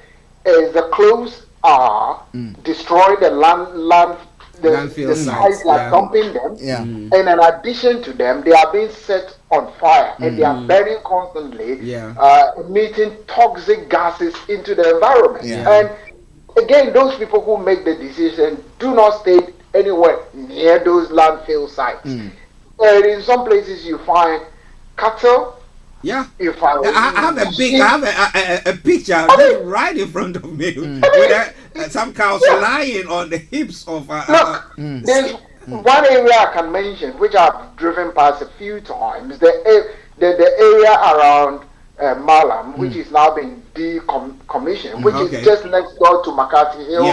is the clothes are destroying the land the sites they are dumping them, and in addition to them, they are being set on fire and they are burning constantly, emitting toxic gases into the environment. And again, those people who make the decision do not stay anywhere near those landfill sites. And in some places, you find cattle. You find I have a picture right in front of me with some cows lying on the hips of. There's one area I can mention which I've driven past a few times. The area around Malam, which is now being decommissioned, which is just next door to McCarthy Hill.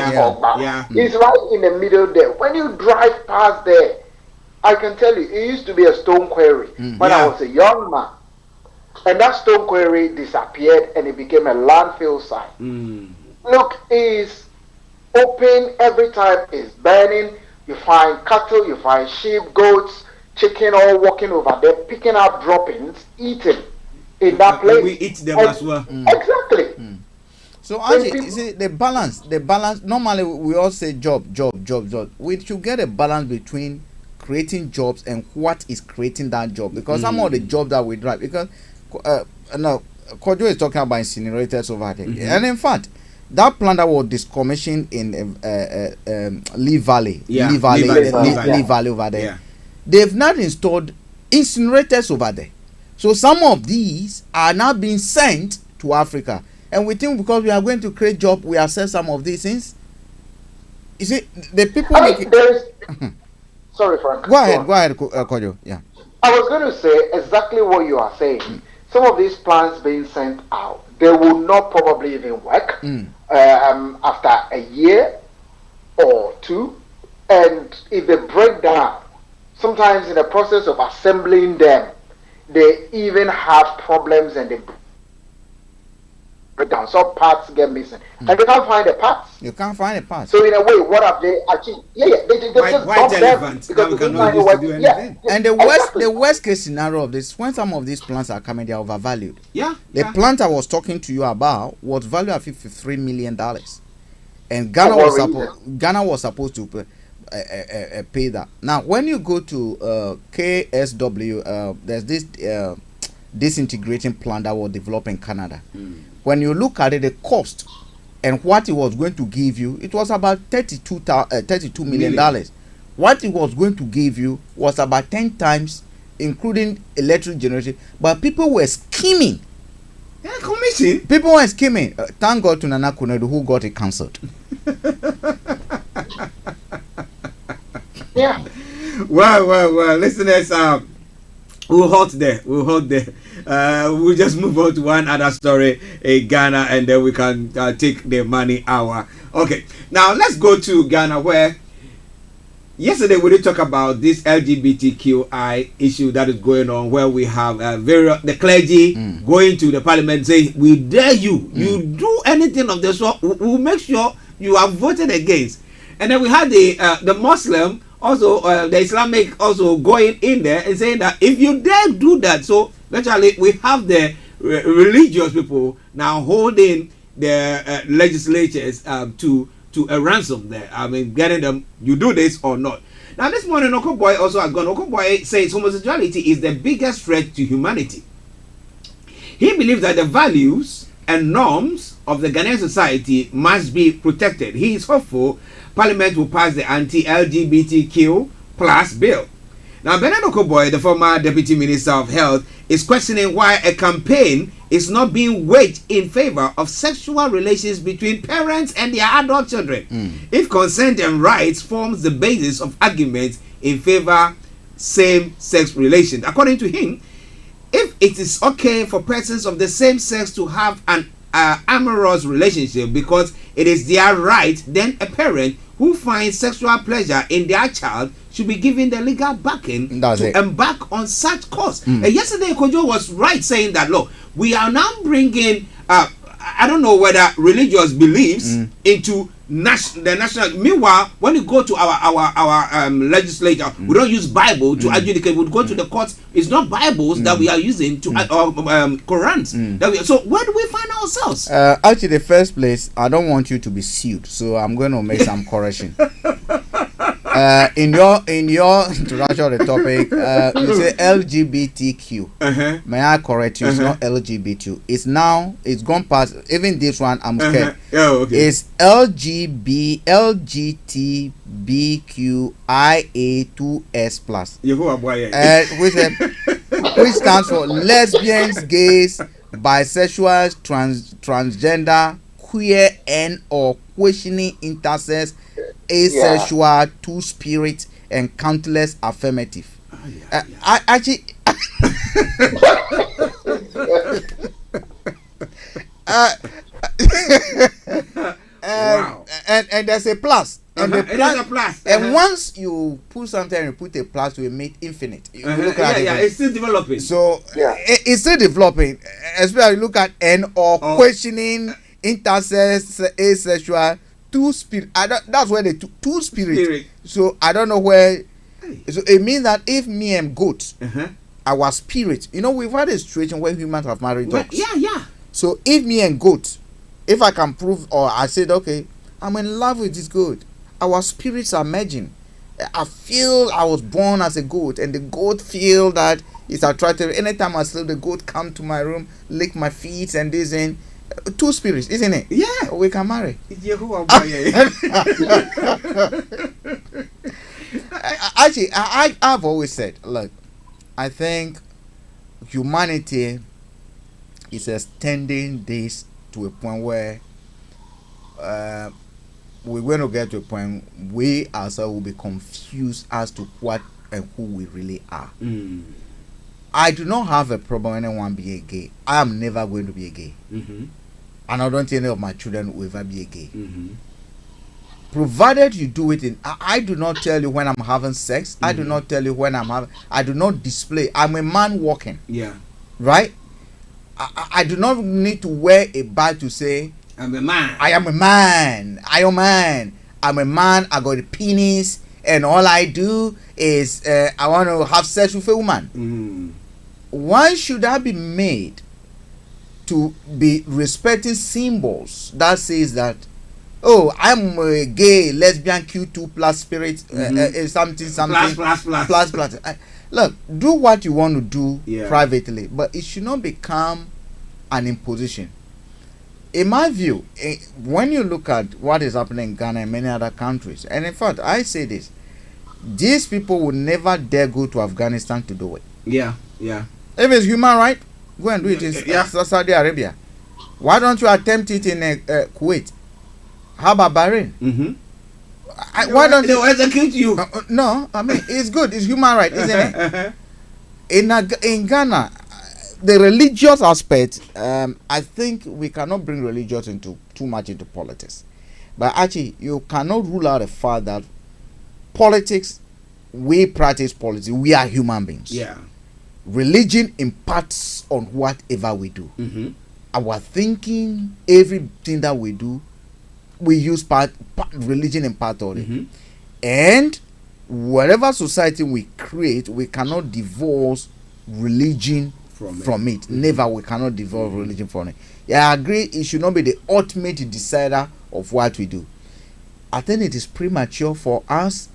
It's right in the middle there. When you drive past there, I can tell you, it used to be a stone quarry when I was a young man. And that stone quarry disappeared and it became a landfill site. Look, it's open every time, it's burning. You find cattle, you find sheep, goats, chicken all walking over there, picking up droppings, eating in that place. We eat them as well. Exactly. So Archie, you see the balance. Normally we all say job. We should get a balance between creating jobs and what is creating that job, because some of the jobs that we drive, because now Kojo is talking about incinerators over there, and in fact that plant that was discommissioned in Lee Valley over there, they've not installed incinerators over there. So some of these are now being sent to Africa, and we think because we are going to create jobs, we assess some of these things. You see, the people. Sorry, Frank. Go ahead, Kojo. Yeah. I was going to say exactly what you are saying. Some of these plans being sent out, they will not probably even work after a year or two. And if they break down, sometimes in the process of assembling them, they even have problems and they break down. Some parts get missing. And they can't find the parts. You can't find the parts. So in a way, what have they achieved? They just dump them because they cannot do anything. And the worst case scenario of this, when some of these plants are coming, they are overvalued. The plant I was talking to you about was valued at $53 million, and Ghana was supposed to pay that. Now, when you go to KSW, there's this disintegrating plant that was developed in Canada. When you look at it, the cost and what it was going to give you, it was about $32 million. What it was going to give you was about 10 times, including electric generation. But people were scheming. People were scheming. Thank God to Nana Kunedu, who got it cancelled. Well, listeners, we'll halt there. We'll just move on to one other story in Ghana, and then we can take the money hour. Okay, now let's go to Ghana, where yesterday we did talk about this LGBTQI issue that is going on, where we have the clergy going to the parliament saying, we dare you, you do anything of the sort, we'll make sure you are voted against. And then we had the Muslim, also the Islamic also going in there and saying that if you dare do that, so actually we have the religious people now holding the legislatures to a ransom there. I mean, getting them, you do this or not. Now, this morning, Okoboy also has gone. Okoboy says homosexuality is the biggest threat to humanity. He believes that the values and norms of the Ghanaian society must be protected. He is hopeful Parliament will pass the anti-LGBTQ plus bill. Now, Bernard Okoboy, the former Deputy Minister of Health, is questioning why a campaign is not being waged in favor of sexual relations between parents and their adult children. If consent and rights forms the basis of arguments in favor same-sex relations. According to him, if it is okay for persons of the same sex to have an amorous relationship because it is their right, then a parent who finds sexual pleasure in their child should be given the legal backing to embark on such course. Yesterday, Kojo was right saying that, look, we are now bringing, I don't know whether religious beliefs into the national. Meanwhile, when you go to our legislature, we don't use Bible to adjudicate. We go to the courts. It's not Bibles that we are using to Qurans. That so where do we find ourselves? Actually, the first place, I don't want you to be sued, so I'm going to make some correction. In your introduction of the topic, you say LGBTQ. May I correct you? It's not LGBT. It's gone past. Even this one, I'm scared. It's LGBTQIA2S+. Which stands for lesbians, gays, bisexuals, transgender, queer and or questioning intersex, asexual, two-spirit, and countless affirmative. I actually wow. And there's a plus. And the there's a plus. And once you put something and you put a plus, you make infinite. You look at it. It's still developing. So it's still developing. Especially look at and or questioning intersex, asexual, two-spirit. That's where the two-spirit. So I don't know where. So it means that if me and goat, our spirit, we've had a situation where humans have married dogs. Yeah. So if me and goat, if I can prove, or I said, okay, I'm in love with this goat, our spirits are merging. I feel I was born as a goat, and the goat feel that it's attractive. Anytime I sleep, the goat come to my room, lick my feet, and this and two spirits, isn't it? Yeah, we can marry. Actually, I've always said, look, I think humanity is extending this to a point where we're going to get to a point we ourselves will be confused as to what and who we really are. I do not have a problem with anyone being gay. I am never going to be a gay. And I don't think any of my children will ever be a gay. Provided you do it I do not tell you when I'm having sex. I do not tell you when I do not display. I'm a man walking. Yeah. Right? I do not need to wear a badge to say I'm a man. I am a man. I'm a man. I got a penis, and all I do is I want to have sex with a woman. Why should I be made to be respecting symbols that says that, oh, I'm a gay, lesbian, Q2 plus spirit, something plus. Look, do what you want to do privately, but it should not become an imposition. In my view, when you look at what is happening in Ghana and many other countries, and in fact, I say this, these people will never dare go to Afghanistan to do it. Yeah. If it's human right, go and do it in Saudi Arabia. Why don't you attempt it in Kuwait? How about Bahrain? Why don't they execute you? No, I mean it's good. It's human right, isn't it? In Ghana, the religious aspect, I think we cannot bring religious into too much into politics. But actually, you cannot rule out the fact that politics, we practice politics. We are human beings. Yeah. Religion imparts on whatever we do. Our thinking, everything that we do, we use religion in part of it. And whatever society we create, we cannot divorce religion from it. Never, we cannot develop religion from it. Yeah, I agree. It should not be the ultimate decider of what we do. I think it is premature for us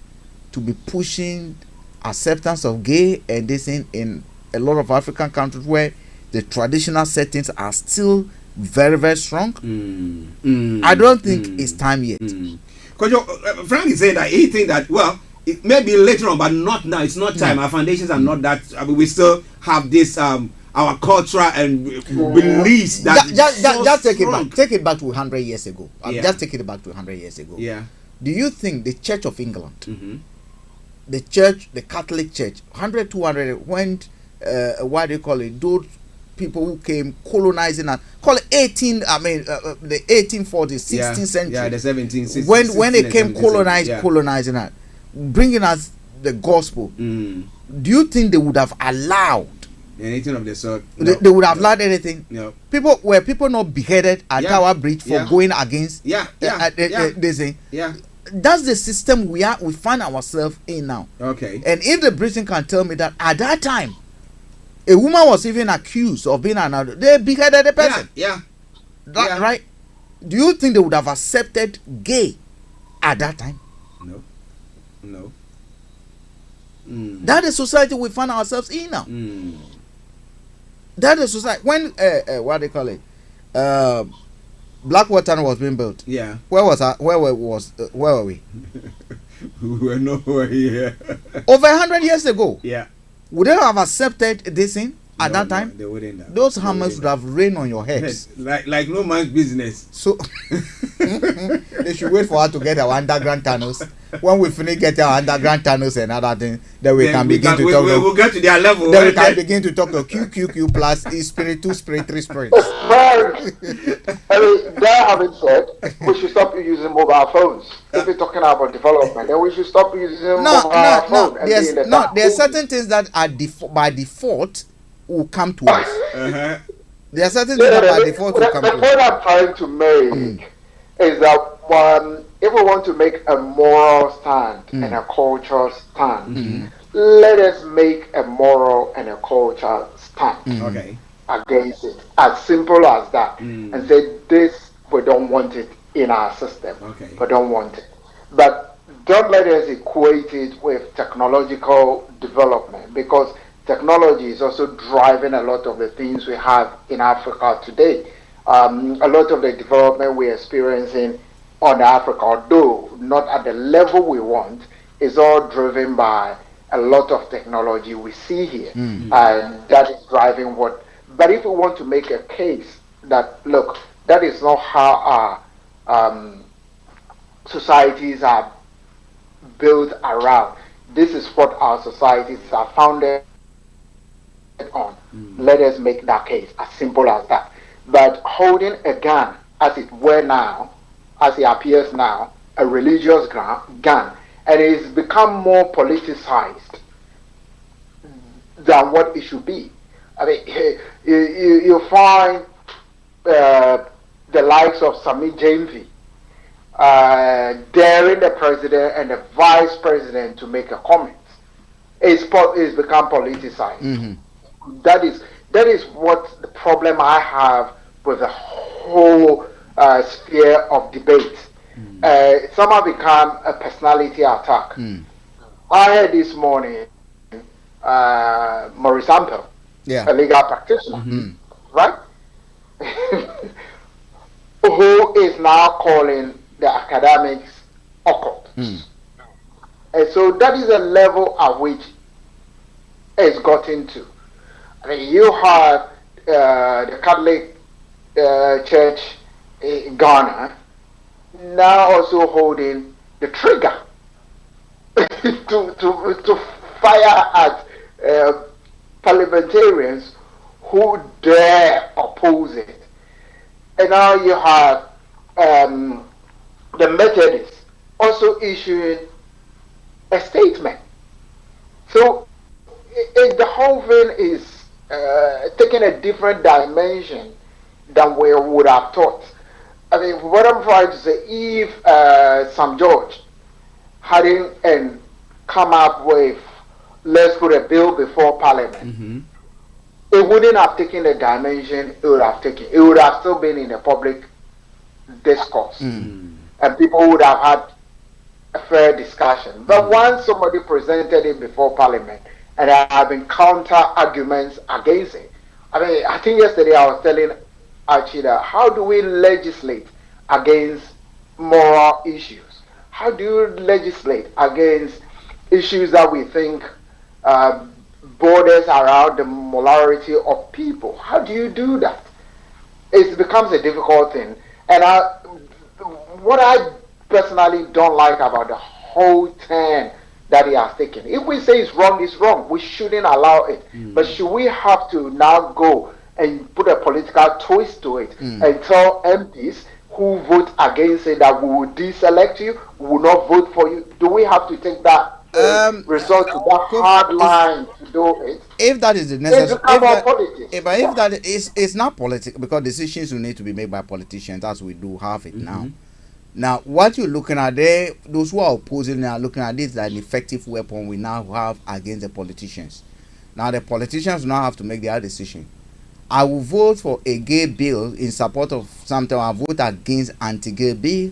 to be pushing acceptance of gay and this in a lot of African countries where the traditional settings are still very, very strong. I don't think it's time yet. Because Frank is saying that he thinks that, well, it may be later on, but not now. It's not time. Our foundations are not that. I mean, we still have this our culture and beliefs that just take it back. Take it back to 100 years ago. Just take it back to 100 years ago. Yeah. Do you think the Church of England, the church, the Catholic Church, 100, 200 went, what do you call it? Those people who came colonizing and call it the 1840s, 16th century. Yeah, the 17th. When they came colonizing that, bringing us the gospel. Do you think they would have allowed anything of the sort? No. They would have allowed anything? No. People not beheaded at Tower Bridge for going against this thing? Yeah. That's the system we find ourselves in now. Okay. And if the Britain can tell me that at that time a woman was even accused of being another, they beheaded the person. Right? Do you think they would have accepted gay at that time? No. That is society we find ourselves in now. That is society. When what they call it, Blackwater was being built. Yeah. Where were we? We were nowhere here. Over 100 years ago. Yeah. Would they have accepted this thing at that time? They wouldn't have. Those hammers would have rained on your heads. Like no man's business. So they should wait for us to get our underground tunnels. When we finish getting our underground tunnels and other things, then we can begin to talk. We'll get to their level. Then we can begin to talk of QQQ plus E spirit, 2 spirit, 3 spirits. I mean, that having said, we should stop using mobile phones. If we're talking about development, then we should stop using mobile phones. No, there are certain things that are by default will come to us. There are certain things that by default will come to us. The point I'm trying to make is that if we want to make a moral stand and a cultural stand, let us make a moral and a cultural stand against it. As simple as that. And say, this, we don't want it in our system. We don't want it. But don't let us equate it with technological development, because technology is also driving a lot of the things we have in Africa today. A lot of the development we're experiencing on Africa, although not at the level we want, is all driven by a lot of technology we see here. And that is driving what. But if we want to make a case that, look, that is not how our societies are built around. This is what our societies are founded on. Let us make that case, as simple as that. But holding a gun, as it were now, as it appears now, a religious gun, and it's become more politicized than what it should be. I mean, you find the likes of Sami Jainvi daring the president and the vice president to make a comment. It's become politicized. That is what the problem I have with the whole sphere of debate. Some have become a personality attack. I heard this morning Maurice Ampel, a legal practitioner, right? Who is now calling the academics occult. And so that is a level at which it's gotten to. I mean, you have the Catholic Church in Ghana now also holding the trigger to fire at parliamentarians who dare oppose it. And now you have the Methodists also issuing a statement. So the whole thing is taking a different dimension than we would have thought. I mean, what I'm trying to say, if Sam George hadn't come up with, let's put a bill before Parliament, it wouldn't have taken the dimension it would have taken. It would have still been in the public discourse, and people would have had a fair discussion. But once somebody presented it before Parliament, and there have been counter arguments against it. I mean, I think yesterday I was telling Archie that how do we legislate against moral issues? How do you legislate against issues that we think borders around the morality of people? How do you do that? It becomes a difficult thing. And what I personally don't like about the whole turn that he has taken, if we say it's wrong, it's wrong. We shouldn't allow it. But should we have to now go and put a political twist to it and tell MPs who vote against it that we will deselect you, we will not vote for you? Do we have to take that result to that hard line to do it? If that is the necessary, if that is, it's not political, because decisions will need to be made by politicians, as we do have it now. Now, what you're looking at there, those who are opposing are looking at this as an effective weapon we now have against the politicians. Now, the politicians now have to make their decision. I will vote for a gay bill in support of something. I vote against anti-gay bill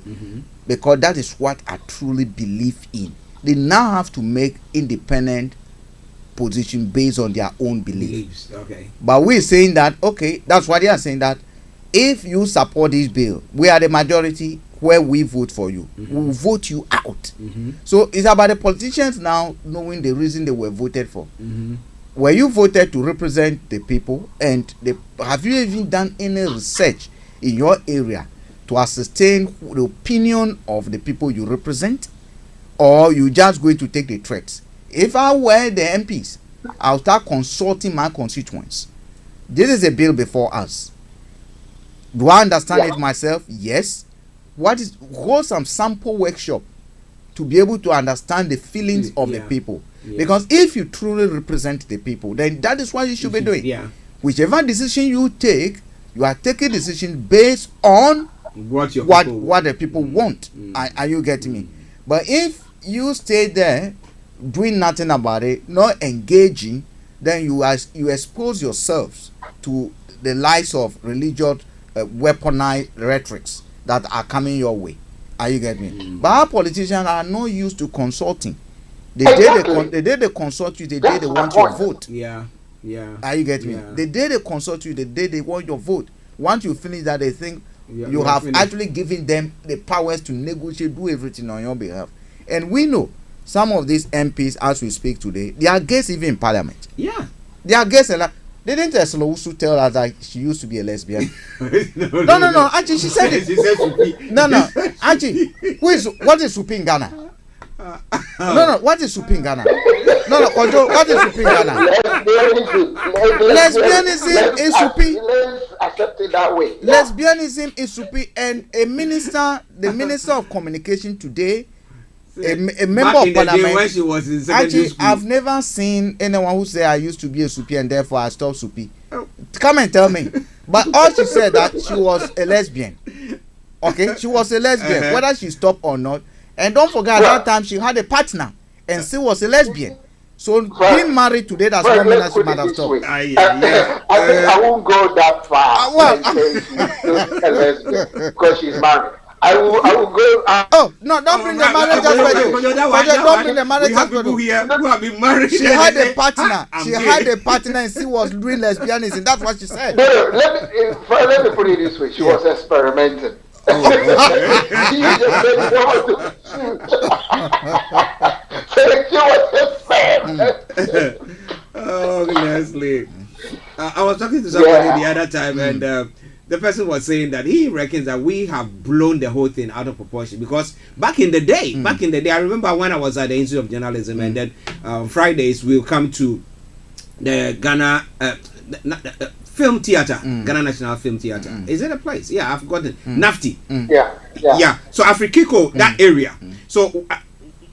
because that is what I truly believe in. They now have to make independent position based on their own beliefs. Okay. But we're saying that, okay, that's why they are saying that if you support this bill, we are the majority where we vote for you. We will vote you out. So it's about the politicians now knowing the reason they were voted for. Were you voted to represent the people, and have you even done any research in your area to ascertain the opinion of the people you represent, or you just going to take the threats? If I were the MPs, I'll start consulting my constituents. This is a bill before us. Do I understand it myself? Yes. Hold some sample workshop to be able to understand the feelings of the people. Because if you truly represent the people, then that is what you should be doing. Whichever decision you take, you are taking decision based on what the people want. Are you getting me? But if you stay there doing nothing about it, not engaging, then you expose yourselves to the lies of religious weaponized rhetorics that are coming your way. Are you getting me? But our politicians are not used to consulting. The day they consult you, the day they want your vote. Are you getting me? The day they consult you, the day they want your vote. Once you finish that, they think you have actually given them the powers to negotiate, do everything on your behalf. And we know some of these MPs, as we speak today, they are guests even in Parliament. They are guests a lot. Didn't Eslowusu tell us that she used to be a lesbian? No. Archie, she said it. She said Supi. No. Archie, what is Supi in Ghana? No, what is Supi in Ghana? No, Kojo, what is Supi in Ghana? Lesbianism is Supi. Accepted that way. Lesbianism is Supi, and the minister of communication today, a member of parliament. When she was in secondary school. I've never seen anyone who say I used to be a Supi and therefore I stopped Supi. Come and tell me. But all she said that she was a lesbian. Okay, she was a lesbian, whether she stopped or not. And don't forget, at that time she had a partner and still was a lesbian. So being married today does not mean that she might have stopped. I won't go that far. She's a lesbian because she's married. I will go. No! Don't bring the marriage aspect. Don't bring the marriage aspect. People here who have been married. She had a partner. She had a partner, and she was doing lesbianism. That's what she said. No. Let me put it this way. She was experimenting. She was experimenting. Oh, Leslie. I was talking to somebody the other time, and the person was saying that he reckons that we have blown the whole thing out of proportion, because back in the day, I remember when I was at the Institute of Journalism, and then Fridays we'll come to the Ghana Film Theatre, Ghana National Film Theatre. Is it a place? Yeah, I've forgotten. NAFTI. Yeah. So Afrikiko, that area. So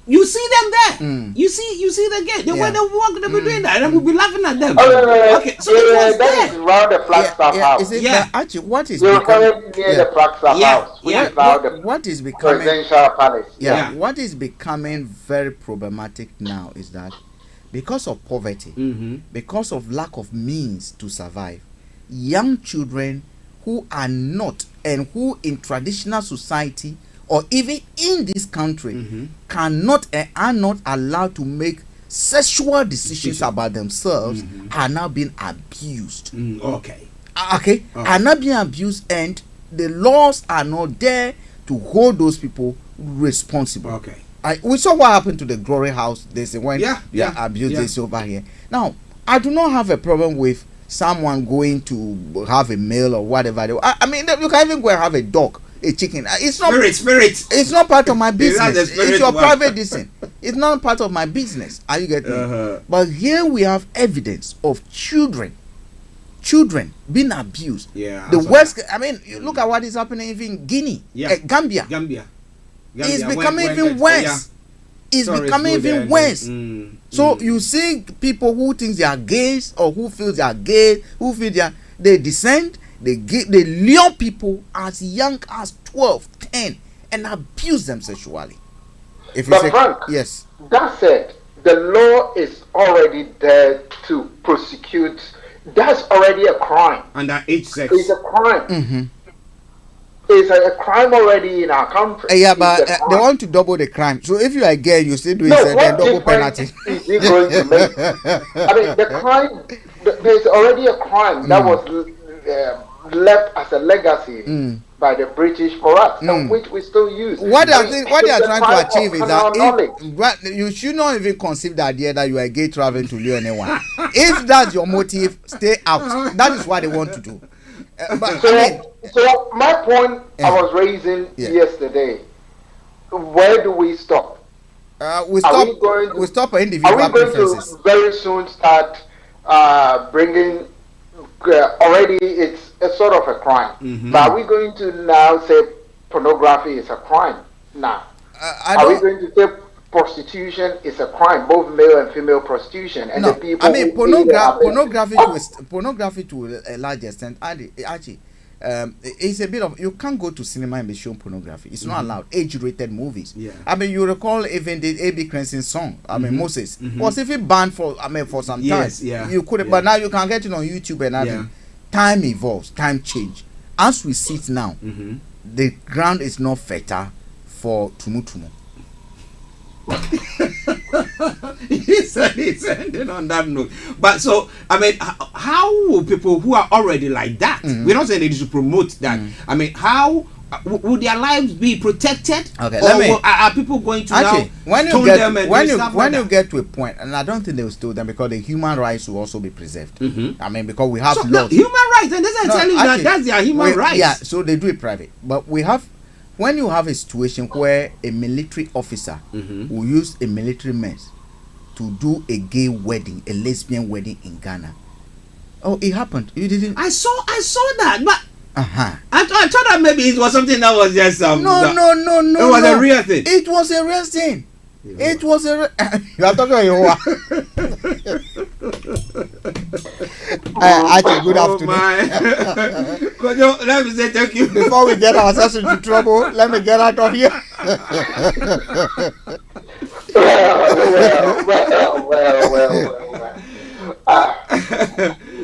you see them there. You see the gate. The way they walk, they be doing that, and we'll be laughing at them. Okay, so that is around the Flagstaff House. Actually, what is you're becoming near the Flagstaff House, which is now the what is becoming presidential palace. What is becoming very problematic now is that because of poverty, because of lack of means to survive, young children who are not, and who in traditional society or even in this country cannot and are not allowed to make sexual decisions about themselves, are now being abused. Okay. Are not being abused, and the laws are not there to hold those people responsible. Okay. We saw what happened to the Glory House. They say when abused this over here. Now, I do not have a problem with someone going to have a meal or whatever. I mean, you can even go and have a dog, a chicken. It's not spirit. It's not part of my business. It's your private decision. It's not part of my business. Are you getting me? But here we have evidence of children being abused. Yeah. The worst. I mean, you look at what is happening even in Guinea, Gambia. It's becoming even worse. It's becoming even worse. So you see people who think they are gays, or who feel they are gay, who feel they descend, they lure people as young as 12, 10, and abuse them sexually. If you but say, Frank, yes, that said, the law is already there to prosecute. That's already a crime. Under age sex. It's a crime. It's a crime already in our country. Yeah, but they want to double the crime. So if you are gay, you still doing double penalty. Is it going to make? I mean, the crime. There's already a crime that was left as a legacy by the British for us, and which we still use. What they are trying to achieve is that you should not even conceive the idea that you are gay traveling to lure anyone. If that's your motive, stay out. That is what they want to do. So my point I was raising yesterday, where do we stop? We stop individual preferences. Are we going to very soon start bringing, already it's a sort of a crime, but are we going to now say pornography is a crime now? Are we going to say prostitution is a crime, both male and female prostitution? And the people pornography to a large extent, Archie, it's a bit of, you can't go to cinema and be shown pornography. It's not allowed. Age-rated movies. I mean, you recall even the A.B. Cranston song, I mean, Moses, was even banned for some time. You could, but now you can get it on YouTube and everything. Time evolves, time change. As we sit now, the ground is not fertile for tumu. He said it's ending on that note. But so, I mean, how will people who are already like that, we're not saying they should promote that. I mean, how would their lives be protected? Okay, are people going to actually, now when you get to a point, and I don't think they will stone them, because the human rights will also be preserved. I mean, because we have laws. Human rights, and that's telling you that's their human rights. Yeah, so they do it private. But we have, when you have a situation where a military officer will use a military mess to do a gay wedding, a lesbian wedding in Ghana. Oh, it happened. You didn't? I saw that, but I thought that maybe it was something that was just no. It was a real thing. It was a real thing. It was a. You are talking about Archie, good afternoon. Let me say thank you. Before we get ourselves into trouble, let me get out of here.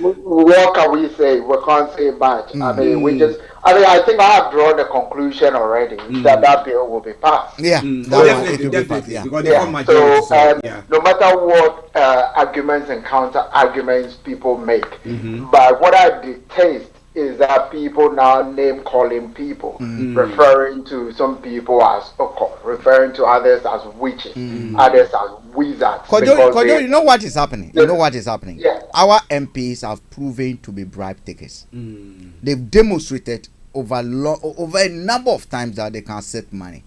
What can we say? We can't say much. I mean, I think I have drawn a conclusion already that bill will be passed. Yeah, definitely. No matter what arguments and counter arguments people make, but what I detest is that people now name calling people, referring to some people as occult, referring to others as witches, others as wizards. Kojo, you know what is happening? You know what is happening? Yeah. Our MPs have proven to be bribe takers. They've demonstrated over a number of times that they can accept money.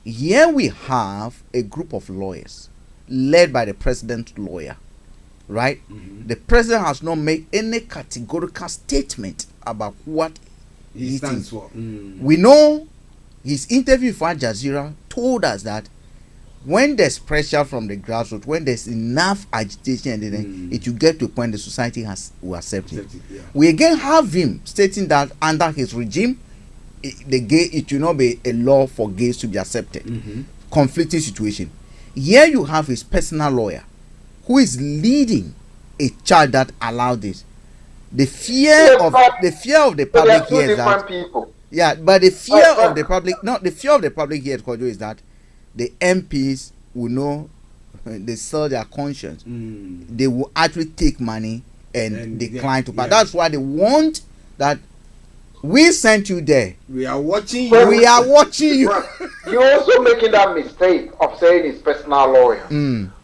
Here we have a group of lawyers led by the president's lawyer, right? The president has not made any categorical statement about what he stands for. We know his interview for Al Jazeera told us that when there's pressure from the grassroots, when there's enough agitation, and then it will get to a point the society will accept it. We again have him stating that under his regime, it will not be a law for gays to be accepted. Conflicting situation. Here you have his personal lawyer, who is leading a charge that allowed this. The fear of the public here is that people. Yeah, but the fear of the public, the fear of the public here, Kojo, is that the MPs will know they sell their conscience. They will actually take money and decline to pay. That's why they want that. We sent you there. We are watching you. We are watching you. You're also making that mistake of saying his personal lawyer.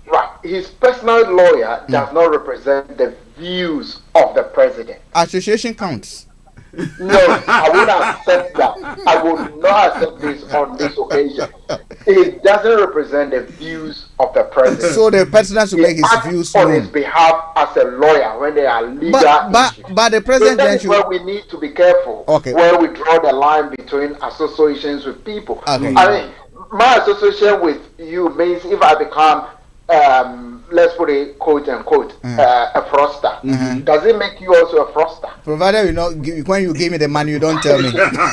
Right. His personal lawyer does not represent the views of the president. Association counts. No, I would accept that. I would not accept this on this occasion. It doesn't represent the views of the president. So the president should make his views on his behalf as a lawyer when they are legal issues. But the president so that is where we need to be careful. Okay. Where we draw the line between associations with people. Okay. I mean, my association with you means if I become let's put it quote unquote a fraudster. Does it make you also a fraudster? Provided you know when you give me the money, you don't tell me. Exactly,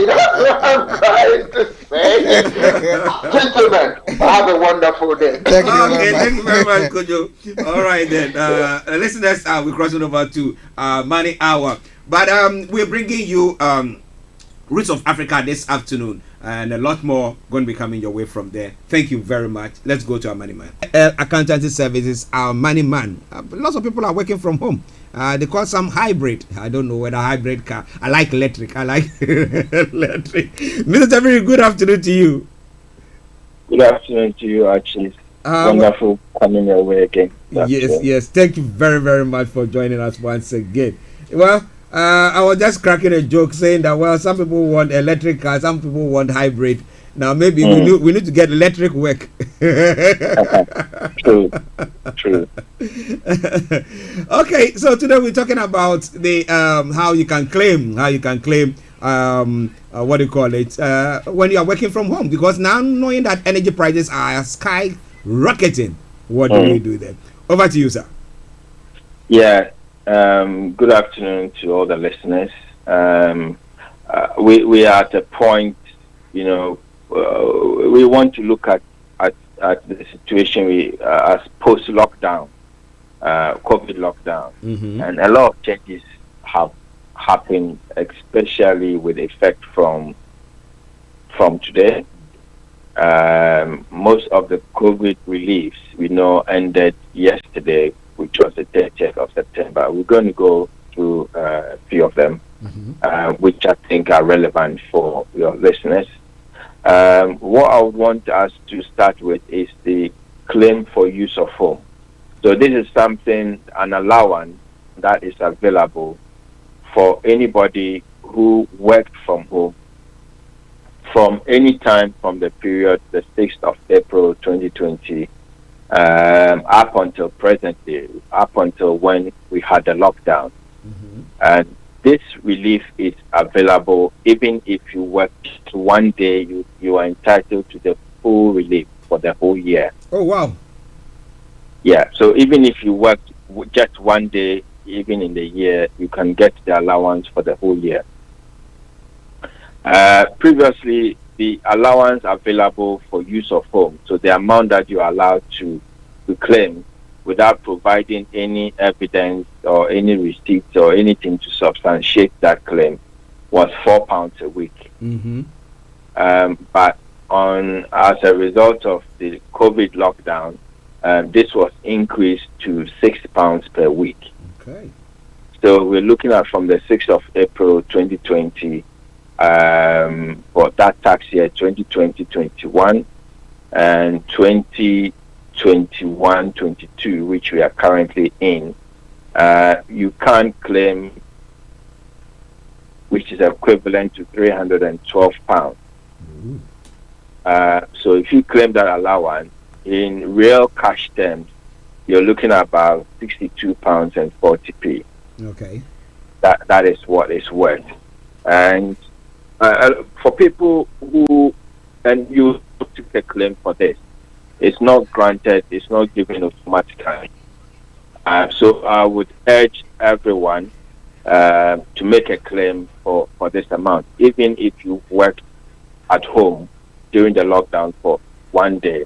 that's what I'm trying to say. Gentlemen, have a wonderful day. Thank you. Thank you very much, Kojo. All right then, listeners, we're crossing over to Money Hour, but we're bringing you Roots of Africa this afternoon, and a lot more going to be coming your way from there. Thank you very much. Let's go to our money man. Accountancy services, our money man. Lots of people are working from home. They call some hybrid. I don't know whether hybrid car. I like electric. Electric. Mr. Tabiri, good afternoon to you. Good afternoon to you, Archie. Wonderful coming your way again. Yes. Thank you very, very much for joining us once again. Well, I was just cracking a joke saying that, well, some people want electric cars, some people want hybrid. Now maybe we need to get electric work. True. Okay, so today we're talking about the how you can claim what do you call it when you are working from home, because now knowing that energy prices are skyrocketing, what do we do then? Over to you, sir. Yeah. Good afternoon to all the listeners. We are at a point, we want to look at the situation as post-lockdown, COVID lockdown, and a lot of changes have happened, especially with effect from today. Most of the COVID reliefs we know ended yesterday, which was the 30th of September. We're going to go through a few of them, which I think are relevant for your listeners. What I would want us to start with is the claim for use of home. So this is an allowance that is available for anybody who worked from home from any time from the period, the 6th of April 2020, up until present day, up until when we had the lockdown. And this relief is available even if you worked one day, you are entitled to the full relief for the whole year. Oh, wow. Yeah, so even if you worked just one day, even in the year, you can get the allowance for the whole year. Previously, the allowance available for use of home, so the amount that you are allowed to claim without providing any evidence or any receipts or anything to substantiate that claim, was £4 a week. But as a result of the COVID lockdown, this was increased to £6 per week. Okay. So we're looking at from the 6th of April 2020 for that tax year 2020-21 and 2021-22, which we are currently in. You can't claim, which is equivalent to £312. So if you claim that allowance in real cash terms, you're looking at about £62.40. Okay. That is what it's worth. And for people who, and you took a claim for this, it's not granted, it's not given automatically. So I would urge everyone to make a claim for this amount, even if you worked at home during the lockdown for one day.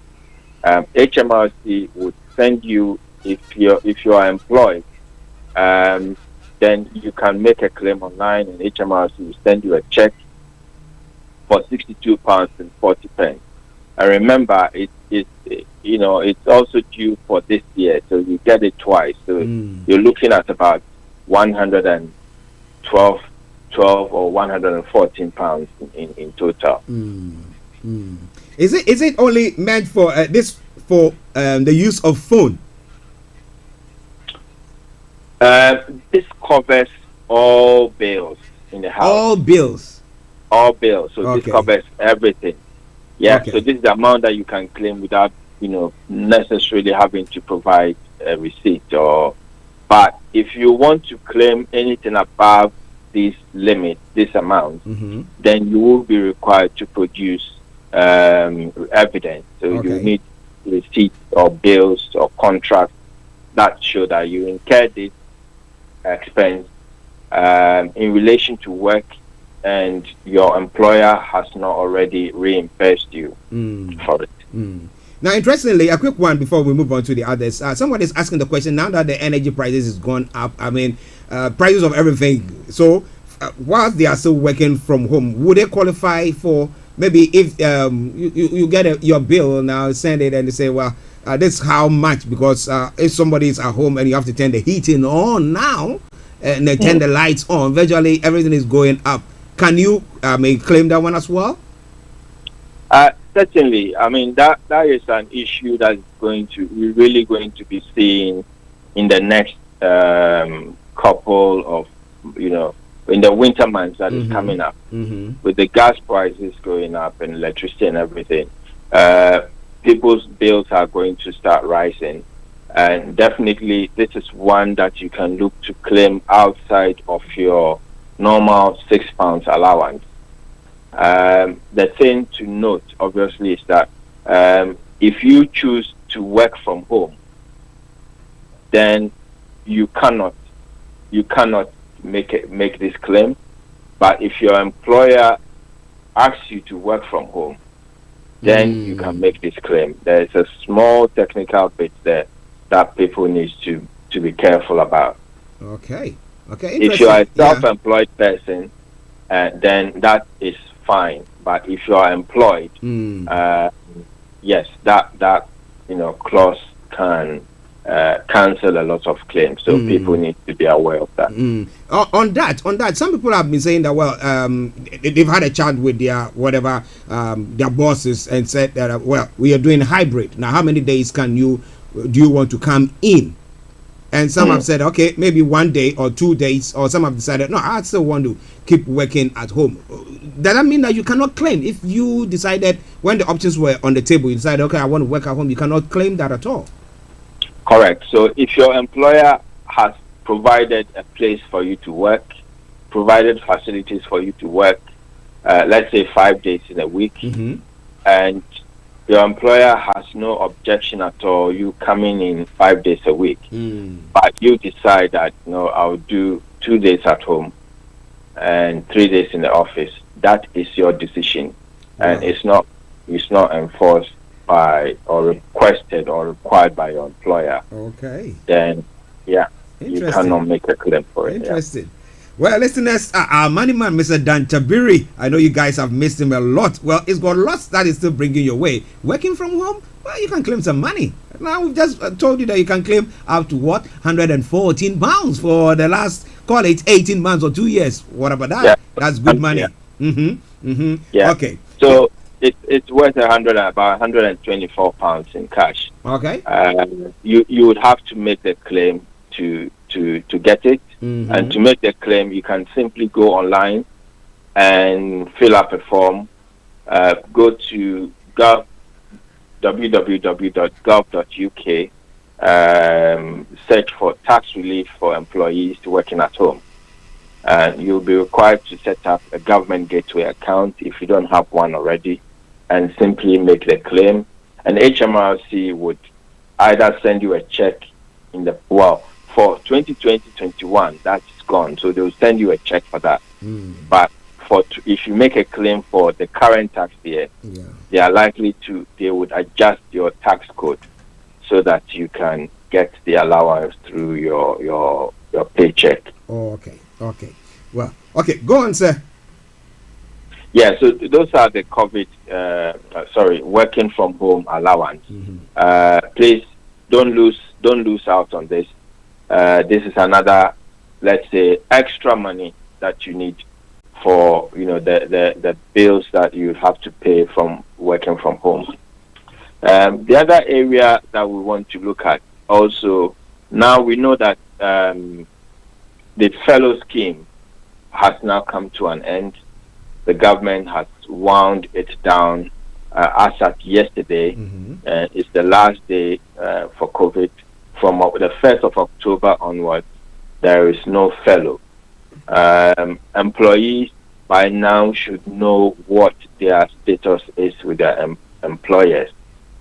HMRC would send you, if you are employed, then you can make a claim online, and HMRC will send you a check for £62.40. And remember, it's also due for this year, so you get it twice. So you're looking at about 112 or 114 pounds in total. Is it only meant for the use of phone? This covers all bills in the house. All bills. So this covers everything. Yeah. So this is the amount that you can claim without necessarily having to provide a receipt. But if you want to claim anything above this limit, this amount, then you will be required to produce evidence. So you need receipts or bills or contracts that show that you incurred this expense in relation to work, and your employer has not already reimbursed you for it. Now, interestingly, a quick one before we move on to the others. Someone is asking the question, now that the energy prices has gone up, prices of everything. So, whilst they are still working from home, would they qualify for, maybe if you get your bill now, send it and they say, well, this is how much, because if somebody is at home and you have to turn the heating on now, and they turn the lights on, virtually everything is going up. Can you claim that one as well? Certainly. That is an issue that's we're really going to be seeing in the next couple of, in the winter months that is coming up, with the gas prices going up and electricity and everything. People's bills are going to start rising, and definitely this is one that you can look to claim outside of your normal £6 allowance. The thing to note, obviously, is that if you choose to work from home, then you cannot make this claim. But if your employer asks you to work from home, then you can make this claim. There is a small technical bit there that people need to be careful about. Okay. If you are a self-employed person, then that is fine. But if you are employed, yes, that clause can cancel a lot of claims. So people need to be aware of that. On that, some people have been saying that, well, they've had a chat with their their bosses and said that, well, we are doing hybrid. Now, how many days do you want to come in? And some have said, okay, maybe 1 day or 2 days, or some have decided, no, I still want to keep working at home. Does that mean that you cannot claim? If you decided, when the options were on the table, you decided, okay, I want to work at home, you cannot claim that at all? Correct. So if your employer has provided a place for you to work, provided facilities for you to work, let's say 5 days in a week, and your employer has no objection at all you coming in 5 days a week, but you decide that, I'll do 2 days at home and 3 days in the office, that is your decision. And it's not enforced by or requested or required by your employer. Okay. Then, you cannot make a claim for it. Interesting. Well, listeners, our money man, Mr. Dan Tabiri, I know you guys have missed him a lot. Well, it's got lots that is still bringing your way. Working from home, well, you can claim some money. Now, we've just told you that you can claim up to what? £114 for the last, call it 18 months or 2 years. What about that? That's good money. Yeah. Okay. So, it's worth about £124 in cash. Okay. You would have to make the claim to get it. And to make the claim, you can simply go online and fill up a form. Go to www.gov.uk, search for tax relief for employees working at home. And you'll be required to set up a government gateway account if you don't have one already, and simply make the claim. And HMRC would either send you a check for 2020-21, that's gone, so they'll send you a check for that. But if you make a claim for the current tax year, they would adjust your tax code so that you can get the allowance through your paycheck. Oh, okay. Well, okay, go on, sir. Yeah, so those are the COVID, working from home allowance. Please don't lose out on this. This is another, let's say, extra money that you need for the bills that you have to pay from working from home. The other area that we want to look at also, now we know that the fellow scheme has now come to an end. The government has wound it down as at yesterday. It's the last day for COVID. From the 1st of October onwards, there is no fellow. Employees by now should know what their status is with their employers.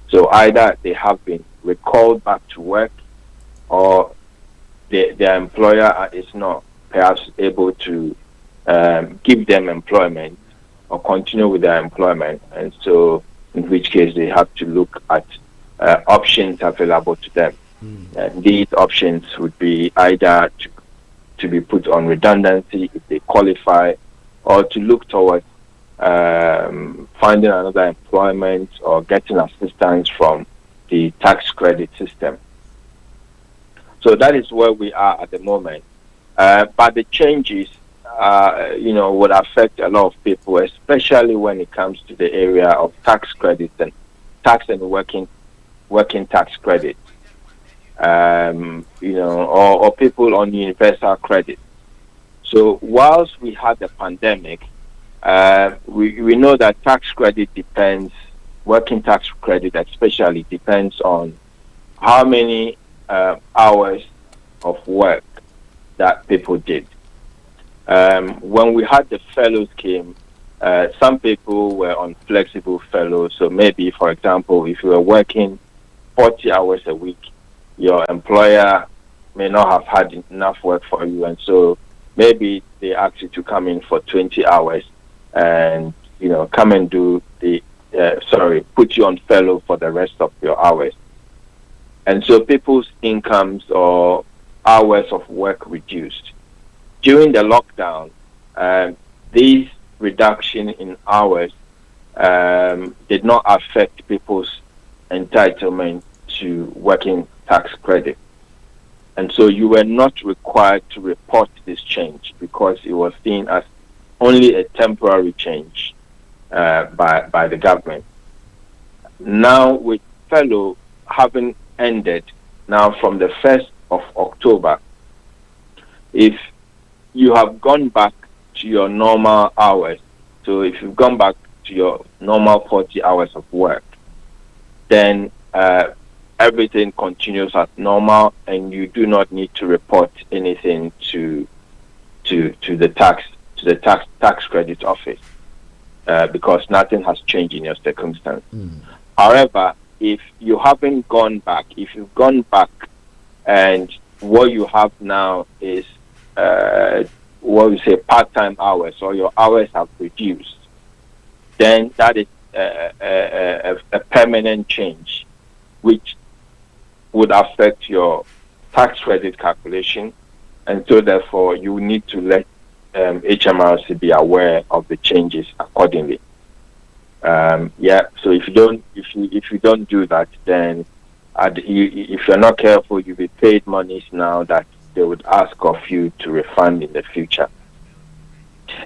So either they have been recalled back to work, or their employer is not perhaps able to give them employment or continue with their employment, and so in which case they have to look at options available to them. And these options would be either to be put on redundancy if they qualify, or to look towards finding another employment or getting assistance from the tax credit system. So that is where we are at the moment. But the changes, would affect a lot of people, especially when it comes to the area of tax credits and tax and working tax credits. Or people on universal credit. So whilst we had the pandemic, we know that tax credit depends, working tax credit especially depends on how many hours of work that people did. When we had the fellow scheme, some people were on flexible fellow. So maybe, for example, if you were working 40 hours a week, your employer may not have had enough work for you, and so maybe they ask you to come in for 20 hours and come and do put you on fellow for the rest of your hours. And so people's incomes or hours of work reduced. During the lockdown, these reduction in hours did not affect people's entitlement to working tax credit. And so you were not required to report this change because it was seen as only a temporary change by the government. Now, with fellow having ended now from the 1st of October, if you have gone back to your normal hours, so if you've gone back to your normal 40 hours of work, then everything continues as normal, and you do not need to report anything to the tax credit office because nothing has changed in your circumstance. However, if you haven't gone back, if you've gone back and what you have now is what we say part-time hours, or your hours have reduced, then that is a permanent change, which would affect your tax credit calculation, and so therefore you need to let HMRC be aware of the changes accordingly. So if you don't do that, then if you're not careful, you'll be paid monies now that they would ask of you to refund in the future.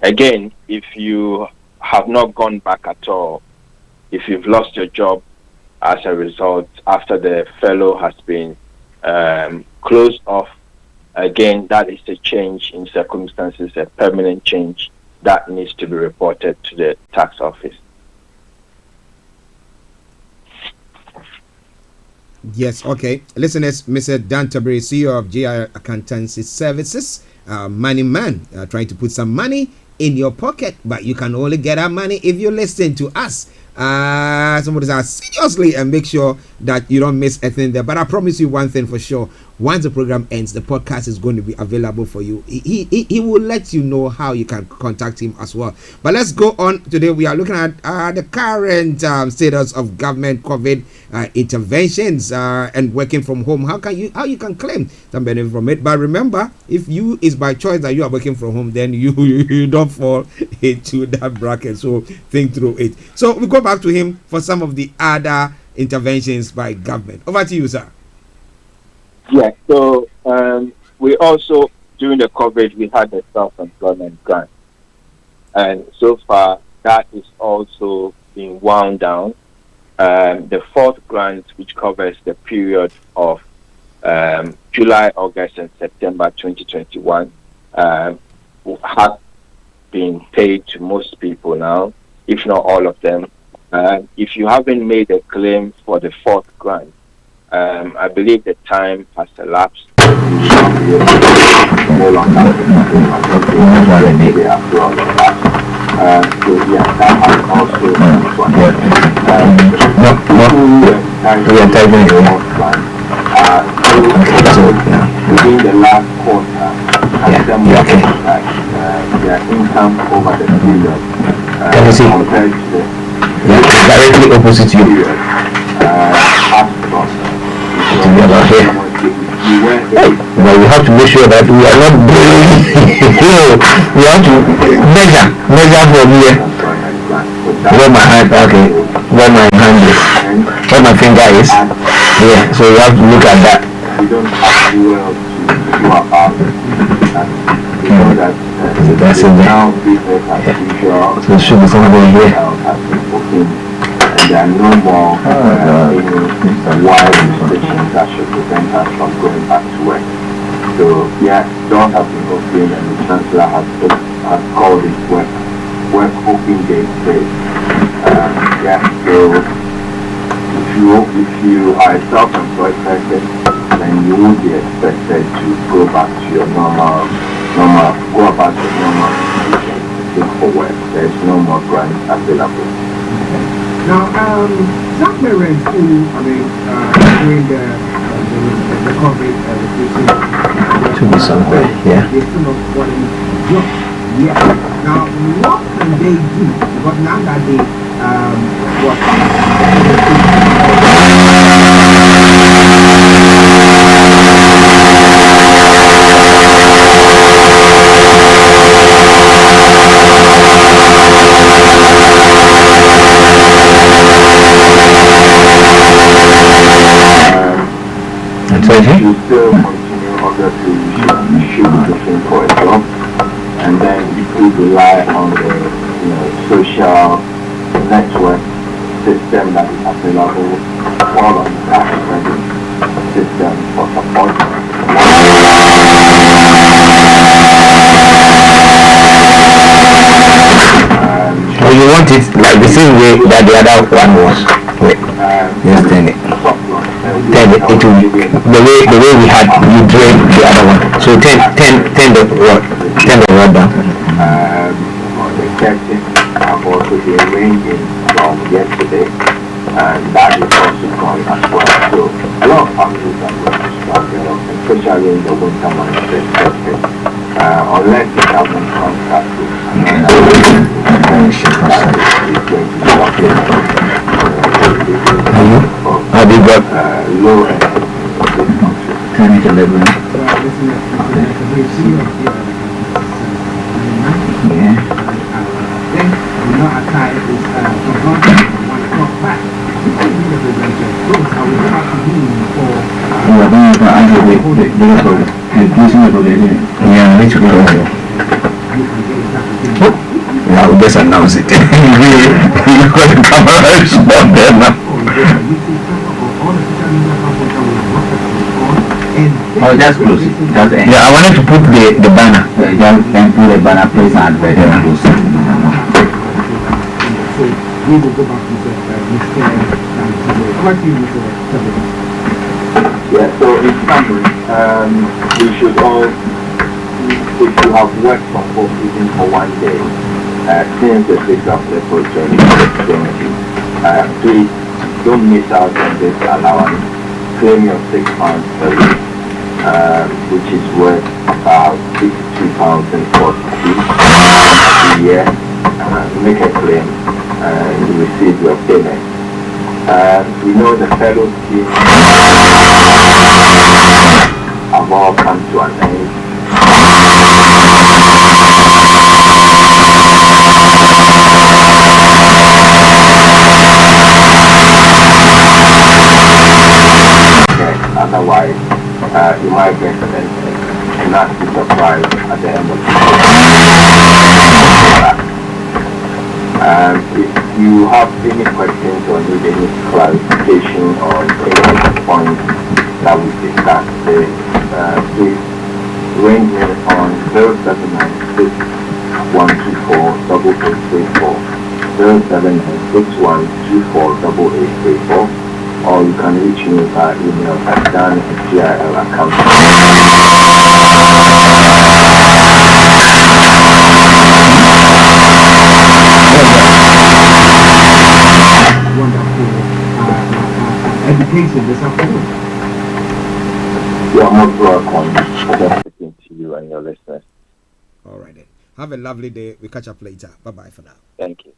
Again, if you have not gone back at all, if you've lost your job as a result after the fellow has been closed off, again, that is a change in circumstances, a permanent change that needs to be reported to the tax office. Yes, okay. Listeners, Mr. Dan Tabiri, CEO of GI Accountancy Services, money man, trying to put some money in your pocket, but you can only get our money if you listen to us Somebody says seriously, and make sure that you don't miss anything there. But I promise you one thing for sure: once the program ends, the podcast is going to be available for you. He will let you know how you can contact him as well. But let's go on. Today we are looking at the current status of government COVID interventions and working from home. How you can claim some benefit from it? But remember, if you is by choice that you are working from home, then you don't fall into that bracket. So think through it. So we go back to him for some of the other interventions by government. Over to you, sir. Yeah, so we also, during the COVID, we had the self-employment grant. And so far, that is also being wound down. The fourth grant, which covers the period of July, August, and September 2021, has been paid to most people now, if not all of them. If you haven't made a claim for the fourth grant, I believe the time has elapsed. So yeah, that has also within the last quarter, their income over the period compared to the directly opposite you. But we have to make sure that we are not doing we have to measure from here where my hand where my hand is, where my finger is. Yeah, so you have to look at that. We don't have to do about it. So that's it now. So it should be somewhere here. And there are no more wild restrictions that should prevent us from going back to work. So yeah, doors have been opened, and the Chancellor has called it work open day today. Yeah, so if you are a self-employed person, then you won't be expected to go back to your normal look for work. There is no more grant available. Now, some parents who, during the COVID restrictions, to be somewhere, yeah. They still not wanting to job. Yeah. Now, what can they do? Because now that they you still continue, obviously you should be looking for a job, and then you could rely on the social network system that is available, or on the tax credit system for support. So you want it like the same way that the other one was. Just turn it. Turn it into the way we had you drain the other one. So turn the rod down. The captain have also been arranging from yesterday, and that is also gone as well. So a lot of families are going to struggle, especially in the winter months, especially unless the government contract Have you got low end? Turn it a little bit. Yeah. Then you know at times is from 1 o'clock back. Yeah, I need to go. Yeah, we'll just announce it. You got the camera down there now. Oh, that's close. Yeah, I wanted to put the banner. Just put the banner, place and advert. So we will go back to Mr. Yeah, so in summary, we should all, if you have worked from home even for 1 day, since the 6th of April 2020, Please don't miss out on this allowance. Claim your £6 per week, which is worth about £62.40 a year. Make a claim and you receive your payment. We know the fellow schemes have all come to an end. Otherwise, you might get a nasty surprise at the end of the day. If you have any questions or need any clarification on any points that we discussed today, please ring me on 0796 124 8834, 0796 124 8834. Or you can reach me by email at dan@gil account. Wonderful education this afternoon. You are most welcome. Speaking to you and your listeners. All right then. Have a lovely day. We catch up later. Bye-bye for now. Thank you.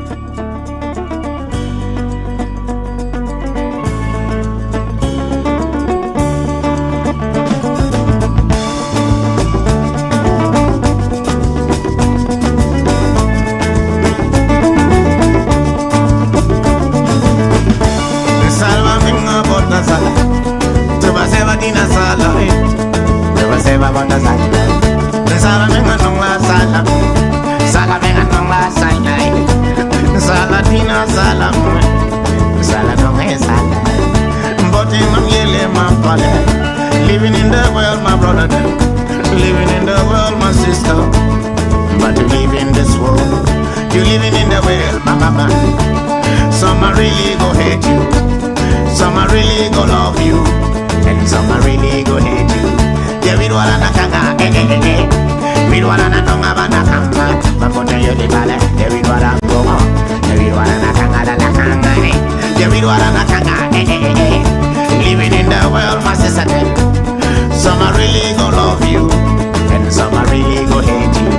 Living in the world, my brother, living in the world, my sister. But you live in this world, you living in the world, my mama. Some are really go hate you, some are really go love you, and some are really go hate you. Yeah, we don't wanna kanga, we don't wanna tonga bana kanga, but for the yellow ballet, yeah, we don't wanna go on, yeah, we don't wanna kanga, yeah, we don't wanna kanga, living in the world, my sister. Some are really gonna love you, and some are really gonna hate you.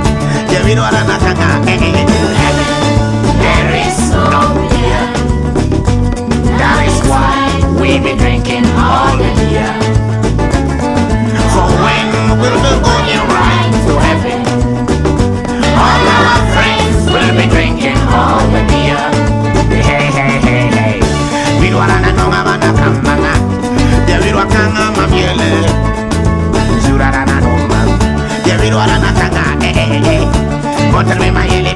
Yeah, we don't wanna kanga. There is no beer. That is why we be drinking all the beer. For when we'll be going right to heaven, all our friends will be drinking all the beer. Hey, hey, hey, hey. We don't wanna know about the kanga. Yeah, we don't kanga, mamiele. Yeah, we don't wanna kanga, but tell me my yellow